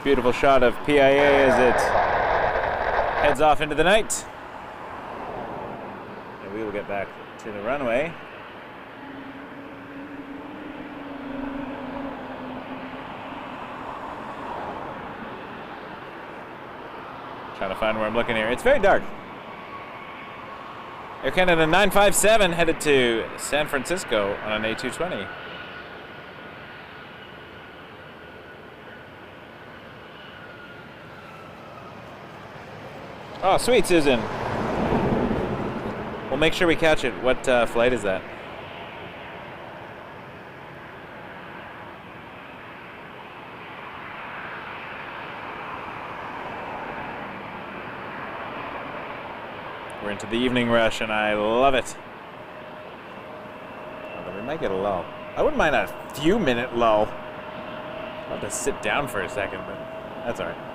Beautiful shot of PIA as it heads off into the night. And we will get back to the runway. Trying to find where I'm looking here. It's very dark. Air Canada 957 headed to San Francisco on an A220. Oh, sweet, Susan. We'll make sure we catch it. What flight is that? We're into the evening rush, and I love it. Although we might get a lull. I wouldn't mind a few-minute lull. I'll have to sit down for a second, but that's all right.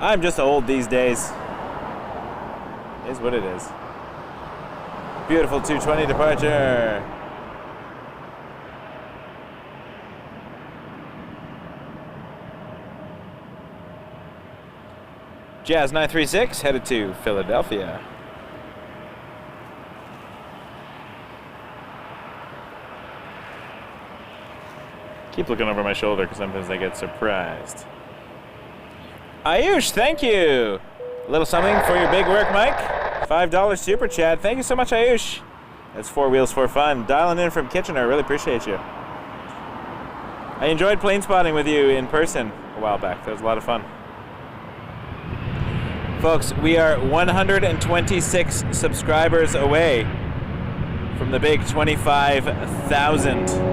I'm just old these days. Is what it is. Beautiful 220 departure. Jazz 936 headed to Philadelphia. Keep looking over my shoulder because sometimes I get surprised. Ayush, thank you. A little something for your big work, Mike. $5 super chat. Thank you so much, Ayush. That's 4 Wheels for Fun. Dialing in from Kitchener. Really appreciate you. I enjoyed plane spotting with you in person a while back. That was a lot of fun. Folks, we are 126 subscribers away from the big 25,000.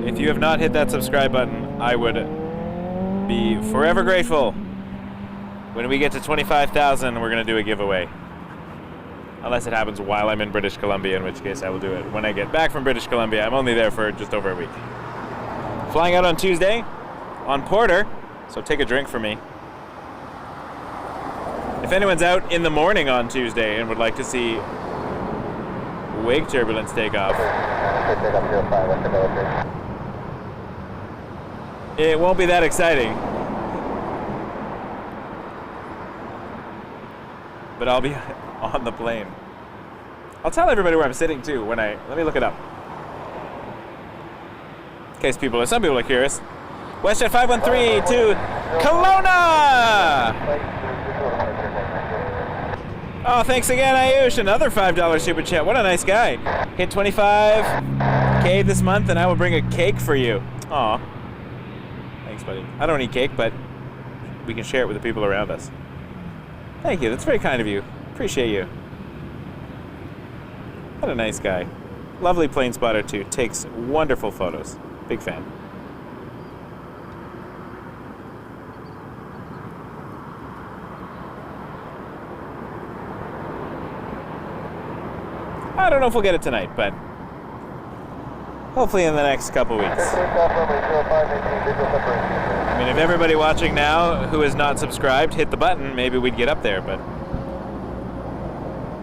If you have not hit that subscribe button, I would be forever grateful. When we get to 25,000, we're going to do a giveaway. Unless it happens while I'm in British Columbia, in which case I will do it when I get back from British Columbia. I'm only there for just over a week. Flying out on Tuesday on Porter, so take a drink for me. If anyone's out in the morning on Tuesday and would like to see wake turbulence take off, it won't be that exciting. but I'll be on the plane. I'll tell everybody where I'm sitting too when let me look it up. In case some people are curious. WestJet 513 to Kelowna! Oh, thanks again, Ayush. Another $5 super chat. What a nice guy. Hit 25K this month, and I will bring a cake for you. Aw. Thanks, buddy. I don't eat cake, but we can share it with the people around us. Thank you. That's very kind of you. Appreciate you. What a nice guy. Lovely plane spotter, too. Takes wonderful photos. Big fan. I don't know if we'll get it tonight, but hopefully in the next couple weeks. I mean, if everybody watching now who is not subscribed hit the button, maybe we'd get up there, but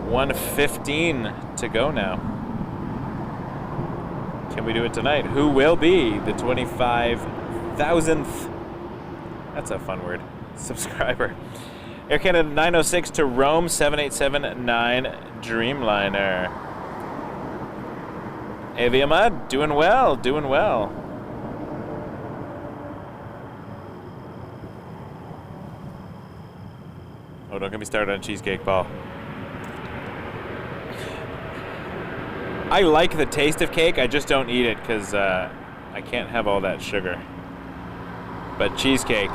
1:15 to go now. Can we do it tonight? Who will be the 25,000th, that's a fun word, subscriber? Air Canada 906 to Rome, 7879 Dreamliner. Aviamud, doing well, doing well. Oh, don't get me started on cheesecake, Paul. I like the taste of cake, I just don't eat it because I can't have all that sugar. But cheesecake.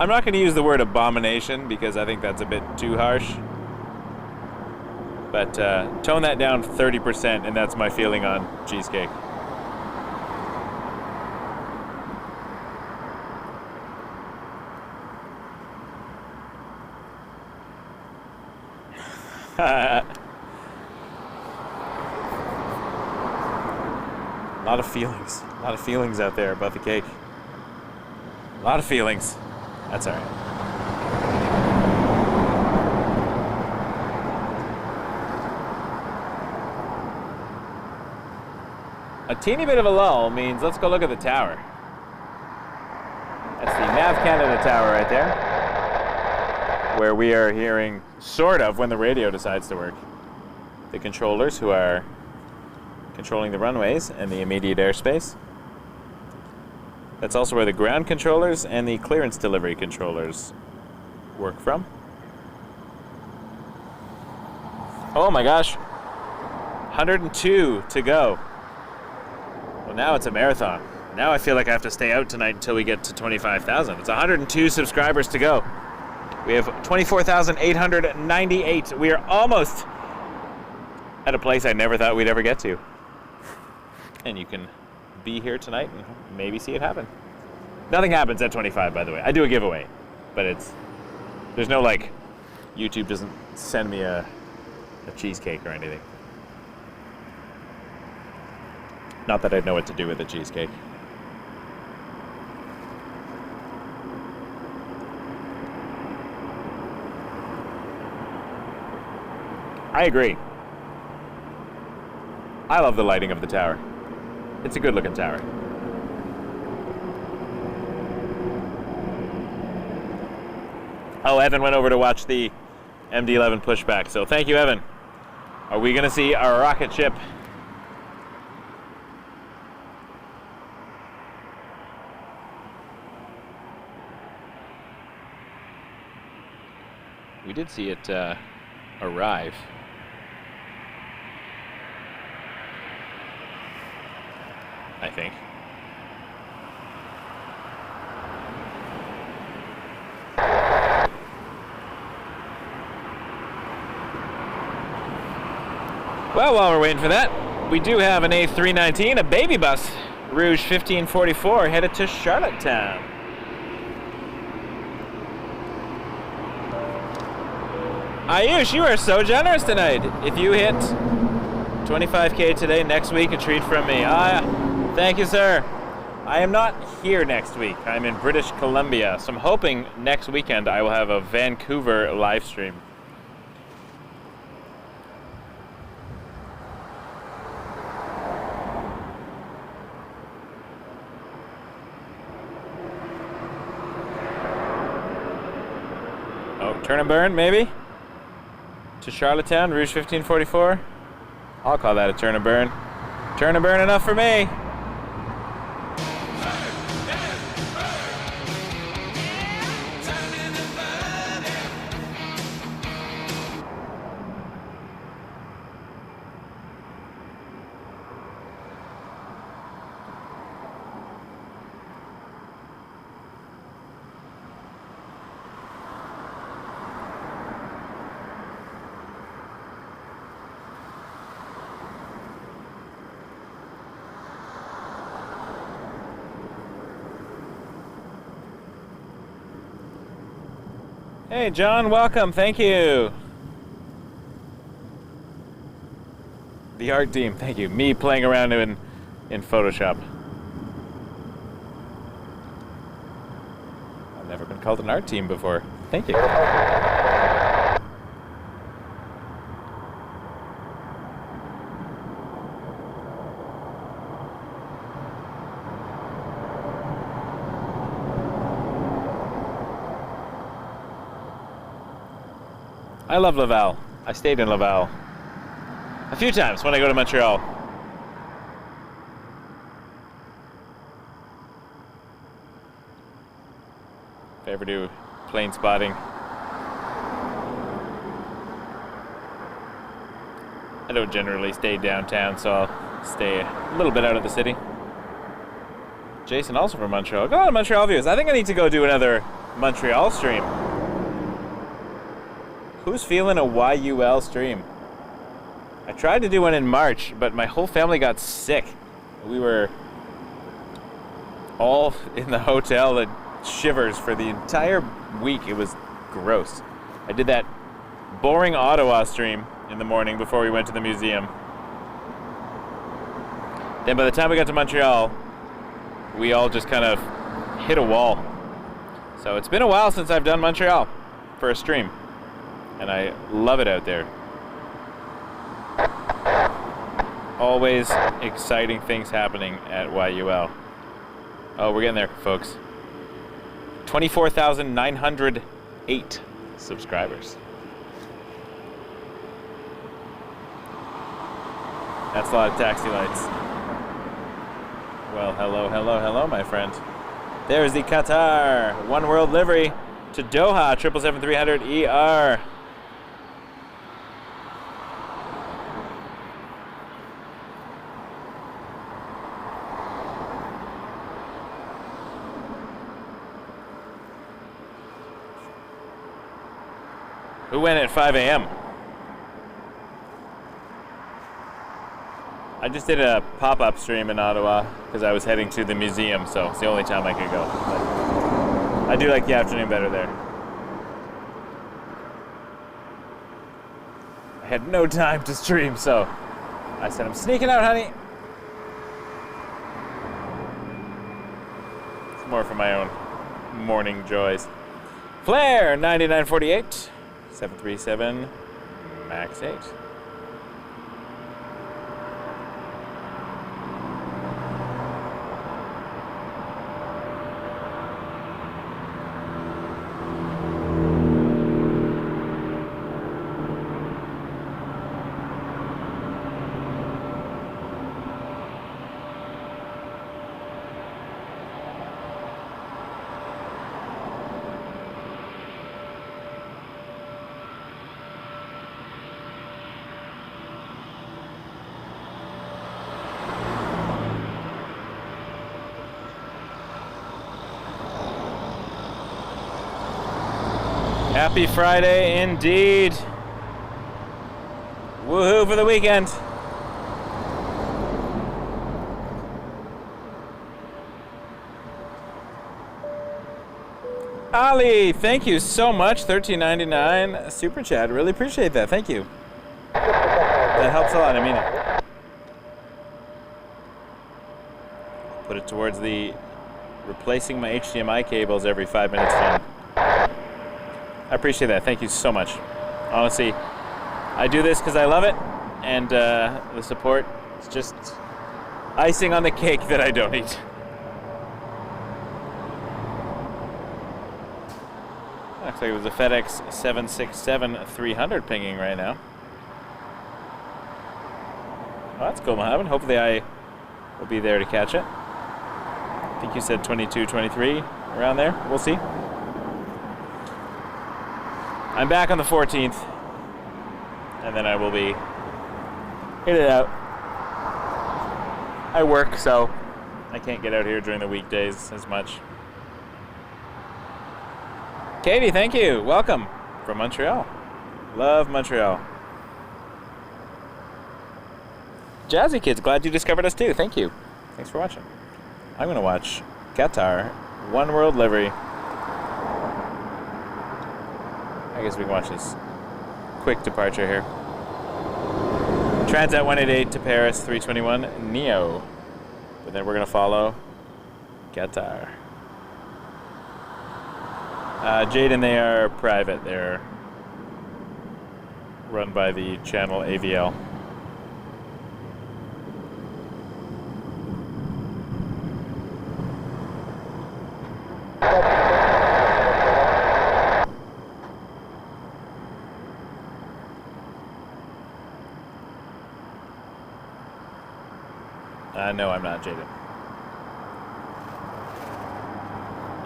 I'm not going to use the word abomination because I think that's a bit too harsh. But tone that down 30% and that's my feeling on cheesecake. A lot of feelings. A lot of feelings out there about the cake. A lot of feelings. That's all right. A teeny bit of a lull means let's go look at the tower. That's the Nav Canada tower right there, where we are hearing, sort of, when the radio decides to work, the controllers who are controlling the runways and the immediate airspace. That's also where the ground controllers and the clearance delivery controllers work from. Oh my gosh, 102 to go. Well, now it's a marathon. Now I feel like I have to stay out tonight until we get to 25,000. It's 102 subscribers to go. We have 24,898. We are almost at a place I never thought we'd ever get to. And you can be here tonight and maybe see it happen. Nothing happens at 25, by the way. I do a giveaway, but there's no like, YouTube doesn't send me a cheesecake or anything. Not that I'd know what to do with a cheesecake. I agree. I love the lighting of the tower. It's a good looking tower. Oh, Evan went over to watch the MD-11 pushback, so thank you, Evan. Are we gonna see our rocket ship? We did see it arrive. I think. Well, while we're waiting for that, we do have an A319, a baby bus, Rouge 1544, headed to Charlottetown. Ayush, you are so generous tonight. If you hit 25K today, next week, a treat from me. Thank you, sir. I am not here next week. I'm in British Columbia, so I'm hoping next weekend I will have a Vancouver live stream. Turn and burn, maybe? To Charlottetown, Rouge 1544. I'll call that a turn and burn. Turn and burn enough for me. Hey, John, welcome. Thank you. The art team, thank you. Me playing around in Photoshop. I've never been called an art team before. Thank you. I love Laval. I stayed in Laval a few times when I go to Montreal. If I ever do plane spotting. I don't generally stay downtown, so I'll stay a little bit out of the city. Jason, also from Montreal. Go on, Montreal views. I think I need to go do another Montreal stream. Who's feeling a YUL stream? I tried to do one in March, but my whole family got sick. We were all in the hotel at Shivers for the entire week. It was gross. I did that boring Ottawa stream in the morning before we went to the museum. Then by the time we got to Montreal, we all just kind of hit a wall. So it's been a while since I've done Montreal for a stream. And I love it out there. Always exciting things happening at YUL. Oh, we're getting there, folks. 24,908 subscribers. That's a lot of taxi lights. Well, hello, hello, hello, my friend. There's the Qatar One World livery to Doha 777-300 ER. Who went at 5 a.m.? I just did a pop-up stream in Ottawa because I was heading to the museum, so it's the only time I could go. But I do like the afternoon better there. I had no time to stream, so I said, I'm sneaking out, honey. It's more for my own morning joys. Flair, 9948. 737 MAX 8. Happy Friday indeed. Woohoo for the weekend. Ali, thank you so much. $13.99 super chat. Really appreciate that. Thank you. That helps a lot. I mean it. Put it towards the replacing my HDMI cables every 5 minutes fund. I appreciate that. Thank you so much. Honestly, I do this because I love it, and the support is just icing on the cake that I don't eat. Looks like it was a FedEx 767-300 pinging right now. Oh, that's cool, Mohammed. Hopefully I will be there to catch it. I think you said 22, 23, around there. We'll see. I'm back on the 14th, and then I will be in and out. I work, so I can't get out here during the weekdays as much. Katie, thank you. Welcome from Montreal. Love Montreal. Jazzy Kids, glad you discovered us too. Thank you. Thanks for watching. I'm going to watch Qatar One World Livery. I guess we can watch this quick departure here. Transat 188 to Paris 321 Neo. But then we're going to follow Qatar. Jade and they are private. They're run by the channel AVL. No, I'm not Jaden.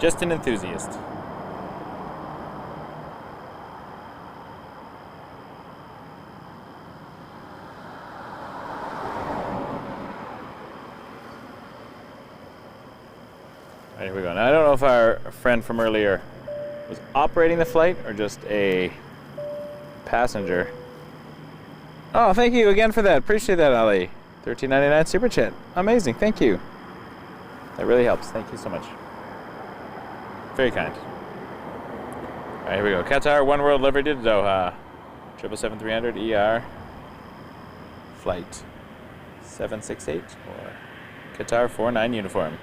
Just an enthusiast. Alright, here we go. Now, I don't know if our friend from earlier was operating the flight or just a passenger. Oh, thank you again for that. Appreciate that, Ali. $13.99 super chat. Amazing. Thank you. That really helps. Thank you so much. Very kind. All right, here we go. Qatar One World Livery to Doha. 777-300 ER. Flight 768 or Qatar 49 uniform.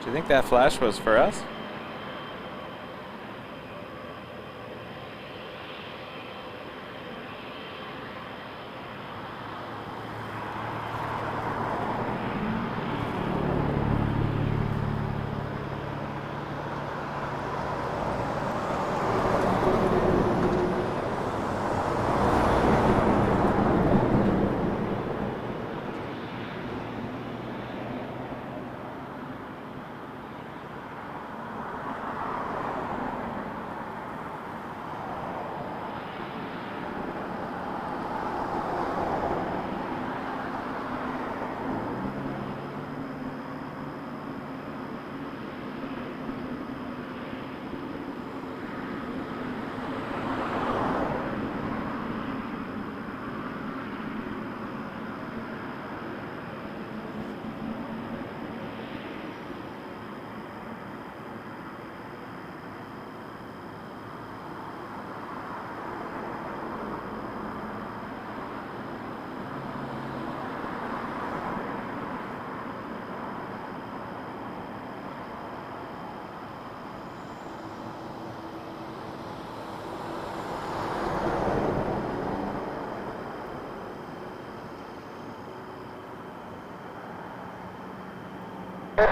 Do you think that flash was for us?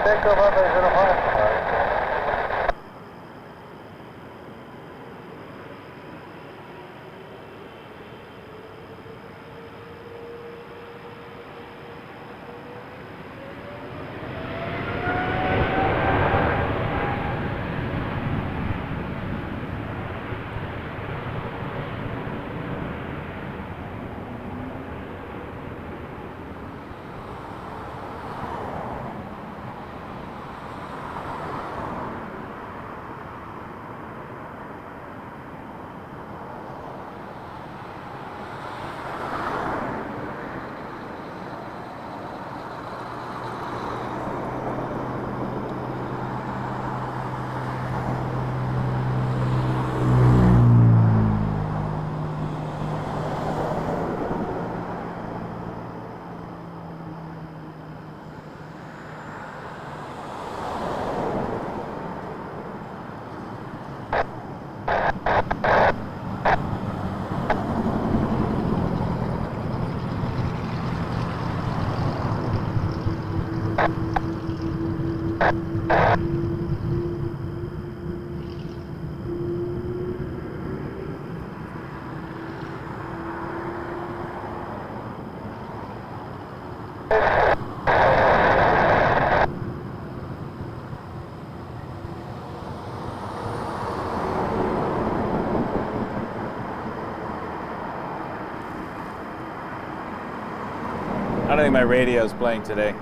Takeoff on 05. I don't think my radio's playing today. All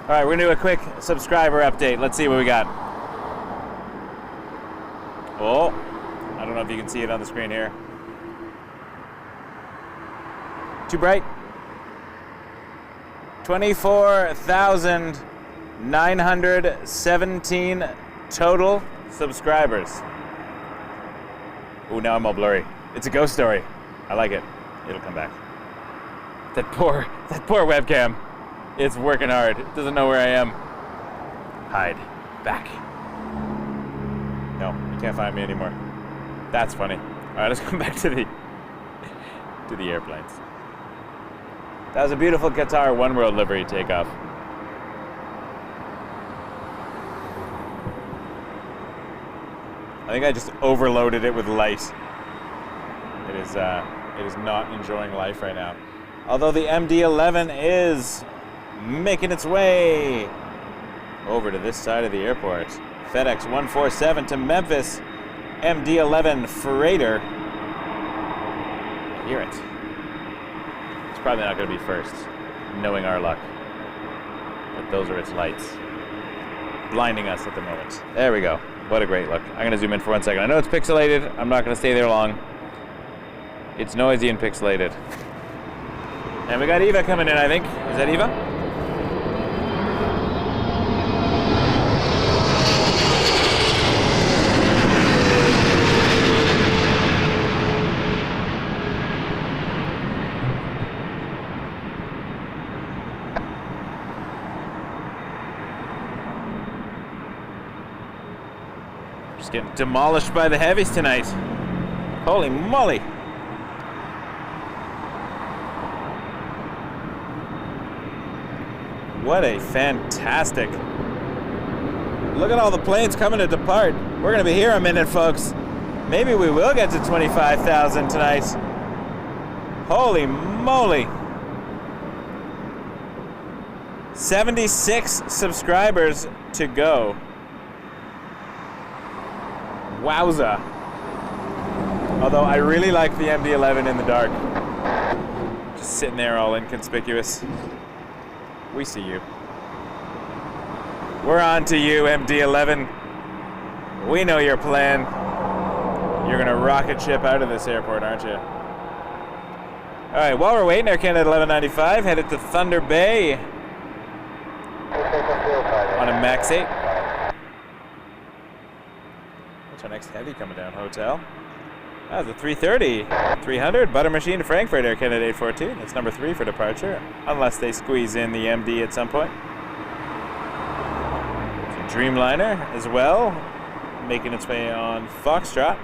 right, we're gonna do a quick subscriber update. Let's see what we got. Oh, I don't know if you can see it on the screen here. Too bright? 24,917 total subscribers. Oh, now I'm all blurry. It's a ghost story. I like it. It'll come back. That poor webcam. It's working hard. It doesn't know where I am. Hide. Back. No, you can't find me anymore. That's funny. All right, let's come back to the airplanes. That was a beautiful Qatar One World livery takeoff. I think I just overloaded it with light. It is not enjoying life right now. Although the MD-11 is making its way over to this side of the airport. FedEx 147 to Memphis, MD-11 freighter. I hear it. It's probably not going to be first, knowing our luck. But those are its lights, blinding us at the moment. There we go. What a great look. I'm going to zoom in for 1 second. I know it's pixelated. I'm not going to stay there long. It's noisy and pixelated. And we got Eva coming in, I think. Is that Eva? Just getting demolished by the heavies tonight. Holy moly. What a fantastic. Look at all the planes coming to depart. We're going to be here a minute, folks. Maybe we will get to 25,000 tonight. Holy moly. 76 subscribers to go. Wowza. Although I really like the MD-11 in the dark. Just sitting there all inconspicuous. We see you. We're on to you, MD-11. We know your plan. You're gonna rocket ship out of this airport, aren't you? All right, while we're waiting, Air Canada 1195 headed to Thunder Bay on a MAX 8. What's our next heavy coming down? Hotel. Ah, the 330-300 butter machine to Frankfurt, Air Canada 842. That's number 3 for departure, unless they squeeze in the MD at some point. Dreamliner as well, making its way on Foxtrot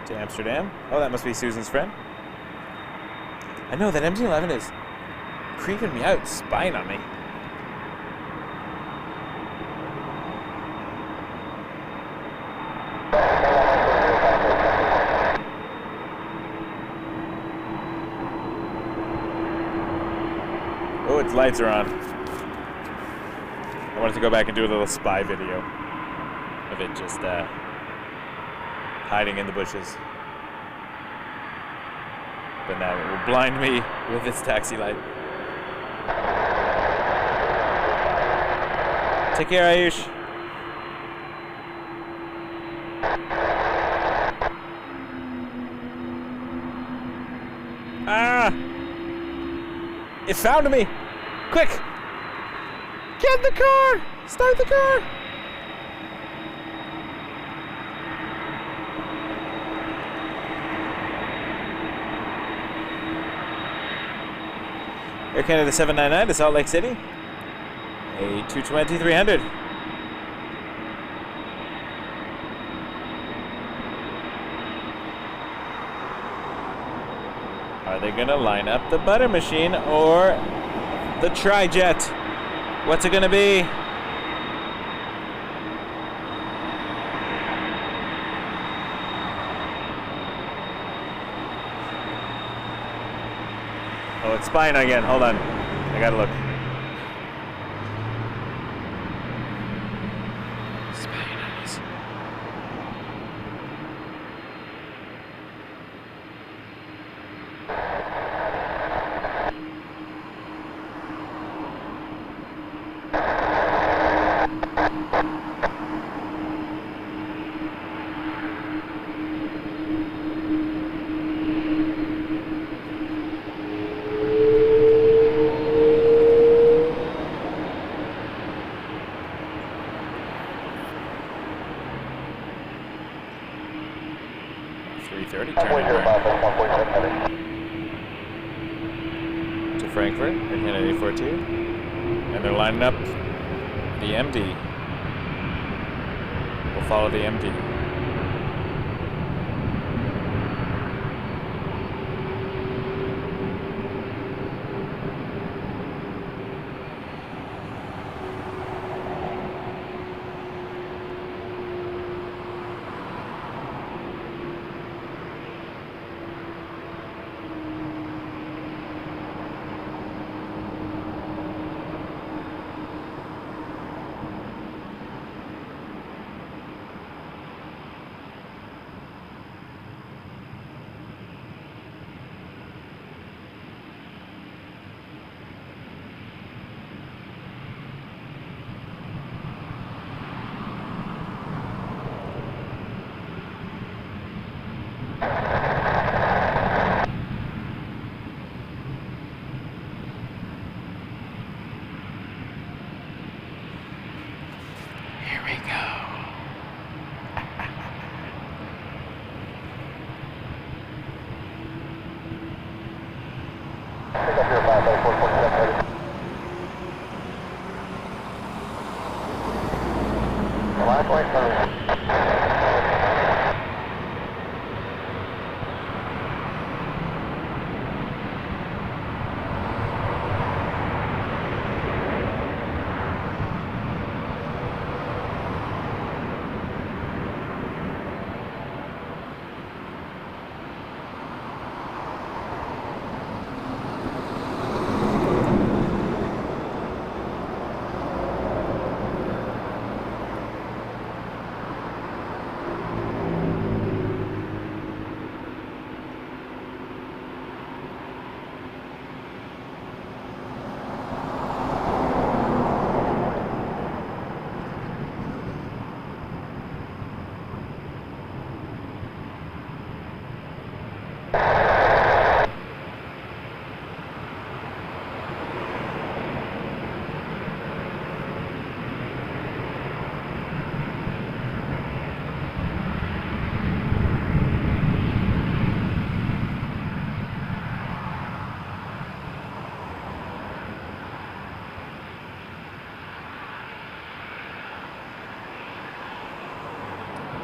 to Amsterdam. Oh, that must be Susan's friend. I know that MD-11 is creeping me out, spying on me. Oh, its lights are on. I wanted to go back and do a little spy video of it just hiding in the bushes. But now it will blind me with its taxi light. Take care, Ayush. Ah! It found me! Quick! Get in the car! Start the car! Air Canada 799 to Salt Lake City. A 220-300. Are they gonna line up the butter machine or the tri-jet? What's it gonna be? Oh, it's spying again. Hold on. I gotta look. Spying on us. Frankfurt, Air Canada 842. And they're lining up the MD. We'll follow the MD.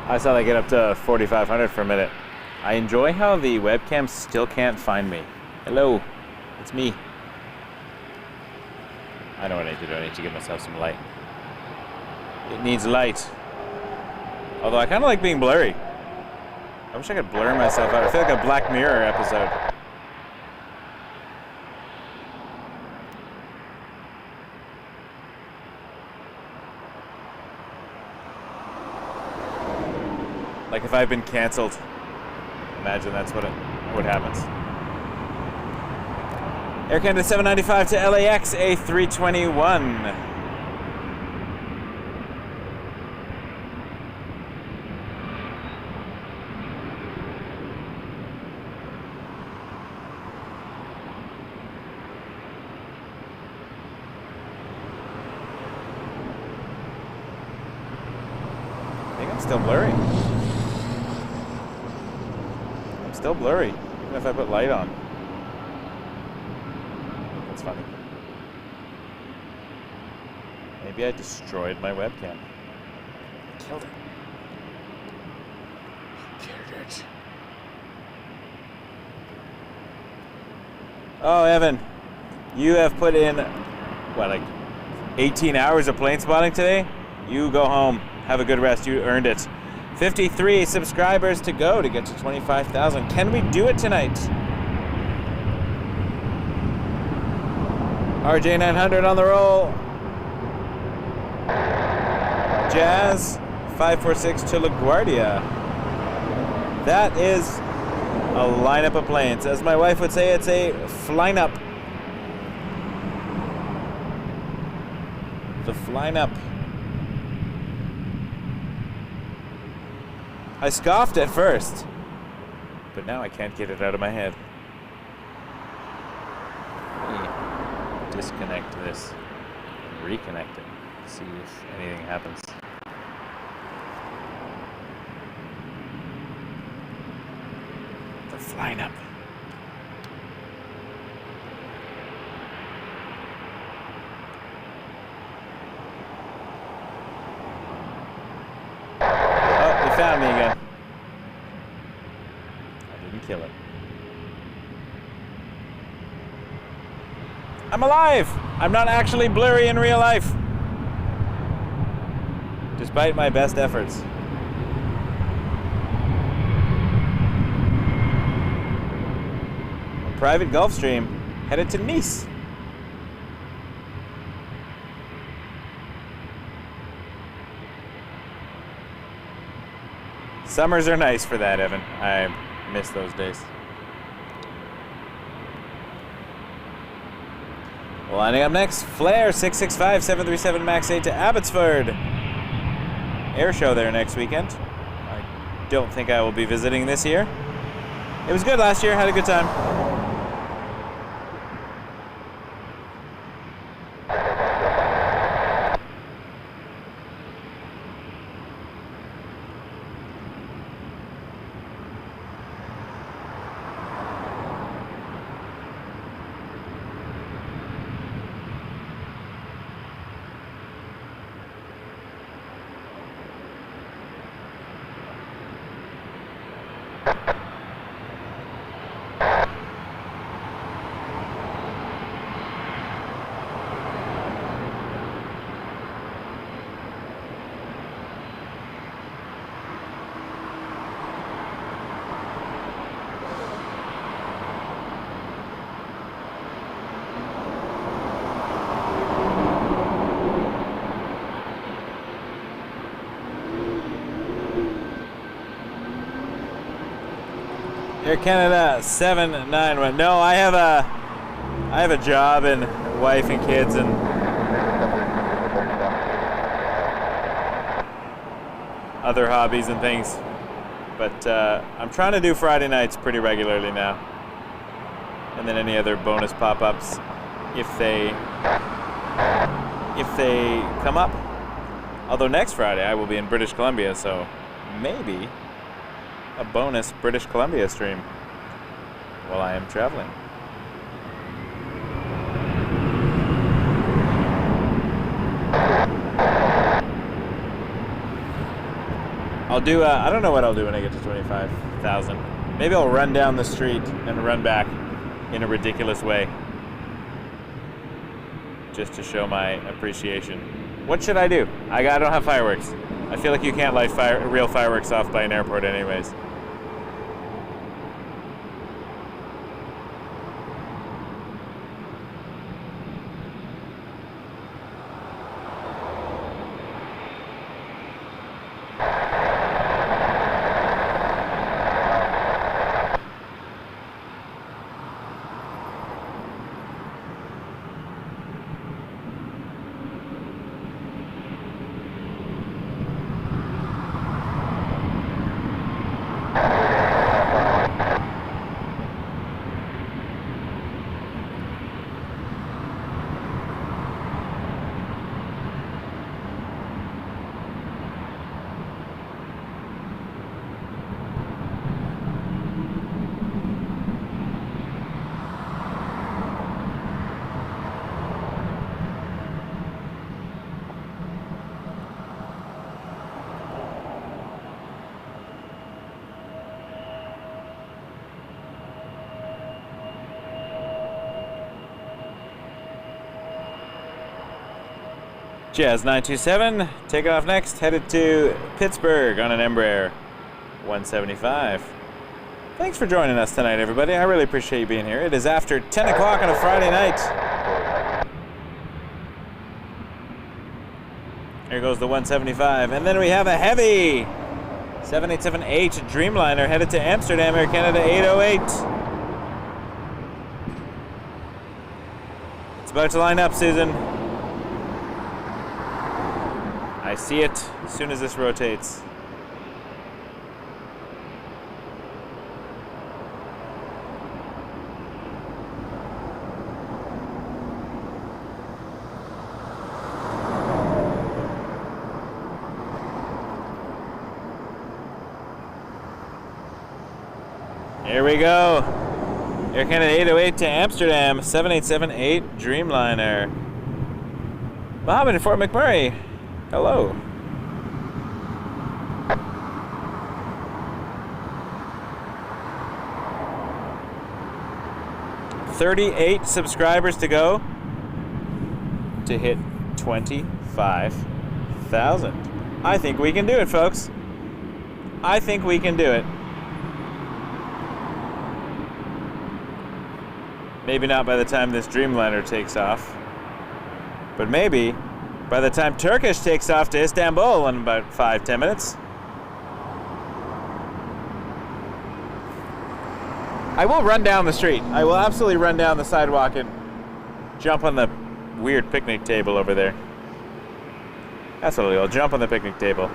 I saw they get up to 4,500 for a minute. I enjoy how the webcam still can't find me. Hello, it's me. I know what I need to do. I need to give myself some light. It needs light. Although I kind of like being blurry. I wish I could blur myself out. I feel like a Black Mirror episode. Like if I've been canceled. Imagine that's what happens. Air Canada 795 to LAX A321. I think I'm still blurry. Still blurry, even if I put light on. That's funny. Maybe I destroyed my webcam. Killed it. Killed it. Oh, Evan, you have put in, what, like 18 hours of plane spotting today? You go home. Have a good rest. You earned it. 53 subscribers to go to get to 25,000. Can we do it tonight? RJ 900 on the roll. Jazz 546 to LaGuardia. That is a lineup of planes. As my wife would say, it's a flying-up. The flying-up. I scoffed at first, but now I can't get it out of my head. Let me disconnect this and reconnect it, see if anything happens. The flying up. found me again. I didn't kill it. I'm alive! I'm not actually blurry in real life. Despite my best efforts. A private Gulfstream headed to Nice. Summers are nice for that, Evan. I miss those days. Lining up next, Flair 665-737 MAX 8 to Abbotsford. Air show there next weekend. I don't think I will be visiting this year. It was good last year, had a good time. Air Canada 791. No, I have a job and wife and kids and other hobbies and things. But I'm trying to do Friday nights pretty regularly now. And then any other bonus pop-ups if they come up. Although next Friday I will be in British Columbia, so maybe a bonus British Columbia stream while I am traveling. I'll do, I don't know what I'll do when I get to 25,000. Maybe I'll run down the street and run back in a ridiculous way. Just to show my appreciation. What should I do? I don't have fireworks. I feel like you can't light real fireworks off by an airport anyways. Jazz 927, take off next, headed to Pittsburgh on an Embraer 175. Thanks for joining us tonight, everybody. I really appreciate you being here. It is after 10 o'clock on a Friday night. Here goes the 175. And then we have a heavy 787H Dreamliner headed to Amsterdam, Air Canada 808. It's about to line up, Susan. I see it as soon as this rotates. Here we go. Air Canada 808 to Amsterdam, 787-8 Dreamliner. Mohammed in Fort McMurray. Hello. 38 subscribers to go to hit 25,000. I think we can do it, folks. I think we can do it. Maybe not by the time this Dreamliner takes off, but maybe by the time Turkish takes off to Istanbul in about 5-10 minutes. I will run down the street. I will absolutely run down the sidewalk and jump on the weird picnic table over there. That's what I'll jump on the picnic table.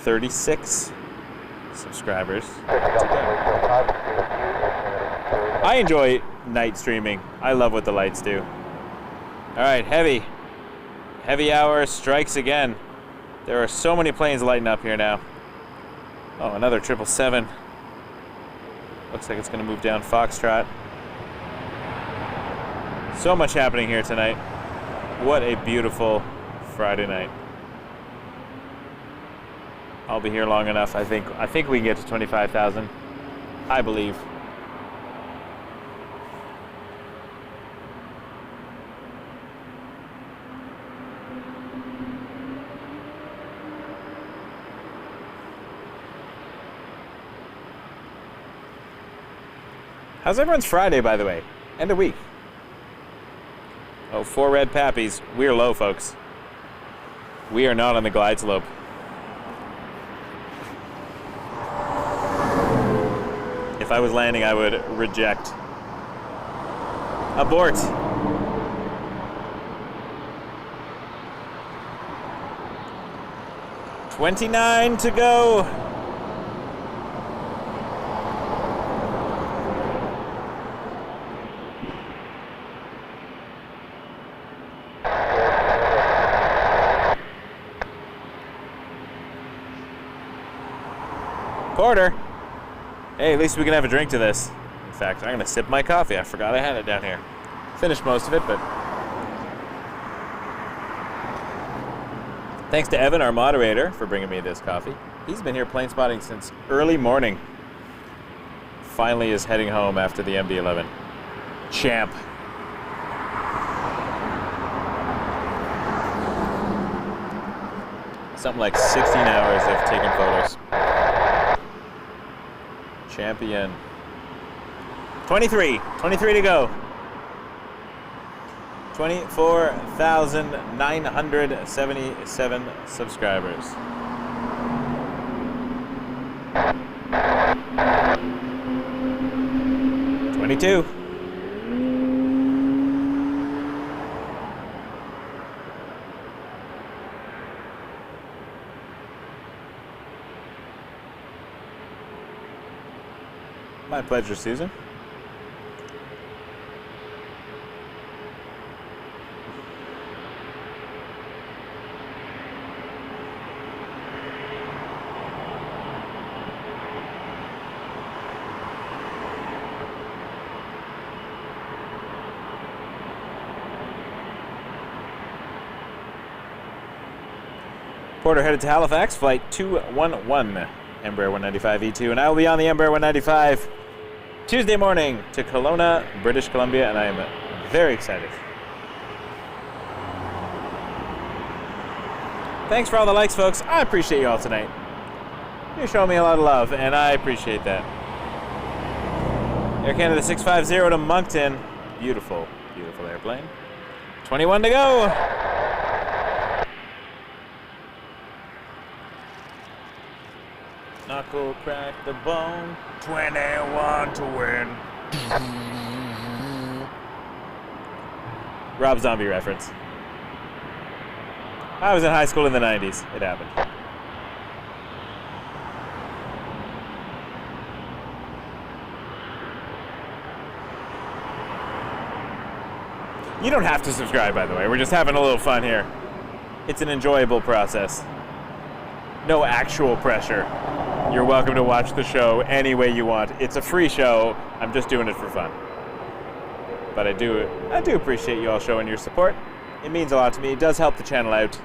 $36 subscribers. I enjoy night streaming. I love what the lights do. All right, heavy hour strikes again. There are so many planes lighting up here now. Oh, another 777. Looks like it's going to move down Foxtrot. So much happening here tonight. What a beautiful Friday night. I'll be here long enough. I think we can get to 25,000. I believe. How's everyone's Friday, by the way? End of week. Oh, 4 red pappies. We're low, folks. We are not on the glide slope. If I was landing, I would reject. Abort. $29 to go. Porter. Hey, at least we can have a drink to this. In fact, I'm going to sip my coffee. I forgot I had it down here. Finished most of it, but... Thanks to Evan, our moderator, for bringing me this coffee. He's been here plane spotting since early morning. Finally is heading home after the MD-11. Champ. Something like 16 hours of taking photos. Champion. 23 to go. 24,977 subscribers. $22. My pleasure, Susan. Porter headed to Halifax, flight 211, Embraer 195 E2, and I will be on the Embraer 195 Tuesday morning to Kelowna, British Columbia, and I am very excited. Thanks for all the likes, folks. I appreciate you all tonight. You're showing me a lot of love, and I appreciate that. Air Canada 650 to Moncton. Beautiful, beautiful airplane. 21 to go. Knuckle crack the bone. 21 to win. Rob Zombie reference. I was in high school in the 90s. It happened. You don't have to subscribe, by the way. We're just having a little fun here. It's an enjoyable process. No actual pressure. You're welcome to watch the show any way you want. It's a free show. I'm just doing it for fun. But I do appreciate you all showing your support. It means a lot to me. It does help the channel out.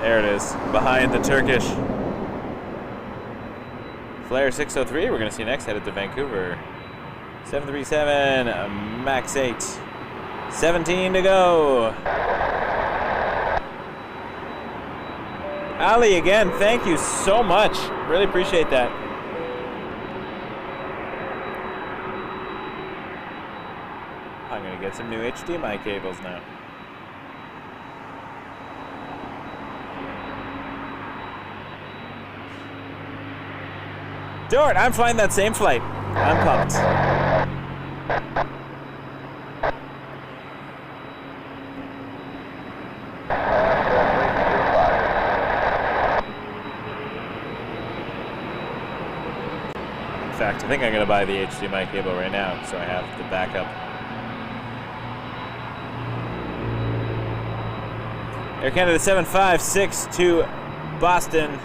There it is, behind the Turkish. Flare 603, we're going to see next, headed to Vancouver. 737, max 8. 17 to go. Ali, again, thank you so much. Really appreciate that. I'm going to get some new HDMI cables now. Dort, I'm flying that same flight. I'm pumped. In fact, I think I'm going to buy the HDMI cable right now, so I have the backup. Air Canada 756 to Boston.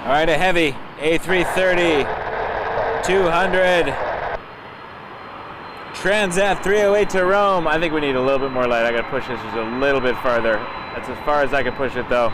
All right, a heavy A330, 200, Transat 308 to Rome. I think we need a little bit more light. I got to push this just a little bit farther. That's as far as I can push it, though.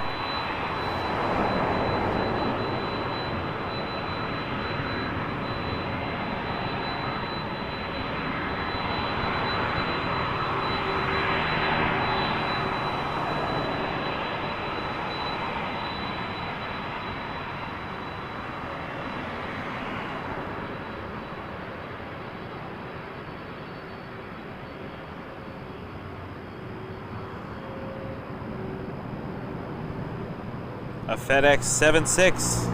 A FedEx 76.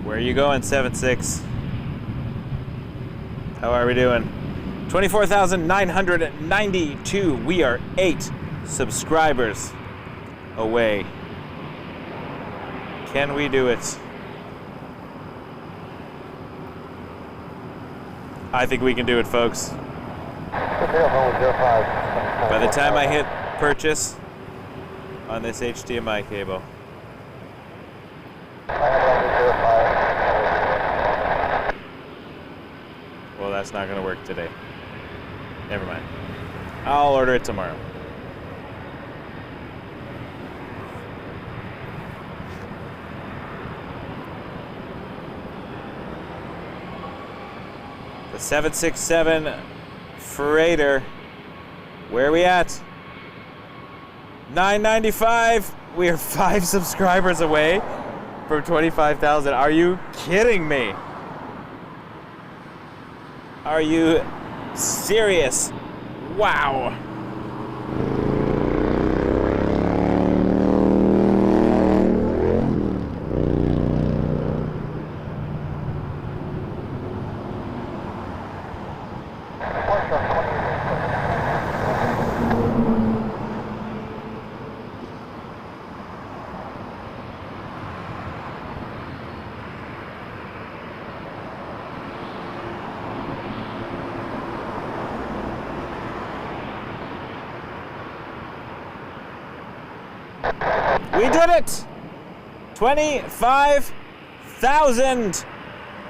Where are you going, 7.6? How are we doing? 24,992. We are 8 subscribers away. Can we do it? I think we can do it, folks. By the time I hit purchase on this HDMI cable. Well, that's not going to work today. Never mind. I'll order it tomorrow. The 767 freighter. Where are we at? 995. We are 5 subscribers away from 25,000. Are you kidding me? Are you serious? Wow. We did it! 25,000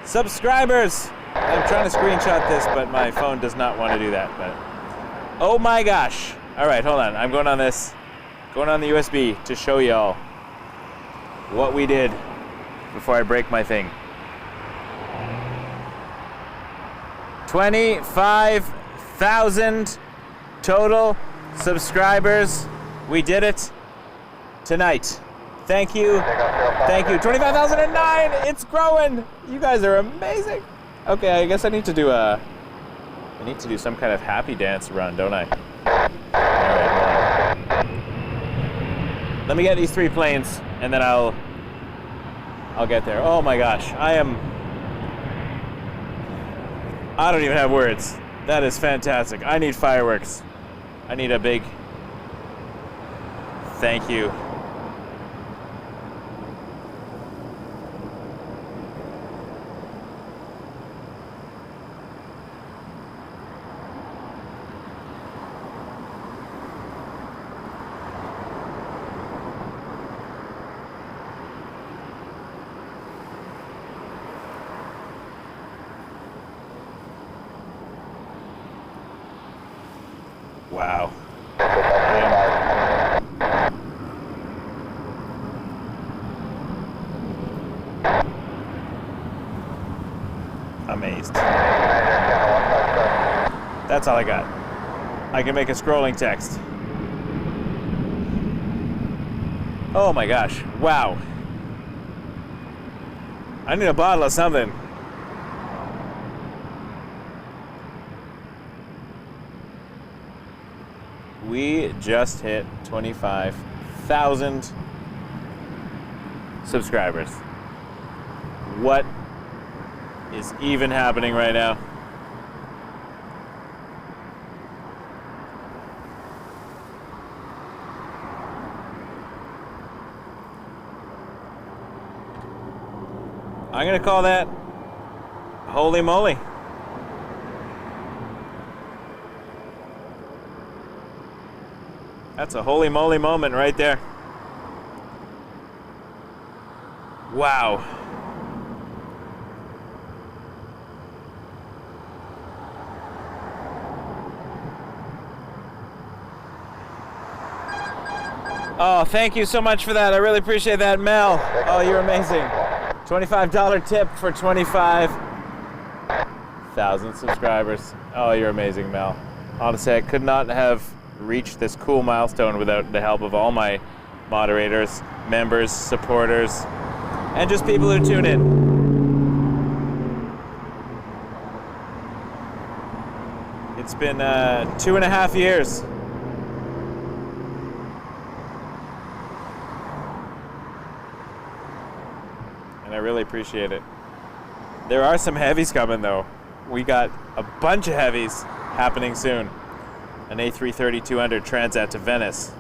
subscribers. I'm trying to screenshot this, but my phone does not want to do that. But oh my gosh. All right, hold on. I'm going on this, going on the USB to show y'all what we did before I break my thing. 25,000 total subscribers. We did it tonight. Thank you. Thank you. 25,009. It's growing. You guys are amazing. Okay, I guess I need to do some kind of happy dance run, don't I? All right, hold on. Let me get these 3 planes, and then I'll get there. Oh my gosh, I don't even have words. That is fantastic. I need fireworks. I need a big thank you. Wow. Amazed. That's all I got. I can make a scrolling text. Oh my gosh. Wow. I need a bottle of something. We just hit 25,000 subscribers. What is even happening right now? I'm gonna call that holy moly. That's a holy moly moment right there. Wow. Oh, thank you so much for that. I really appreciate that, Mel. Oh, you're amazing. $25 tip for 25,000 subscribers. Oh, you're amazing, Mel. Honestly, I could not have reached this cool milestone without the help of all my moderators, members, supporters, and just people who tune in. It's been 2.5 years. And I really appreciate it. There are some heavies coming though. We got a bunch of heavies happening soon. An A330-200 Transat to Venice.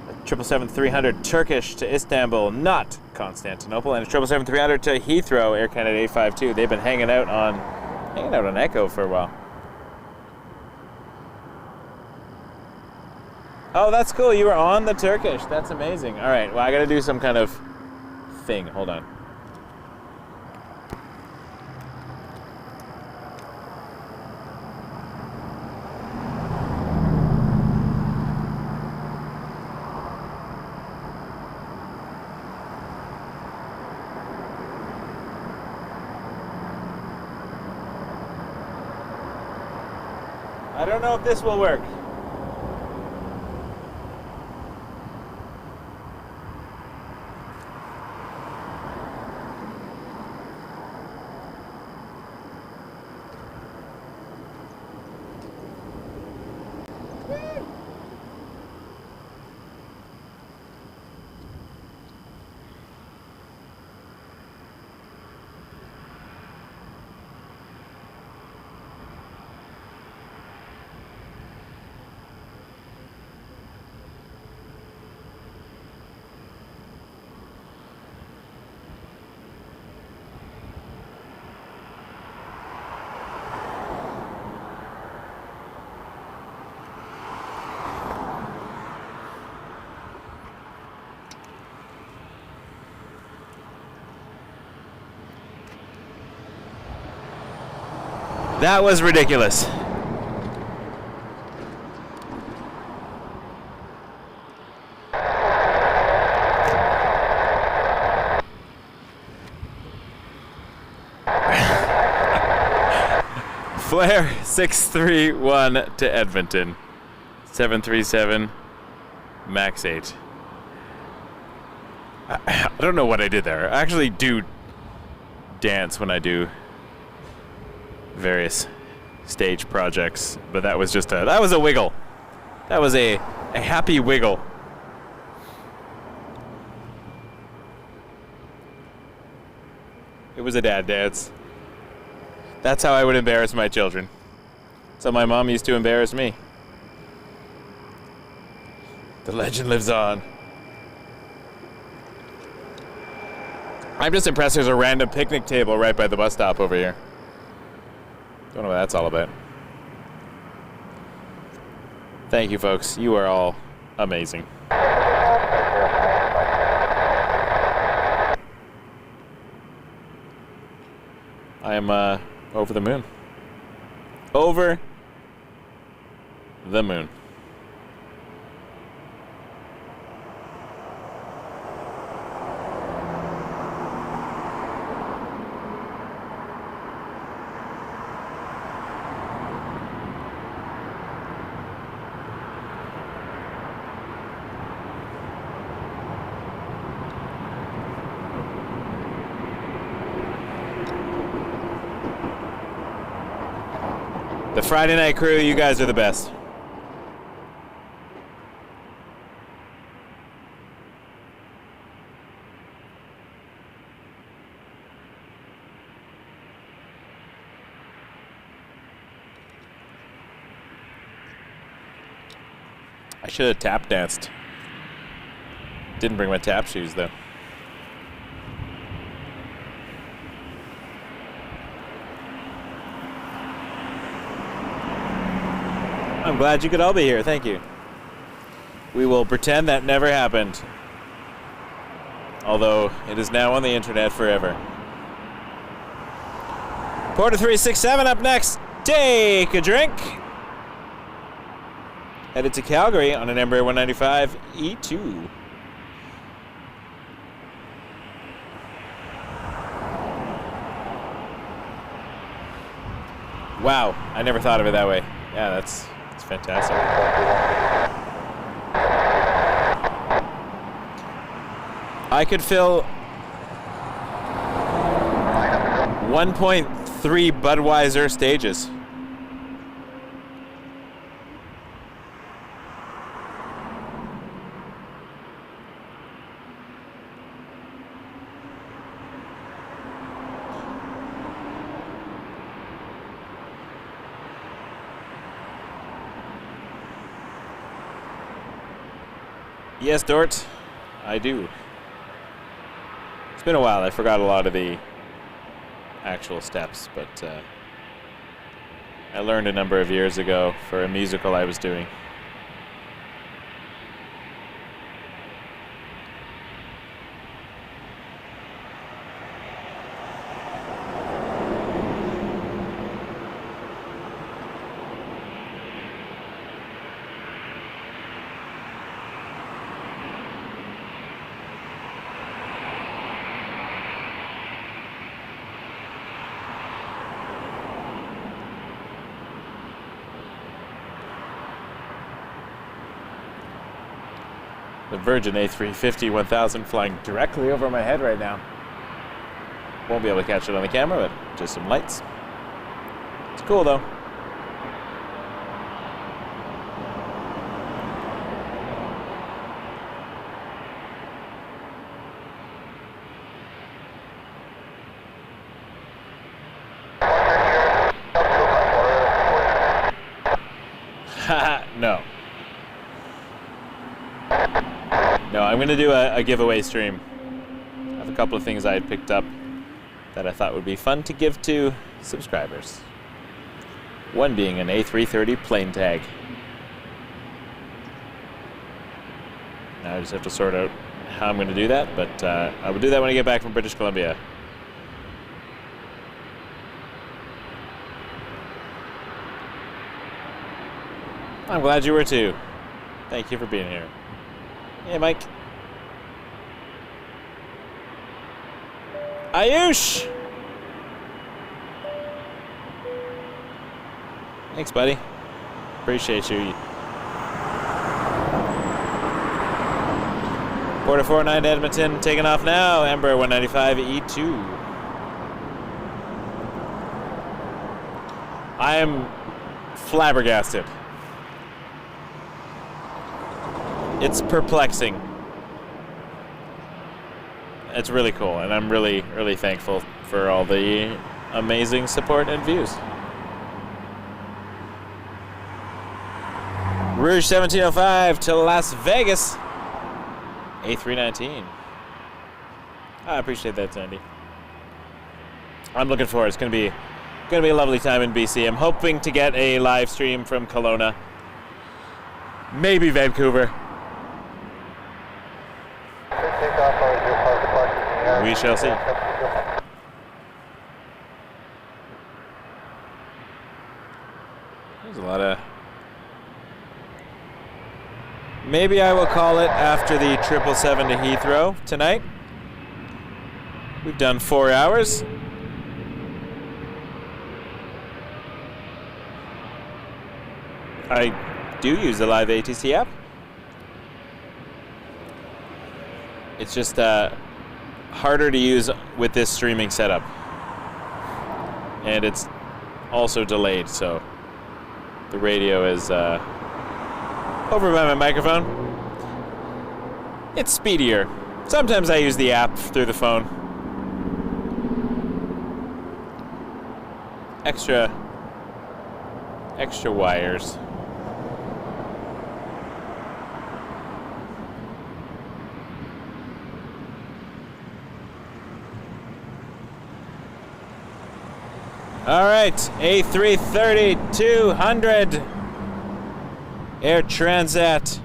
A 777-300 Turkish to Istanbul, not Constantinople, and a 777-300 to Heathrow, Air Canada A52. They've been hanging out on Echo for a while. Oh, that's cool. You were on the Turkish. That's amazing. All right. Well, I got to do some kind of thing. Hold on. I don't know if this will work. That was ridiculous. Flair 631 to Edmonton. 737 Max 8. I don't know what I did there. I actually do dance when I do various stage projects, but that was just that was a wiggle. That was a happy wiggle. It was a dad dance. That's how I would embarrass my children. So my mom used to embarrass me. The legend lives on. I'm just impressed there's a random picnic table right by the bus stop over here. Don't know what that's all about. Thank you, folks. You are all amazing. I am over the moon. Over the moon. The Friday night crew, you guys are the best. I should have tap danced. Didn't bring my tap shoes though. I'm glad you could all be here. Thank you. We will pretend that never happened. Although it is now on the internet forever. Porter 367 up next. Take a drink. Headed to Calgary on an Embraer 195 E2. Wow, I never thought of it that way. Yeah, that's fantastic. I could fill 1.3 Budweiser stages. Yes, Dort, I do. It's been a while. I forgot a lot of the actual steps, but I learned a number of years ago for a musical I was doing. The Virgin A350 1000 flying directly over my head right now. Won't be able to catch it on the camera, but just some lights. It's cool though. No. No, I'm going to do a giveaway stream. I have a couple of things I had picked up that I thought would be fun to give to subscribers. One being an A330 plane tag. Now I just have to sort out how I'm going to do that, but I will do that when I get back from British Columbia. I'm glad you were too. Thank you for being here. Hey, Mike. Ayush! Thanks, buddy. Appreciate you. Border 49 Edmonton taking off now. Ember 195 E2. I am flabbergasted. It's perplexing. It's really cool, and I'm really, really thankful for all the amazing support and views. Rouge 1705 to Las Vegas. A319. I appreciate that, Sandy. I'm looking forward. It's gonna be a lovely time in BC. I'm hoping to get a live stream from Kelowna, maybe Vancouver. We shall see. There's a lot of... Maybe I will call it after the 777 to Heathrow tonight. We've done 4 hours. I do use the live ATC app. It's just harder to use with this streaming setup. And it's also delayed, so the radio is over by my microphone. It's speedier. Sometimes I use the app through the phone. Extra wires. All right, A330 200 Air Transat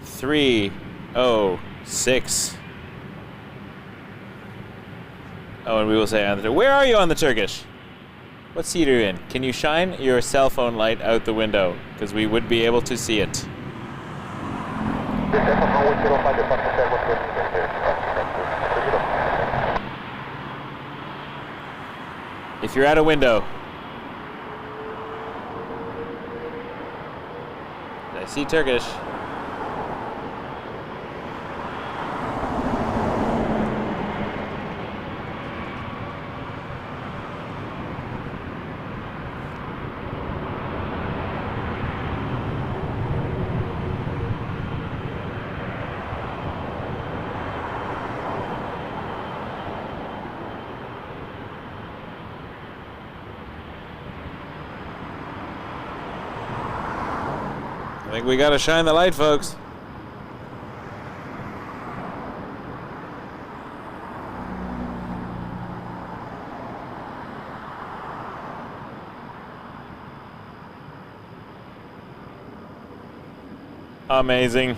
306. Oh, and we will say on the... Where are you on the Turkish? What seat are you in? Can you shine your cell phone light out the window? Because we would be able to see it. If you're at a window. I see Turkish. I think we gotta shine the light, folks. Amazing.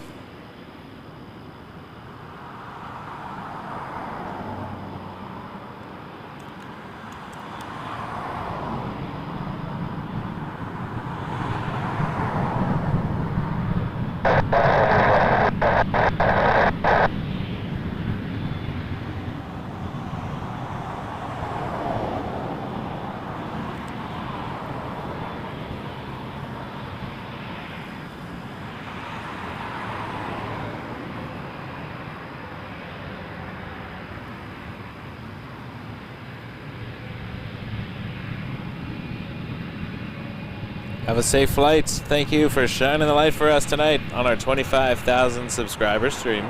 Have a safe flight. Thank you for shining the light for us tonight on our 25,000 subscriber stream.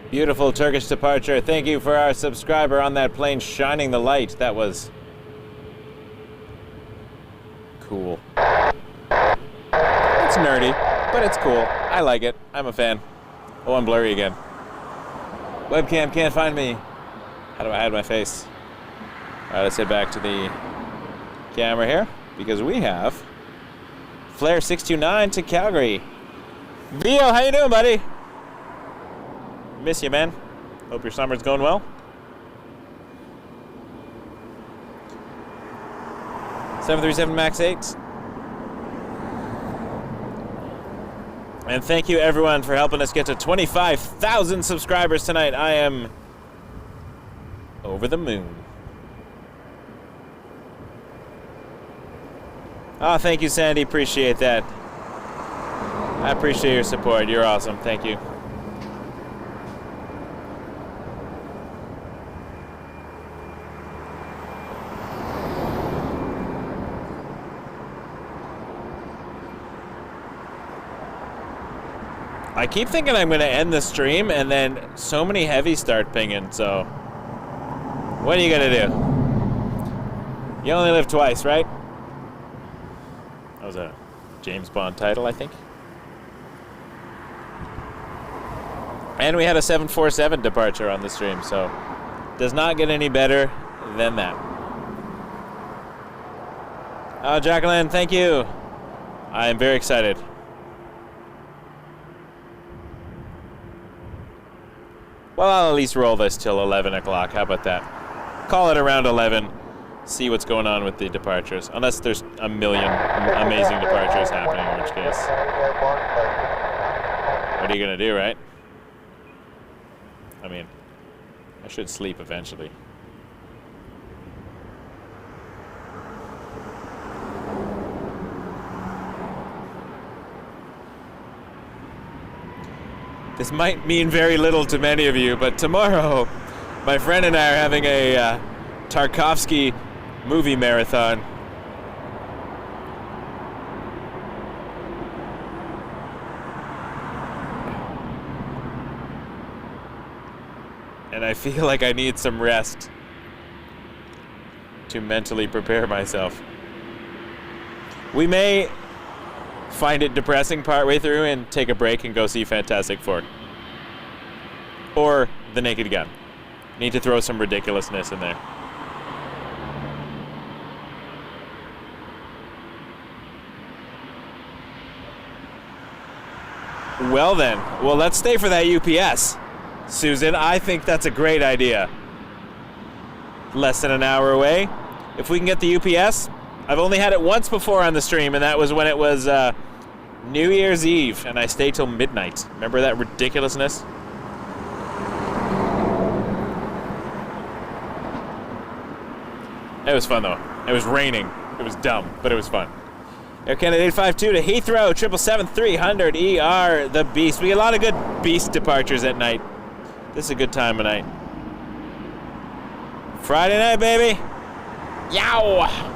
Beautiful Turkish departure. Thank you for our subscriber on that plane shining the light. That was cool. It's nerdy, but it's cool. I like it. I'm a fan. Oh, I'm blurry again. Webcam can't find me. How do I hide my face? All right, let's head back to the camera here because we have Flare 629 to Calgary. Vio, how you doing, buddy? Miss you, man. Hope your summer's going well. $737 MAX 8. And thank you, everyone, for helping us get to 25,000 subscribers tonight. I am over the moon. Oh, thank you, Sandy. Appreciate that. I appreciate your support. You're awesome. Thank you. I keep thinking I'm going to end the stream, and then so many heavies start pinging, so what are you going to do? You only live twice, right? That was a James Bond title, I think. And we had a 747 departure on the stream, so does not get any better than that. Oh, Jacqueline, thank you. I am very excited. Well, I'll at least roll this till 11 o'clock. How about that? Call it around 11. See what's going on with the departures. Unless there's a million amazing departures happening, in which case. What are you going to do, right? I mean, I should sleep eventually. This might mean very little to many of you, but tomorrow, my friend and I are having a Tarkovsky movie marathon. And I feel like I need some rest to mentally prepare myself. We may find it depressing partway through and take a break and go see Fantastic Four. Or The Naked Gun. Need to throw some ridiculousness in there. Well then, let's stay for that UPS. Susan, I think that's a great idea. Less than an hour away. If we can get the UPS, I've only had it once before on the stream, and that was when it was New Year's Eve, and I stayed till midnight. Remember that ridiculousness? It was fun though. It was raining. It was dumb, but it was fun. Air Canada 852 to Heathrow, 777-300 ER, the Beast. We get a lot of good Beast departures at night. This is a good time of night. Friday night, baby. Yow!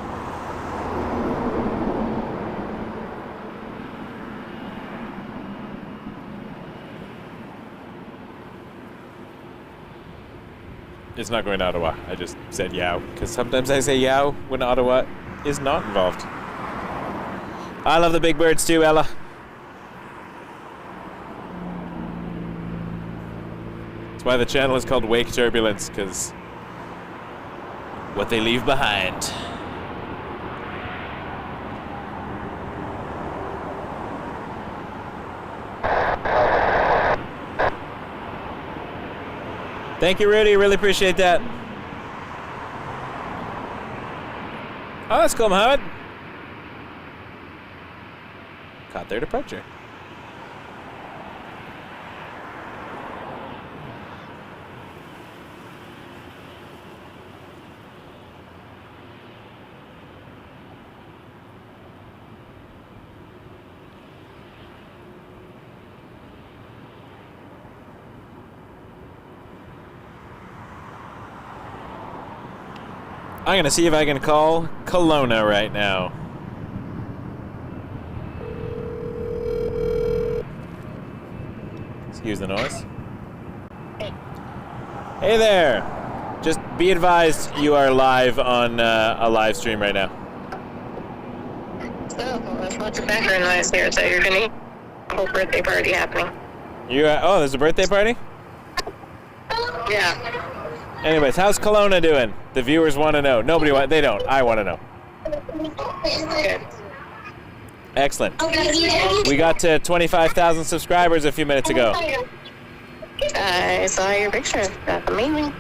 It's not going to Ottawa. I just said yow, because sometimes I say yow when Ottawa is not involved. I love the big birds too, Ella. That's why the channel is called Wake Turbulence, because what they leave behind. Thank you, Rudy. Really appreciate that. Oh, that's cool, Mohammed. Caught their departure. I'm gonna see if I can call Kelowna right now. Excuse the noise. Hey there! Just be advised you are live on a live stream right now. So, there's lots of background noise here, so you're gonna a whole birthday party happening. Oh, there's a birthday party? Yeah. Anyways, how's Kelowna doing? The viewers want to know. They don't. I want to know. Good. Excellent. We got to 25,000 subscribers a few minutes ago. I saw your picture. That's amazing.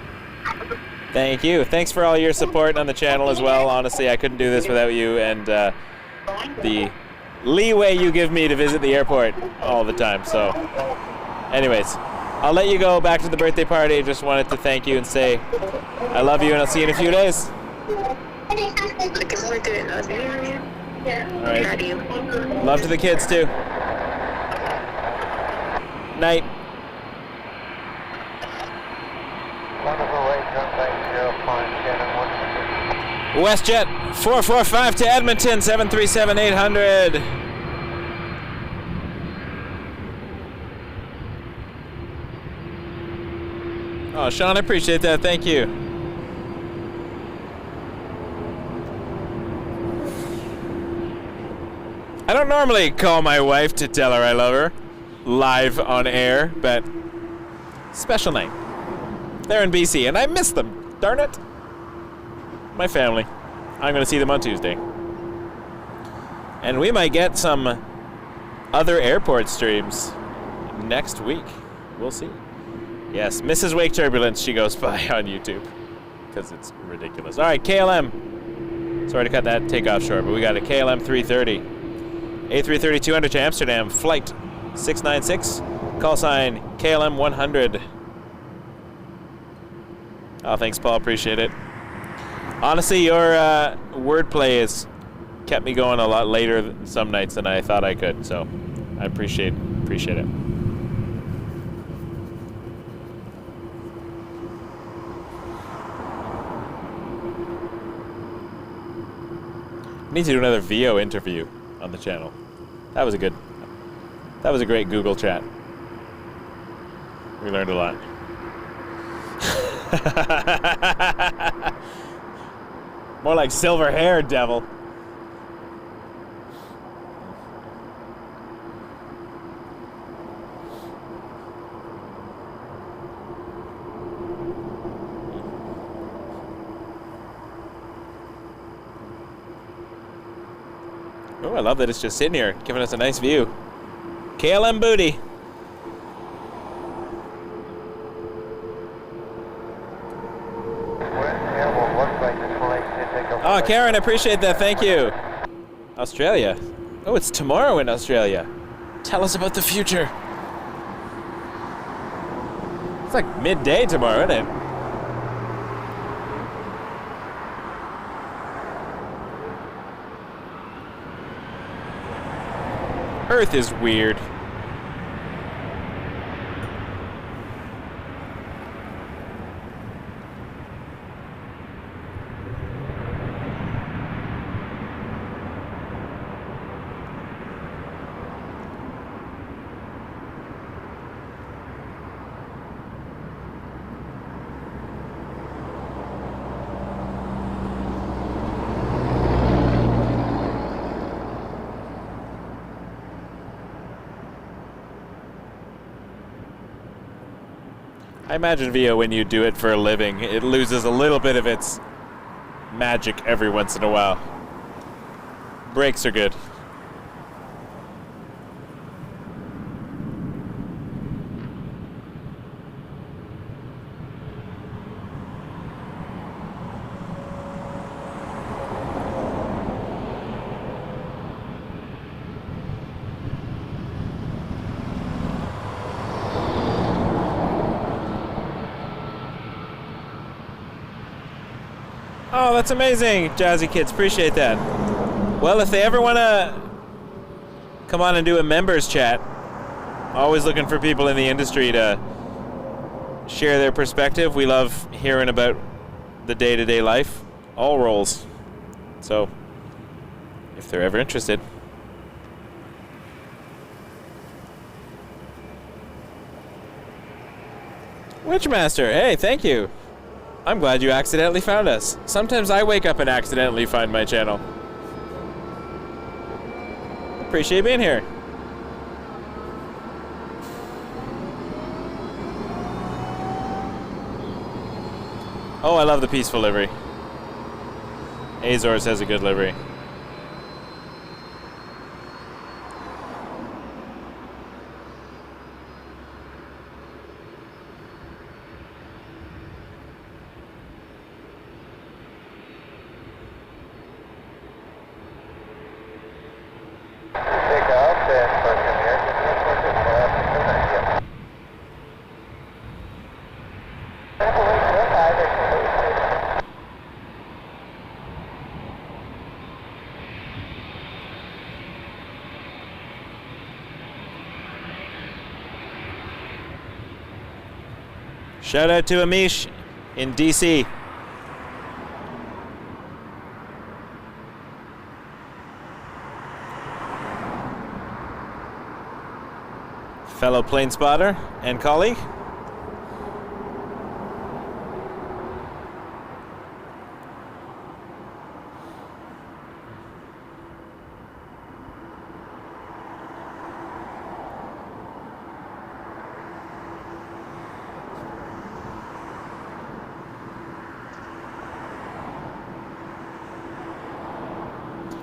Thank you. Thanks for all your support on the channel as well. Honestly, I couldn't do this without you and the leeway you give me to visit the airport all the time. So, anyways, I'll let you go back to the birthday party. Just wanted to thank you and say I love you, and I'll see you in a few days. Looking forward to it. I'll see you. All right. Proud of you. Love to the kids too. Night. WestJet 445 to Edmonton, 737-800. Oh, Sean, I appreciate that. Thank you. I don't normally call my wife to tell her I love her live on air, but special night. They're in BC, and I miss them. Darn it. My family. I'm going to see them on Tuesday. And we might get some other airport streams next week. We'll see. Yes, Mrs. Wake Turbulence, she goes by on YouTube. Because it's ridiculous. All right, KLM. Sorry to cut that takeoff short, but we got a KLM 330. A330-200 to Amsterdam, flight 696. Call sign KLM 100. Oh, thanks, Paul. Appreciate it. Honestly, your wordplay has kept me going a lot later some nights than I thought I could, so I appreciate it. I need to do another VO interview on the channel. That was a great Google chat. We learned a lot. More like silver hair, devil. Oh, I love that it's just sitting here, giving us a nice view. KLM booty. Oh, Karen, I appreciate that. Thank you. Australia. Oh, it's tomorrow in Australia. Tell us about the future. It's like midday tomorrow, isn't it? Earth is weird. I imagine, Vio, when you do it for a living, it loses a little bit of its magic every once in a while. Breaks are good. Oh, that's amazing, Jazzy Kids. Appreciate that. Well, if they ever want to come on and do a members chat, always looking for people in the industry to share their perspective. We love hearing about the day-to-day life, all roles. So, if they're ever interested. Witchmaster, hey, thank you. I'm glad you accidentally found us. Sometimes I wake up and accidentally find my channel. Appreciate being here. Oh, I love the peaceful livery. Azores has a good livery. Shout out to Amish in DC. Fellow plane spotter and colleague.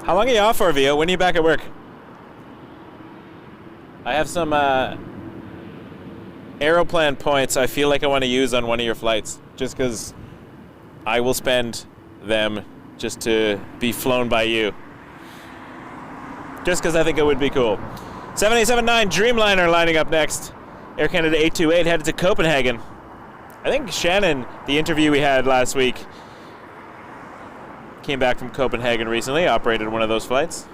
How long are you off for, Vio? When are you back at work? I have some Aeroplan points I feel like I want to use on one of your flights, just because I will spend them just to be flown by you. Just because I think it would be cool. 7879 Dreamliner lining up next. Air Canada 828 headed to Copenhagen. I think Shannon, the interview we had last week, came back from Copenhagen recently, operated one of those flights.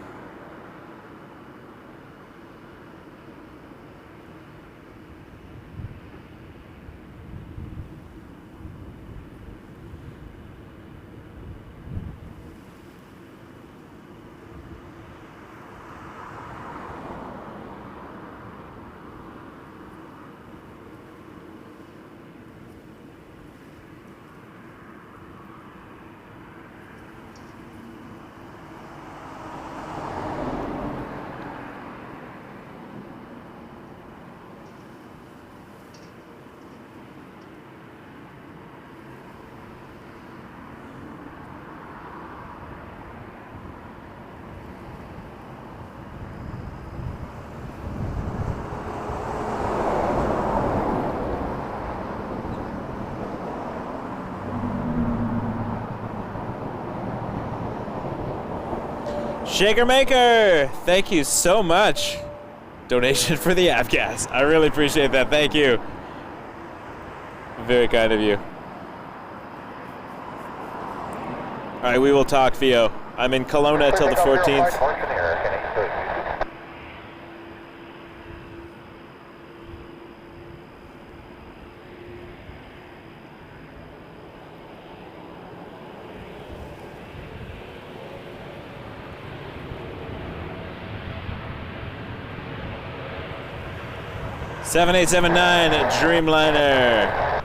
Shaker Maker, thank you so much. Donation for the Avgas. I really appreciate that. Thank you. Very kind of you. All right, we will talk, Theo. I'm in Kelowna till the 14th. 7879 Dreamliner.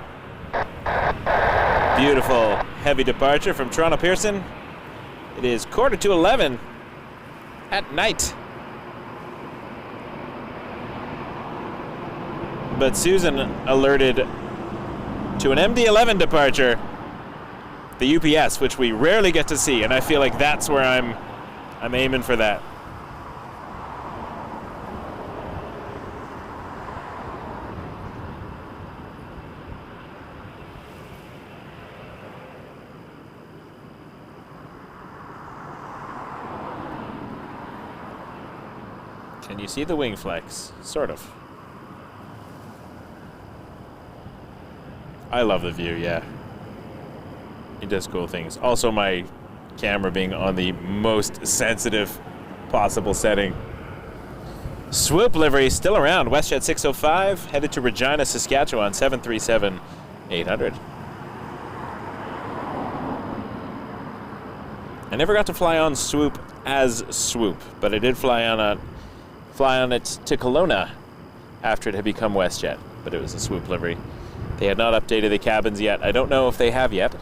Beautiful heavy departure from Toronto Pearson. It is 11:15 at night. But Susan alerted to an MD-11 departure, the UPS, which we rarely get to see, and I feel like that's where I'm aiming for that. Can you see the wing flex? Sort of. I love the view, yeah. It does cool things. Also, my camera being on the most sensitive possible setting. Swoop livery still around. WestJet 605 headed to Regina, Saskatchewan, 737-800. I never got to fly on Swoop as Swoop, but I did fly on it to Kelowna after it had become WestJet, but it was a Swoop livery. They had not updated the cabins yet. I don't know if they have yet.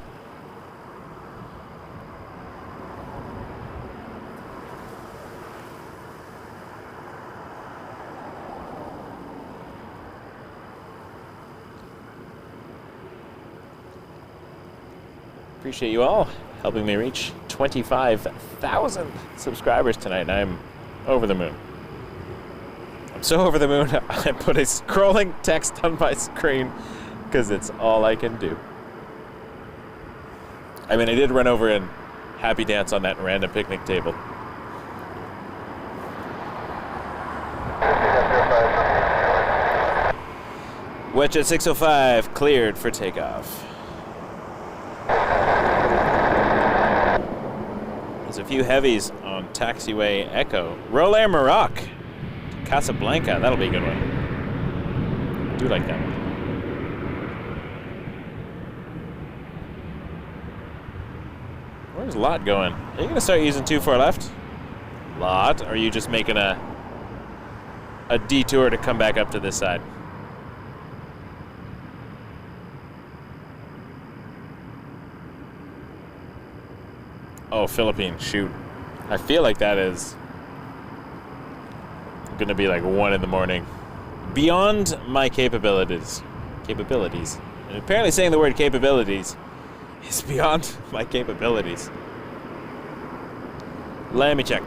Appreciate you all helping me reach 25,000 subscribers tonight, and I'm over the moon. I'm so over the moon, I put a scrolling text on my screen because it's all I can do. I mean, I did run over and happy dance on that random picnic table. WestJet 605 cleared for takeoff. There's a few heavies on taxiway Echo. Rollair Maroc to Casablanca. That'll be a good one. I do like that one. Where's Lot going? Are you going to start using 24 left? Lot? Or are you just making a detour to come back up to this side? Oh, Philippines, shoot. I feel like that is going to be like 1 in the morning. Beyond my capabilities. And apparently saying the word capabilities is beyond my capabilities. Let me check.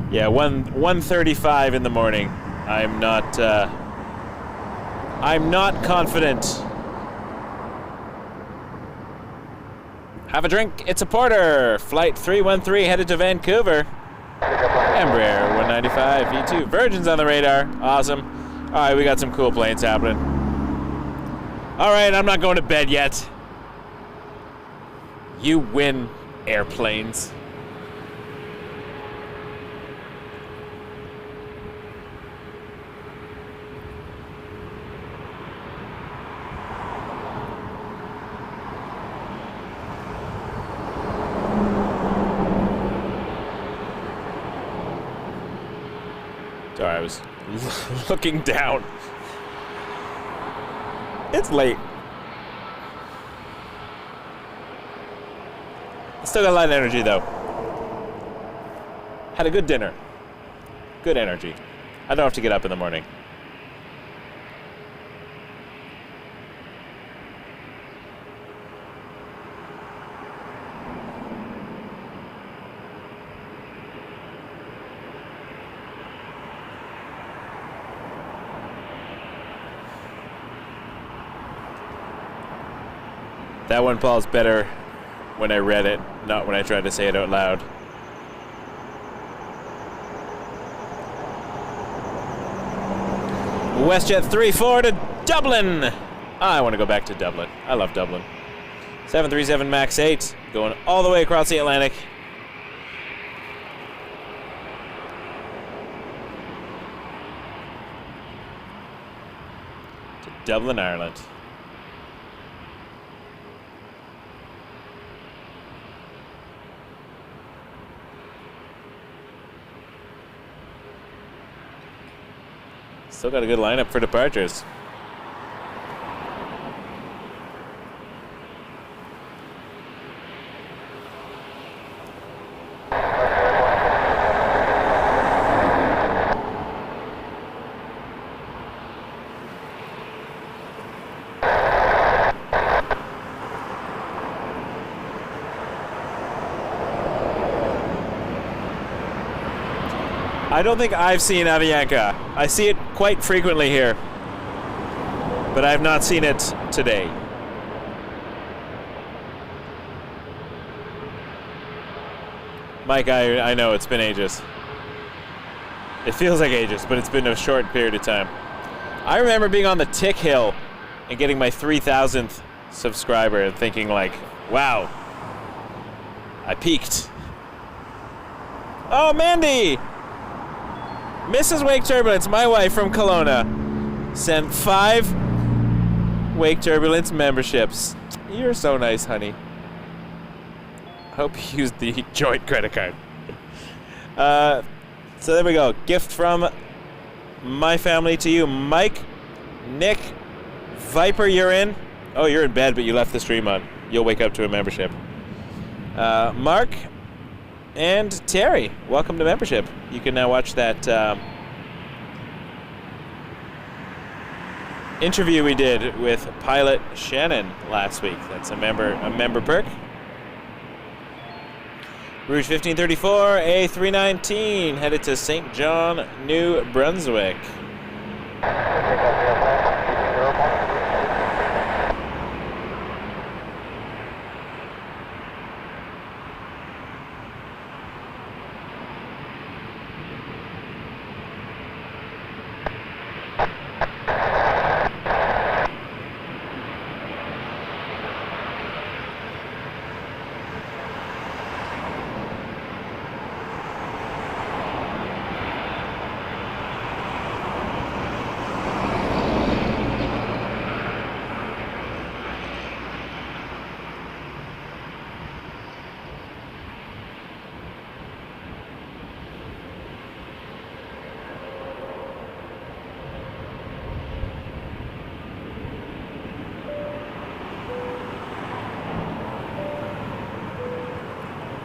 Yeah, 1:35 in the morning. I'm not confident. Have a drink. It's a porter. Flight 313 headed to Vancouver. Embraer 195 V2. Virgin's on the radar. Awesome. All right, we got some cool planes happening. All right, I'm not going to bed yet. You win, airplanes. Sorry, I was looking down. It's late. Still got a lot of energy, though. Had a good dinner. Good energy. I don't have to get up in the morning. That one, Paul's better when I read it, not when I tried to say it out loud. WestJet 34 to Dublin. I want to go back to Dublin. I love Dublin. 737 MAX 8 going all the way across the Atlantic. To Dublin, Ireland. Still got a good lineup for departures. I don't think I've seen Avianca. I see it quite frequently here, but I have not seen it today. Mike, I know it's been ages. It feels like ages, but it's been a short period of time. I remember being on the tick hill and getting my 3,000th subscriber and thinking like, wow, I peaked. Oh, Mandy! Mrs. Wake Turbulence, my wife from Kelowna, sent 5 Wake Turbulence memberships. You're so nice, honey. Hope you used the joint credit card. So there we go. Gift from my family to you. Mike, Nick, Viper, you're in. Oh, you're in bed, but you left the stream on. You'll wake up to a membership. Mark and Terry, welcome to membership. You can now watch that interview we did with pilot Shannon last week. That's a member perk. Rouge 1534, A319, headed to St. John, New Brunswick.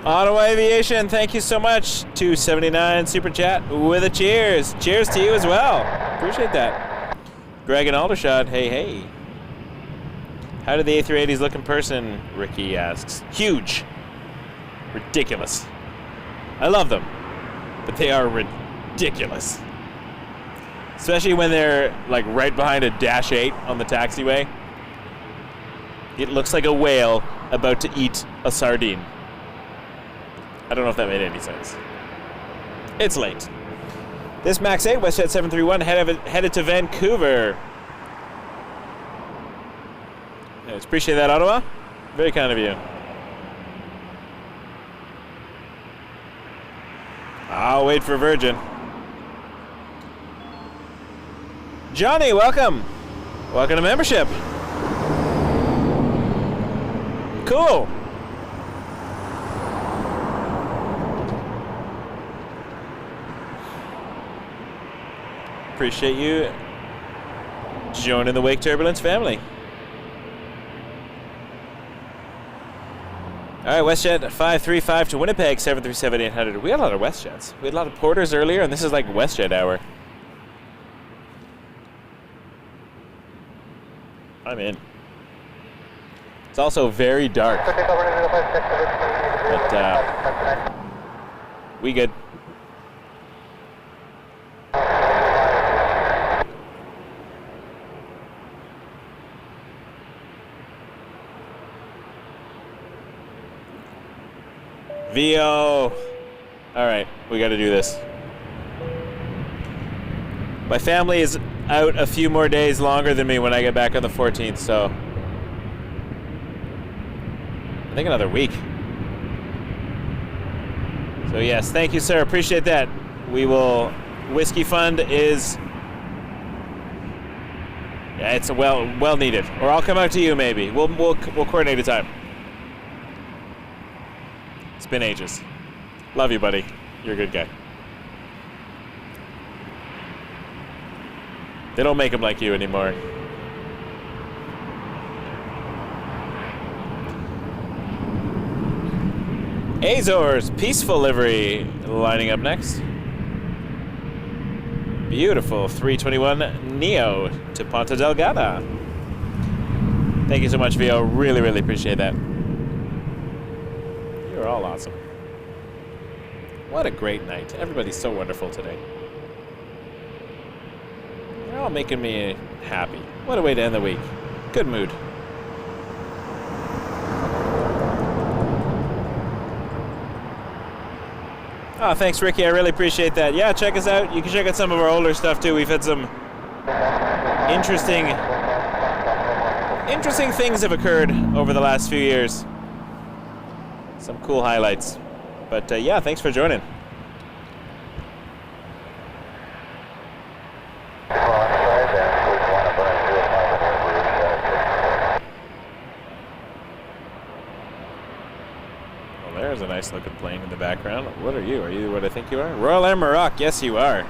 Ottawa Aviation, thank you so much. 279 super chat with a cheers. Cheers to you as well. Appreciate that. Greg and Aldershot, hey, hey. How do the A380s look in person? Ricky asks. Huge. Ridiculous. I love them, but they are ridiculous. Especially when they're like right behind a Dash 8 on the taxiway. It looks like a whale about to eat a sardine. I don't know if that made any sense. It's late. This Max 8, WestJet 731, headed to Vancouver. Yes, appreciate that, Ottawa. Very kind of you. I'll wait for Virgin. Johnny, welcome. Welcome to membership. Cool. Appreciate you joining the Wake Turbulence family. All right, WestJet 535 to Winnipeg, 737-800. We had a lot of WestJets. We had a lot of Porters earlier, and this is like WestJet hour. I'm in. It's also very dark. But we good. VO. All right, we got to do this. My family is out a few more days longer than me when I get back on the 14th, so I think another week. So yes, thank you, sir. Appreciate that. We will. Whiskey Fund is. Yeah, it's well needed. Or I'll come out to you maybe. We'll coordinate a time. It's been ages. Love you, buddy. You're a good guy. They don't make them like you anymore. Azores, peaceful livery, lining up next. Beautiful 321 Neo to Ponta Delgada. Thank you so much, Vio. Really, really appreciate that. You're all awesome. What a great night. Everybody's so wonderful today. They're all making me happy. What a way to end the week. Good mood. Oh, thanks, Ricky. I really appreciate that. Yeah, check us out. You can check out some of our older stuff, too. We've had some interesting things have occurred over the last few years. Some cool highlights. But, yeah, thanks for joining. There's a nice looking plane in the background. What are you? Are you what I think you are? Royal Air Maroc. Yes, you are.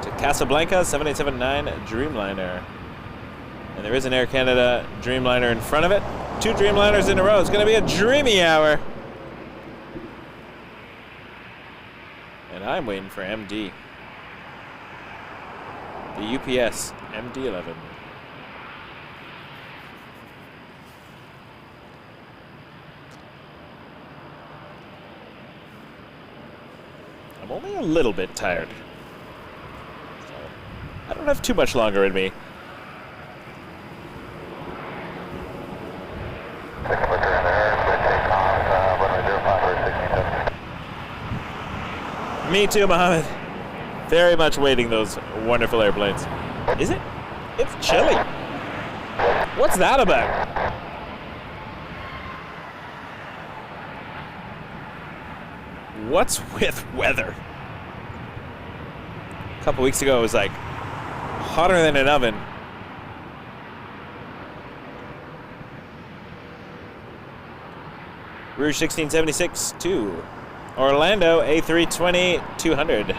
To Casablanca, 7879 Dreamliner. And there is an Air Canada Dreamliner in front of it. 2 Dreamliners in a row. It's going to be a dreamy hour. And I'm waiting for MD. The UPS MD-11. I'm only a little bit tired. So I don't have too much longer in me. Me too, Mohammed. Very much waiting those wonderful airplanes. Is it? It's chilly. What's that about? What's with weather? A couple weeks ago, it was like hotter than an oven. Rouge 1676 to Orlando A320 200.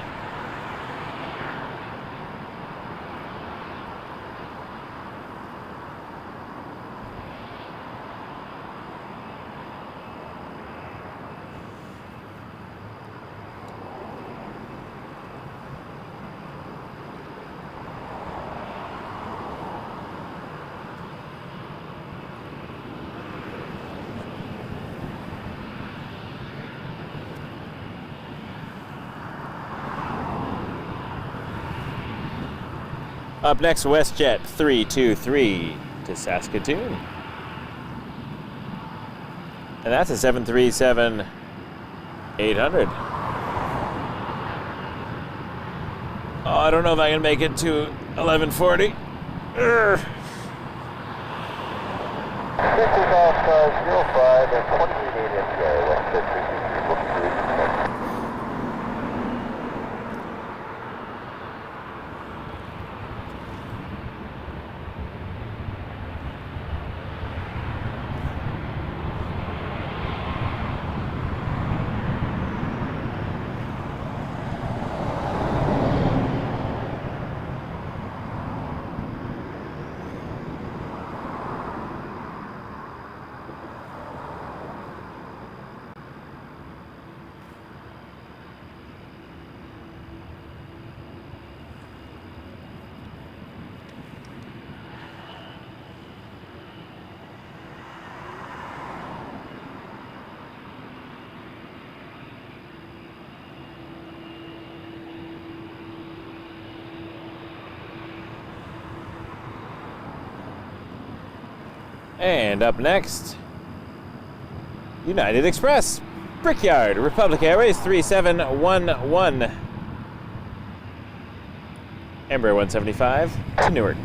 Up next, WestJet 323 to Saskatoon. And that's a 737-800. Oh, I don't know if I can make it to 1140. This is off 05 and 28 MPI, West 323, looking for reconnect. And up next, United Express, Brickyard, Republic Airways 3711, Embraer 175 to Newark.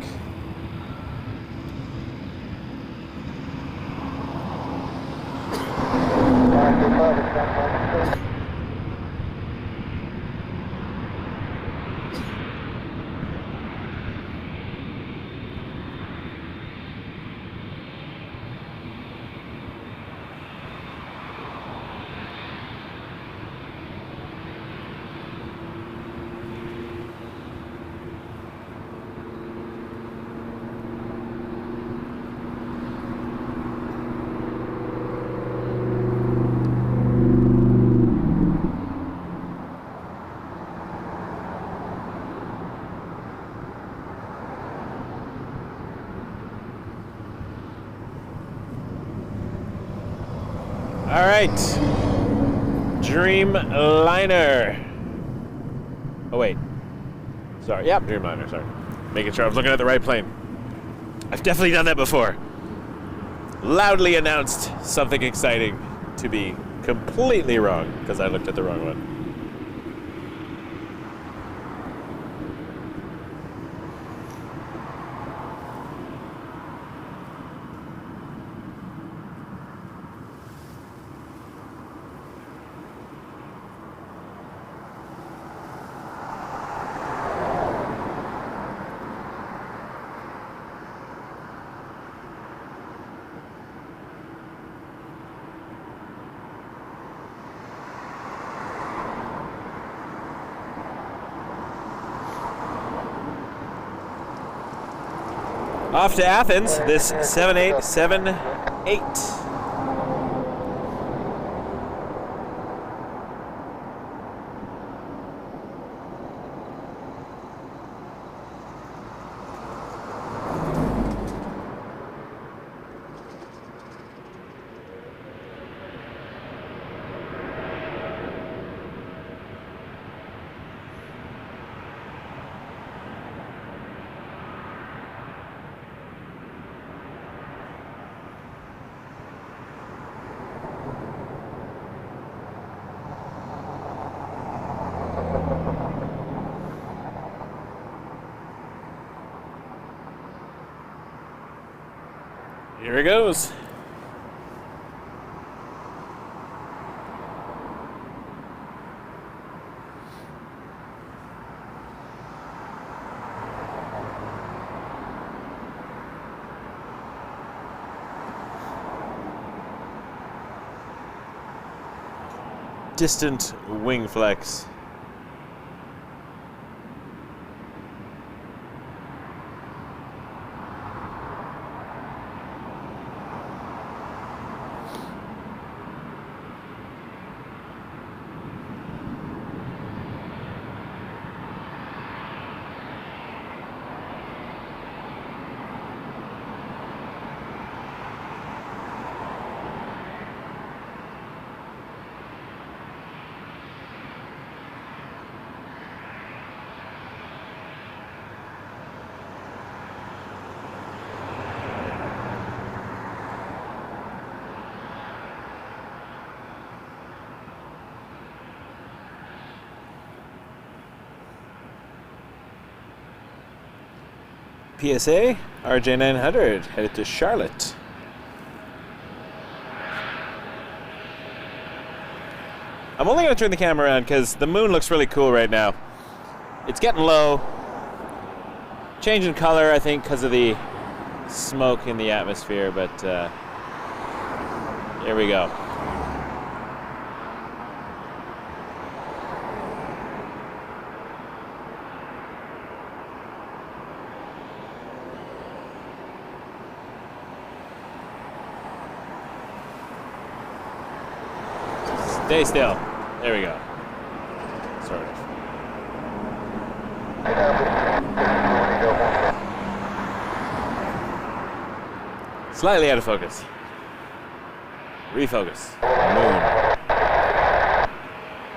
All right. Dreamliner. Oh, wait. Sorry. Yep, Dreamliner, sorry. Making sure I was looking at the right plane. I've definitely done that before. Loudly announced something exciting to be completely wrong because I looked at the wrong one. Off to Athens, this 7878. Here it goes. Distant wing flex. PSA, RJ900, headed to Charlotte. I'm only going to turn the camera around because the moon looks really cool right now. It's getting low. Changing color, I think, because of the smoke in the atmosphere, but here we go. Stay still. There we go. Sort of. Slightly out of focus. Refocus. Moon.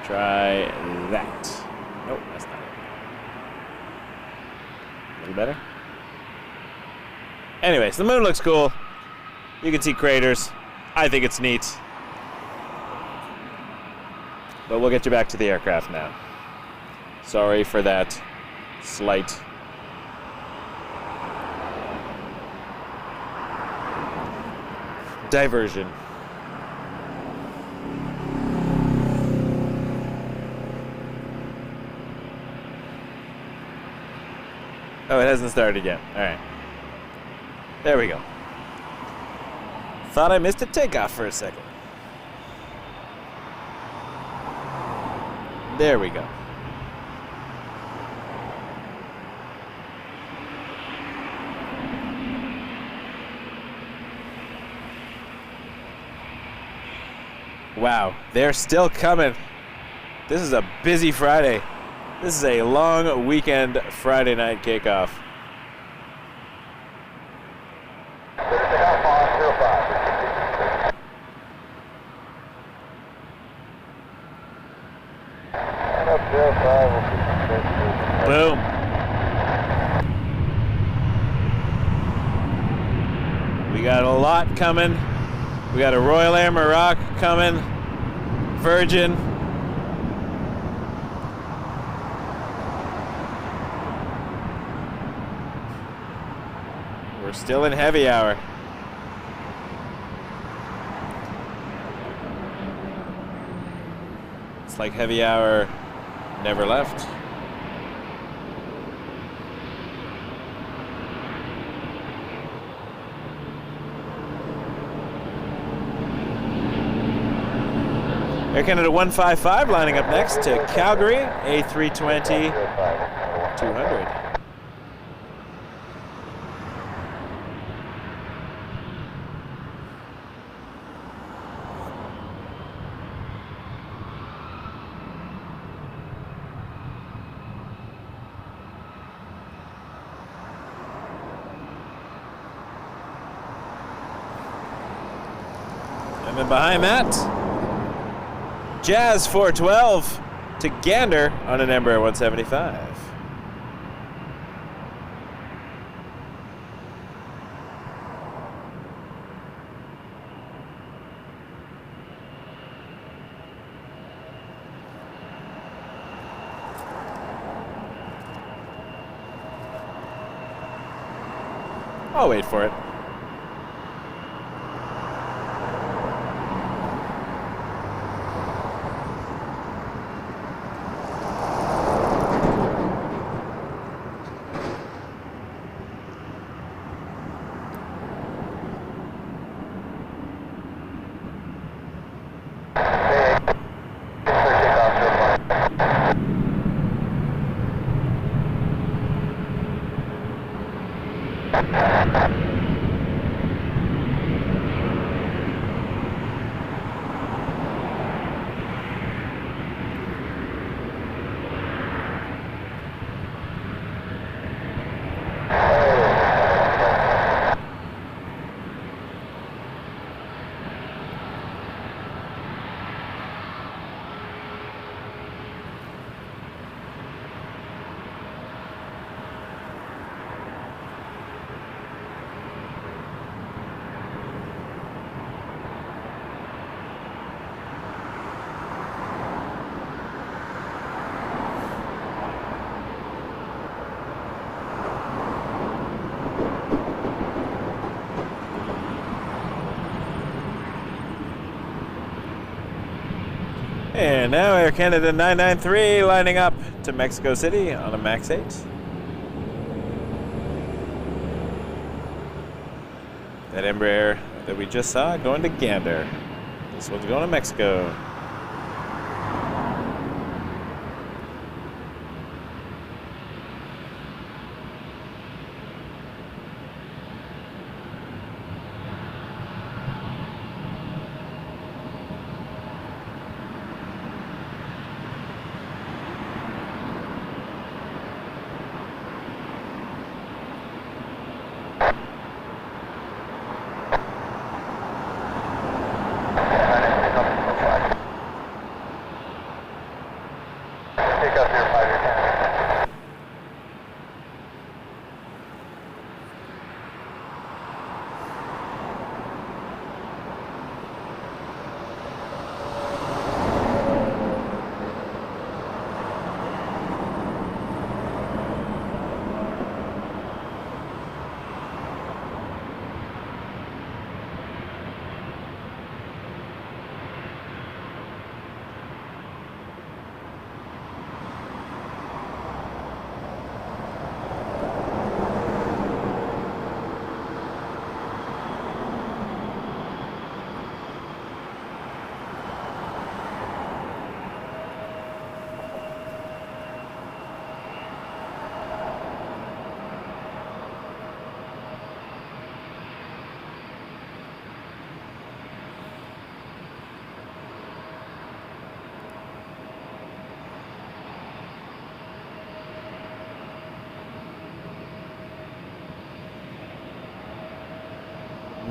Try that. Nope, that's not it. A little better. Anyways, the moon looks cool. You can see craters. I think it's neat. But we'll get you back to the aircraft now. Sorry for that slight diversion. Oh, it hasn't started yet. All right. There we go. Thought I missed a takeoff for a second. There we go. Wow, they're still coming. This is a busy Friday. This is a long weekend Friday night kickoff. Boom. We got a lot coming. We got a Royal Air Maroc coming. Virgin. We're still in heavy hour. It's like heavy hour never left. Air Canada 155 lining up next to Calgary, A320 200. And then behind that, Jazz 412 to Gander on an Embraer 175. I'll wait for it. And now Air Canada 993 lining up to Mexico City on a MAX 8. That Embraer that we just saw going to Gander. This one's going to Mexico.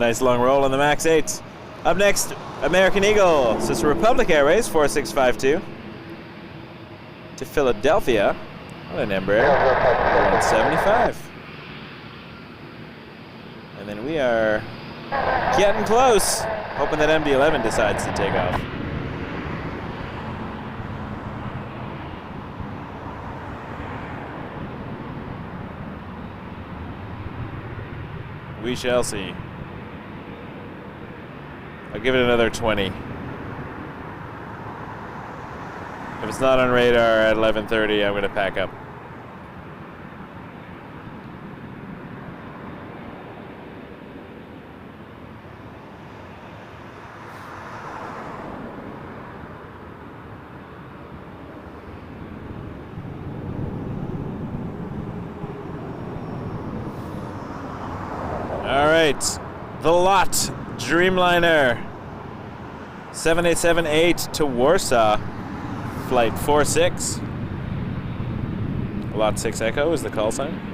Nice long roll on the MAX 8. Up next, American Eagle. So it's Republic Airways 4652 to Philadelphia on an Embraer 175. And then we are getting close, hoping that MD-11 decides to take off. We shall see. I'll give it another 20. If it's not on radar at 11:30, I'm going to pack up. All right, the lot, Dreamliner, 7878 to Warsaw, flight 46. Lot 6 Echo is the call sign.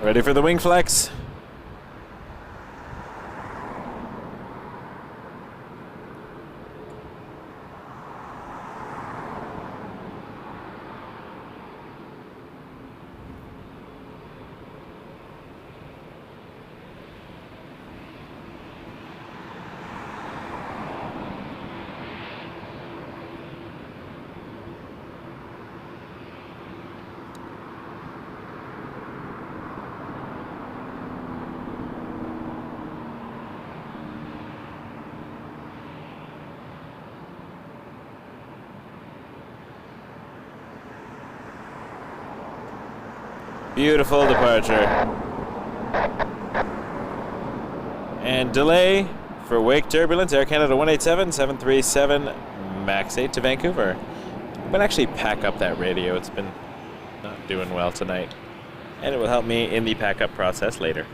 Ready for the wing flex? Beautiful departure. And delay for wake turbulence, Air Canada 187, 737, MAX 8 to Vancouver. I'm gonna actually pack up that radio. It's been not doing well tonight. And it will help me in the pack up process later.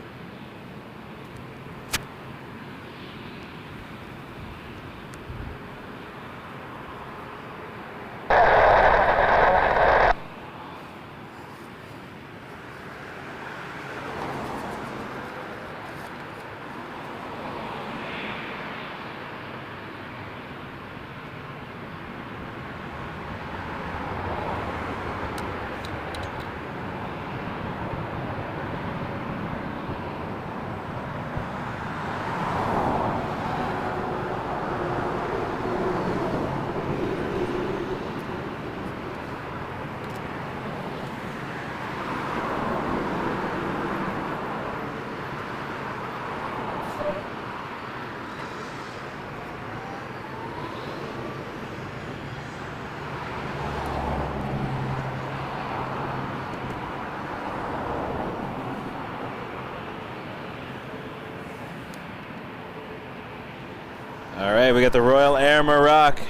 All right, we got the Royal Air Maroc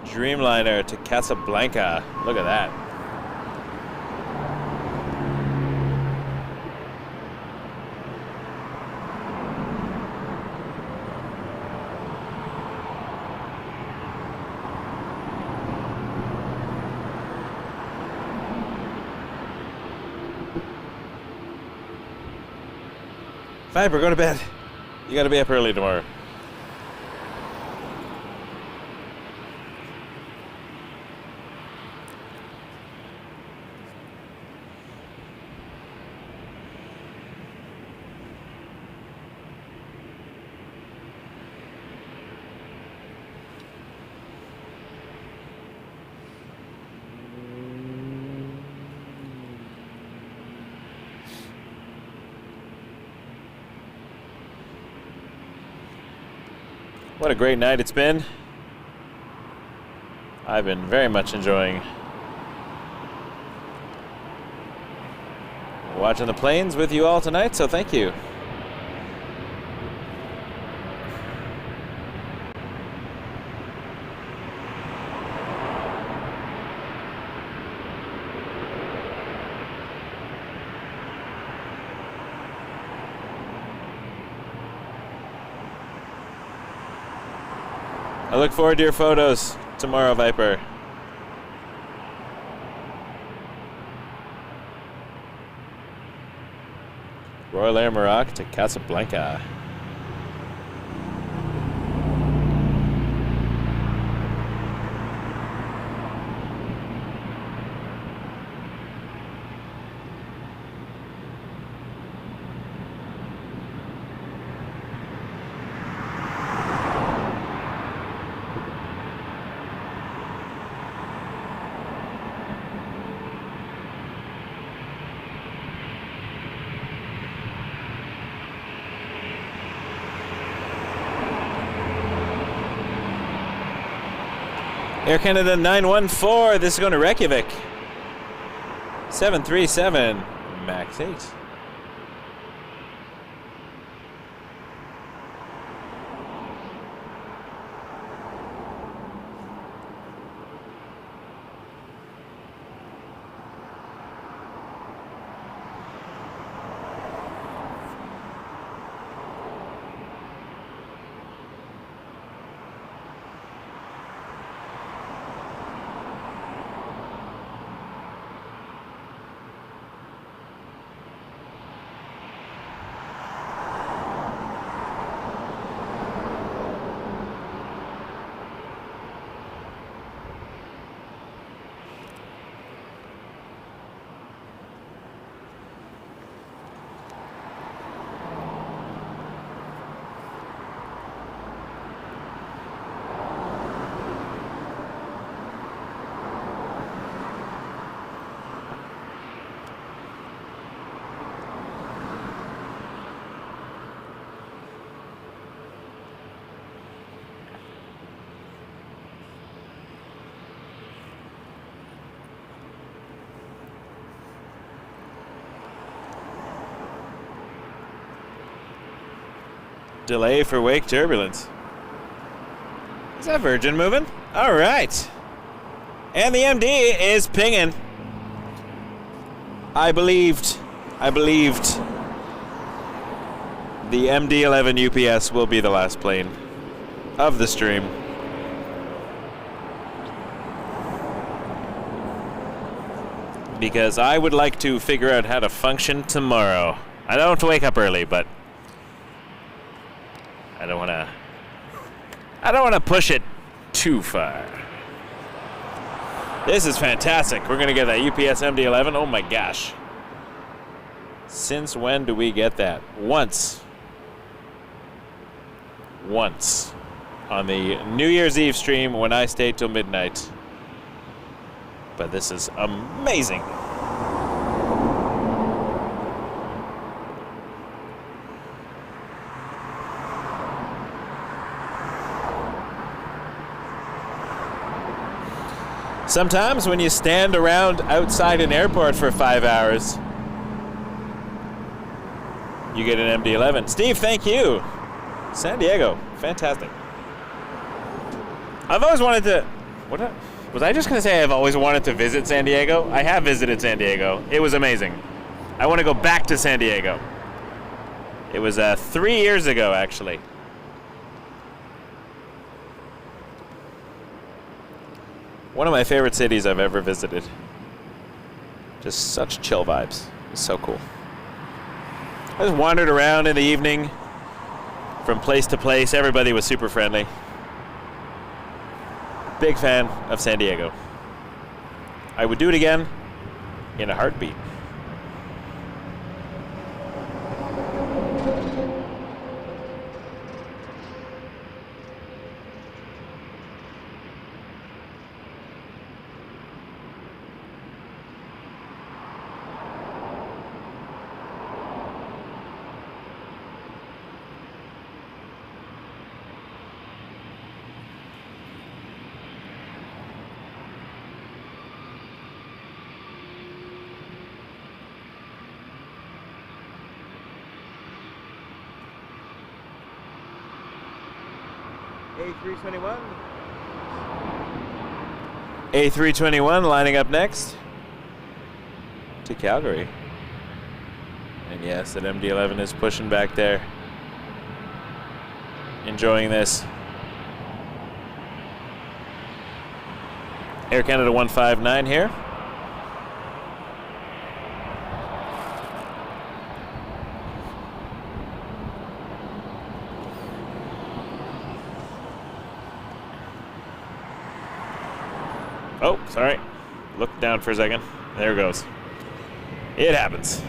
Dreamliner to Casablanca. Look at that. Fiber, go to bed. You gotta be up early tomorrow. What a great night it's been. I've been very much enjoying watching the planes with you all tonight, so thank you. I look forward to your photos tomorrow, Viper. Royal Air Maroc to Casablanca. Air Canada 914, this is going to Reykjavik. 737, MAX 8. Delay for wake turbulence. Is that Virgin moving? All right. And the MD is pinging. I believed the MD-11 UPS will be the last plane of the stream. Because I would like to figure out how to function tomorrow. I don't have to wake up early, but I don't want to push it too far. This is fantastic. We're going to get that UPS MD-11. Oh my gosh. Since when do we get that? Once on the New Year's Eve stream when I stayed till midnight. But this is amazing. Sometimes when you stand around outside an airport for 5 hours, you get an MD-11. Steve, thank you. San Diego, fantastic. I've always wanted to, was I just going to say I've always wanted to visit San Diego? I have visited San Diego. It was amazing. I want to go back to San Diego. It was 3 years ago, actually. One of my favorite cities I've ever visited. Just such chill vibes. It's so cool. I just wandered around in the evening from place to place. Everybody was super friendly. Big fan of San Diego. I would do it again in a heartbeat. A321. A321 lining up next to Calgary. And yes, that MD-11 is pushing back there. Enjoying this. Air Canada 159 here. Oh, sorry. Looked down for a second. There it goes. It happens.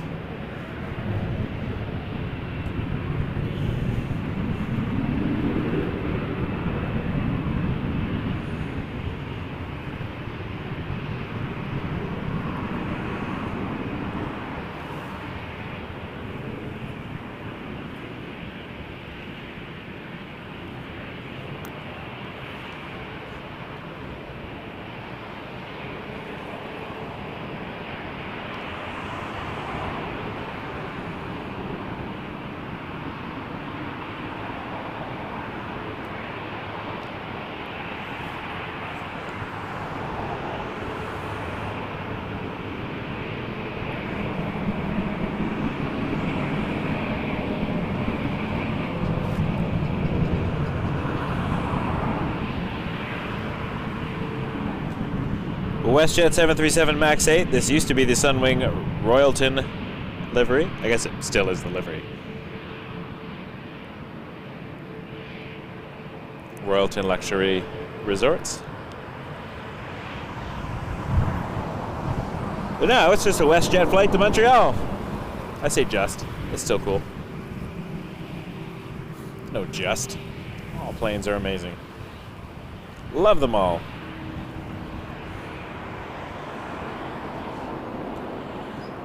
WestJet 737 MAX 8. This used to be the Sunwing Royalton livery. I guess it still is the livery. Royalton Luxury Resorts. But no, it's just a WestJet flight to Montreal. I say just. It's still cool. No just. All planes are amazing. Love them all.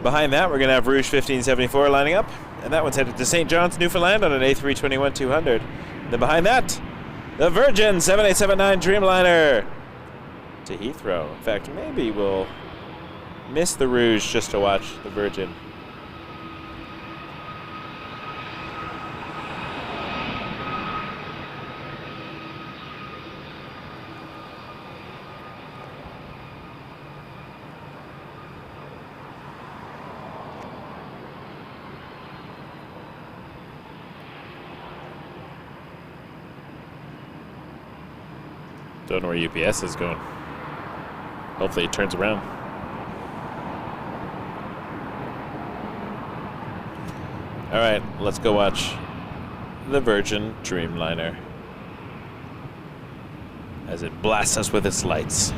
Behind that, we're going to have Rouge 1574 lining up, and that one's headed to St. John's, Newfoundland on an A321-200. Then behind that, the Virgin 7879 Dreamliner to Heathrow. In fact, maybe we'll miss the Rouge just to watch the Virgin. Don't know where UPS is going. Hopefully it turns around. All right, let's go watch the Virgin Dreamliner as it blasts us with its lights.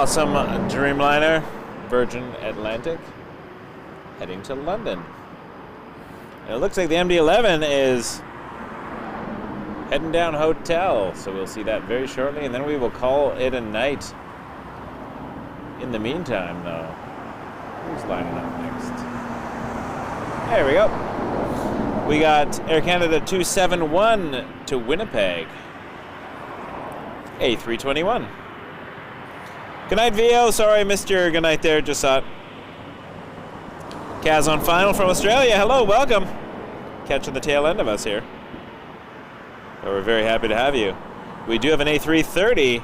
awesome Dreamliner, Virgin Atlantic, heading to London. And it looks like the MD-11 is heading down hotel, so we'll see that very shortly, and then we will call it a night. In the meantime, though, who's lining up next? There we go. We got Air Canada 271 to Winnipeg. A321. Good night, VO. Sorry I missed your good night there. Just saw it. Kaz on final from Australia. Hello, welcome. Catching the tail end of us here. But we're very happy to have you. We do have an A330.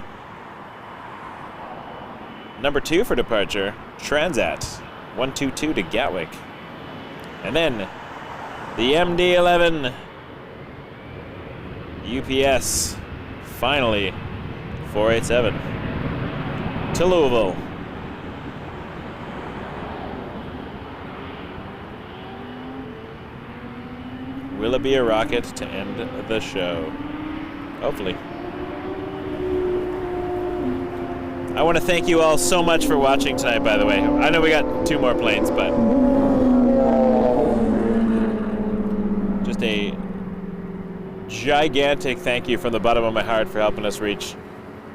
Number 2 for departure. Transat 122 to Gatwick. And then the MD-11 UPS finally 487 to Louisville. Will it be a rocket to end the show? Hopefully. I want to thank you all so much for watching tonight, by the way. I know we got 2 more planes, but just a gigantic thank you from the bottom of my heart for helping us reach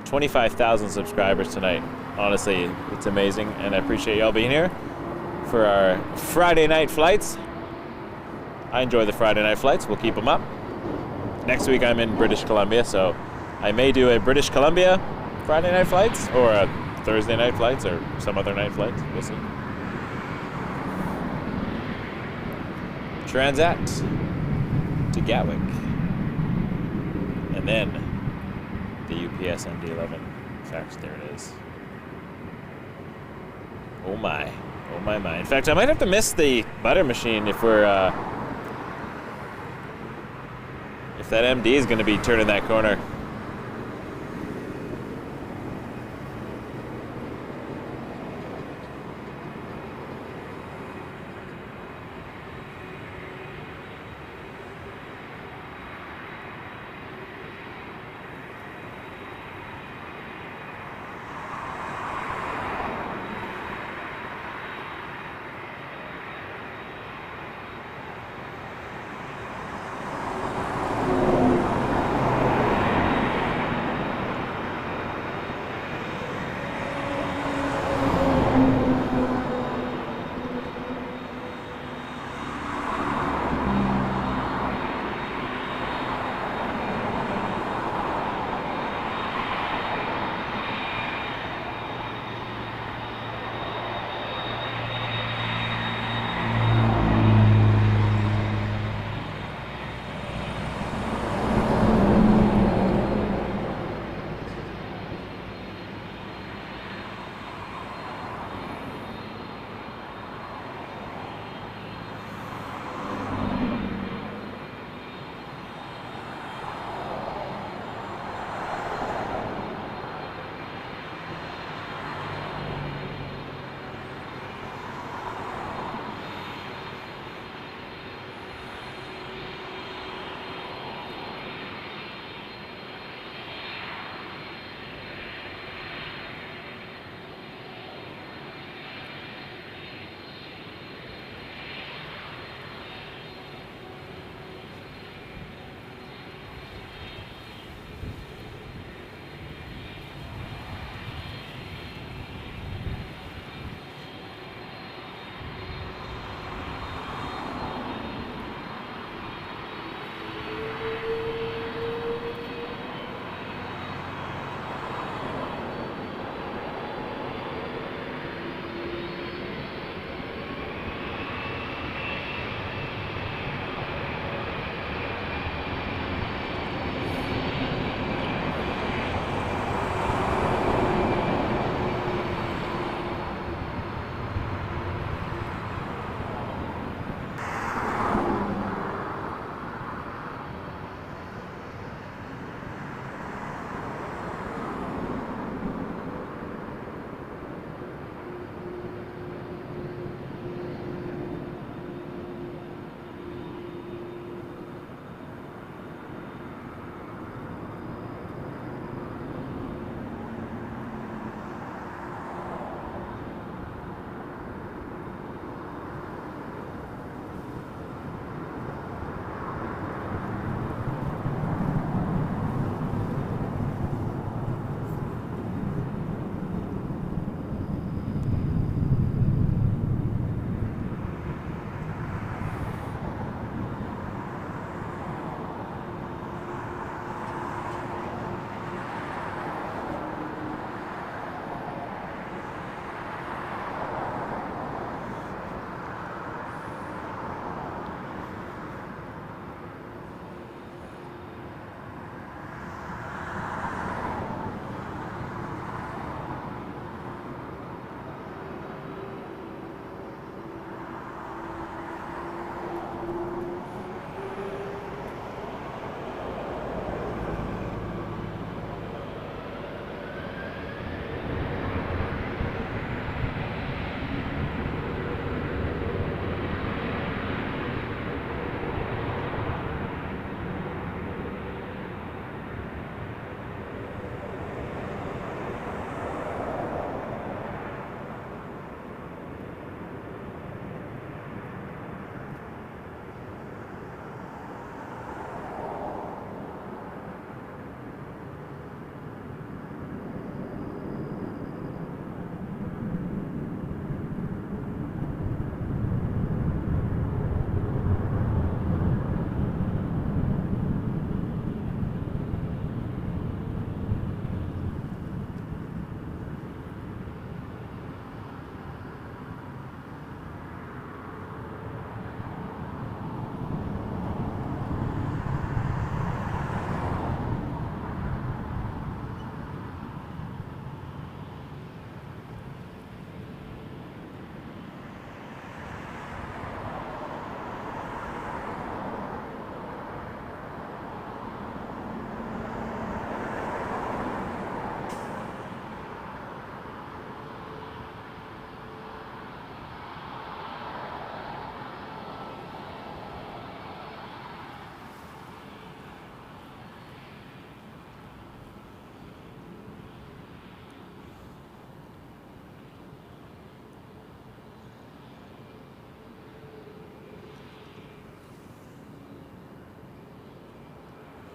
25,000 subscribers tonight. Honestly, it's amazing, and I appreciate y'all being here for our Friday night flights. I enjoy the Friday night flights. We'll keep them up. Next week I'm in British Columbia, so I may do a British Columbia Friday night flights or a Thursday night flights or some other night flights. We'll see. Transat to Gatwick. And then the UPS MD-11. In fact, there it is. Oh my. Oh my my. In fact, I might have to miss the butter machine if we're if that MD is going to be turning that corner.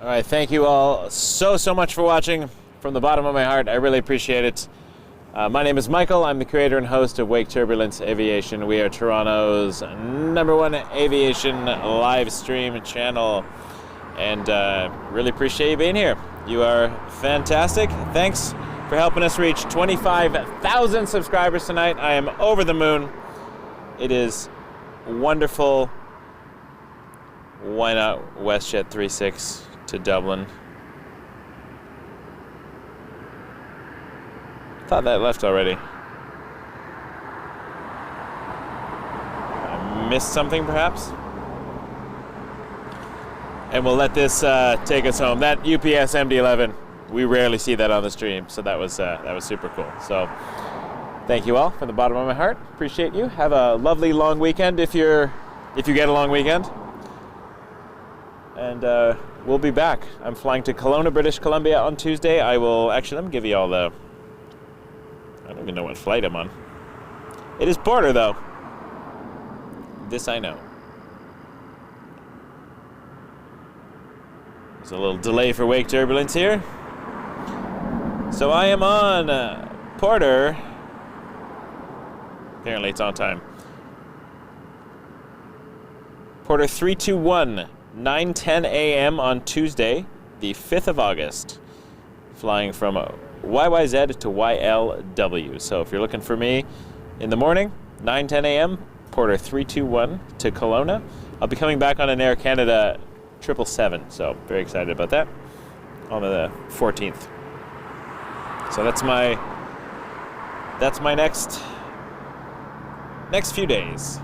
All right, thank you all so much for watching. From the bottom of my heart, I really appreciate it. My name is Michael. I'm the creator and host of Wake Turbulence Aviation. We are Toronto's #1 aviation live stream channel. And really appreciate you being here. You are fantastic. Thanks for helping us reach 25,000 subscribers tonight. I am over the moon. It is wonderful. Why not WestJet 36 to Dublin? Thought that left already. I missed something perhaps? And we'll let this take us home. That UPS MD-11, we rarely see that on the stream, so that was super cool. So thank you all from the bottom of my heart. Appreciate you. Have a lovely long weekend if you get a long weekend. And we'll be back. I'm flying to Kelowna, British Columbia on Tuesday. Let me give you all the, I don't even know what flight I'm on. It is Porter though. This I know. There's a little delay for wake turbulence here. So I am on Porter. Apparently it's on time. Porter 321, 9:10 a.m. on Tuesday, the 5th of August. Flying from YYZ to YLW. So if you're looking for me in the morning, 9:10 a.m., Porter 321 to Kelowna. I'll be coming back on an Air Canada 777, so very excited about that on the 14th. So that's my next few days.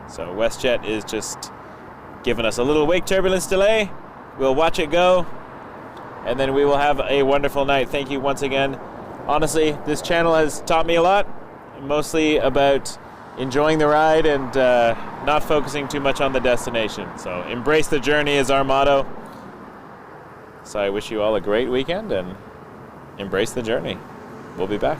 So WestJet is just giving us a little wake turbulence delay. We'll watch it go, and then we will have a wonderful night. Thank you once again. Honestly, this channel has taught me a lot, mostly about enjoying the ride and not focusing too much on the destination. So embrace the journey is our motto. So I wish you all a great weekend and embrace the journey. We'll be back.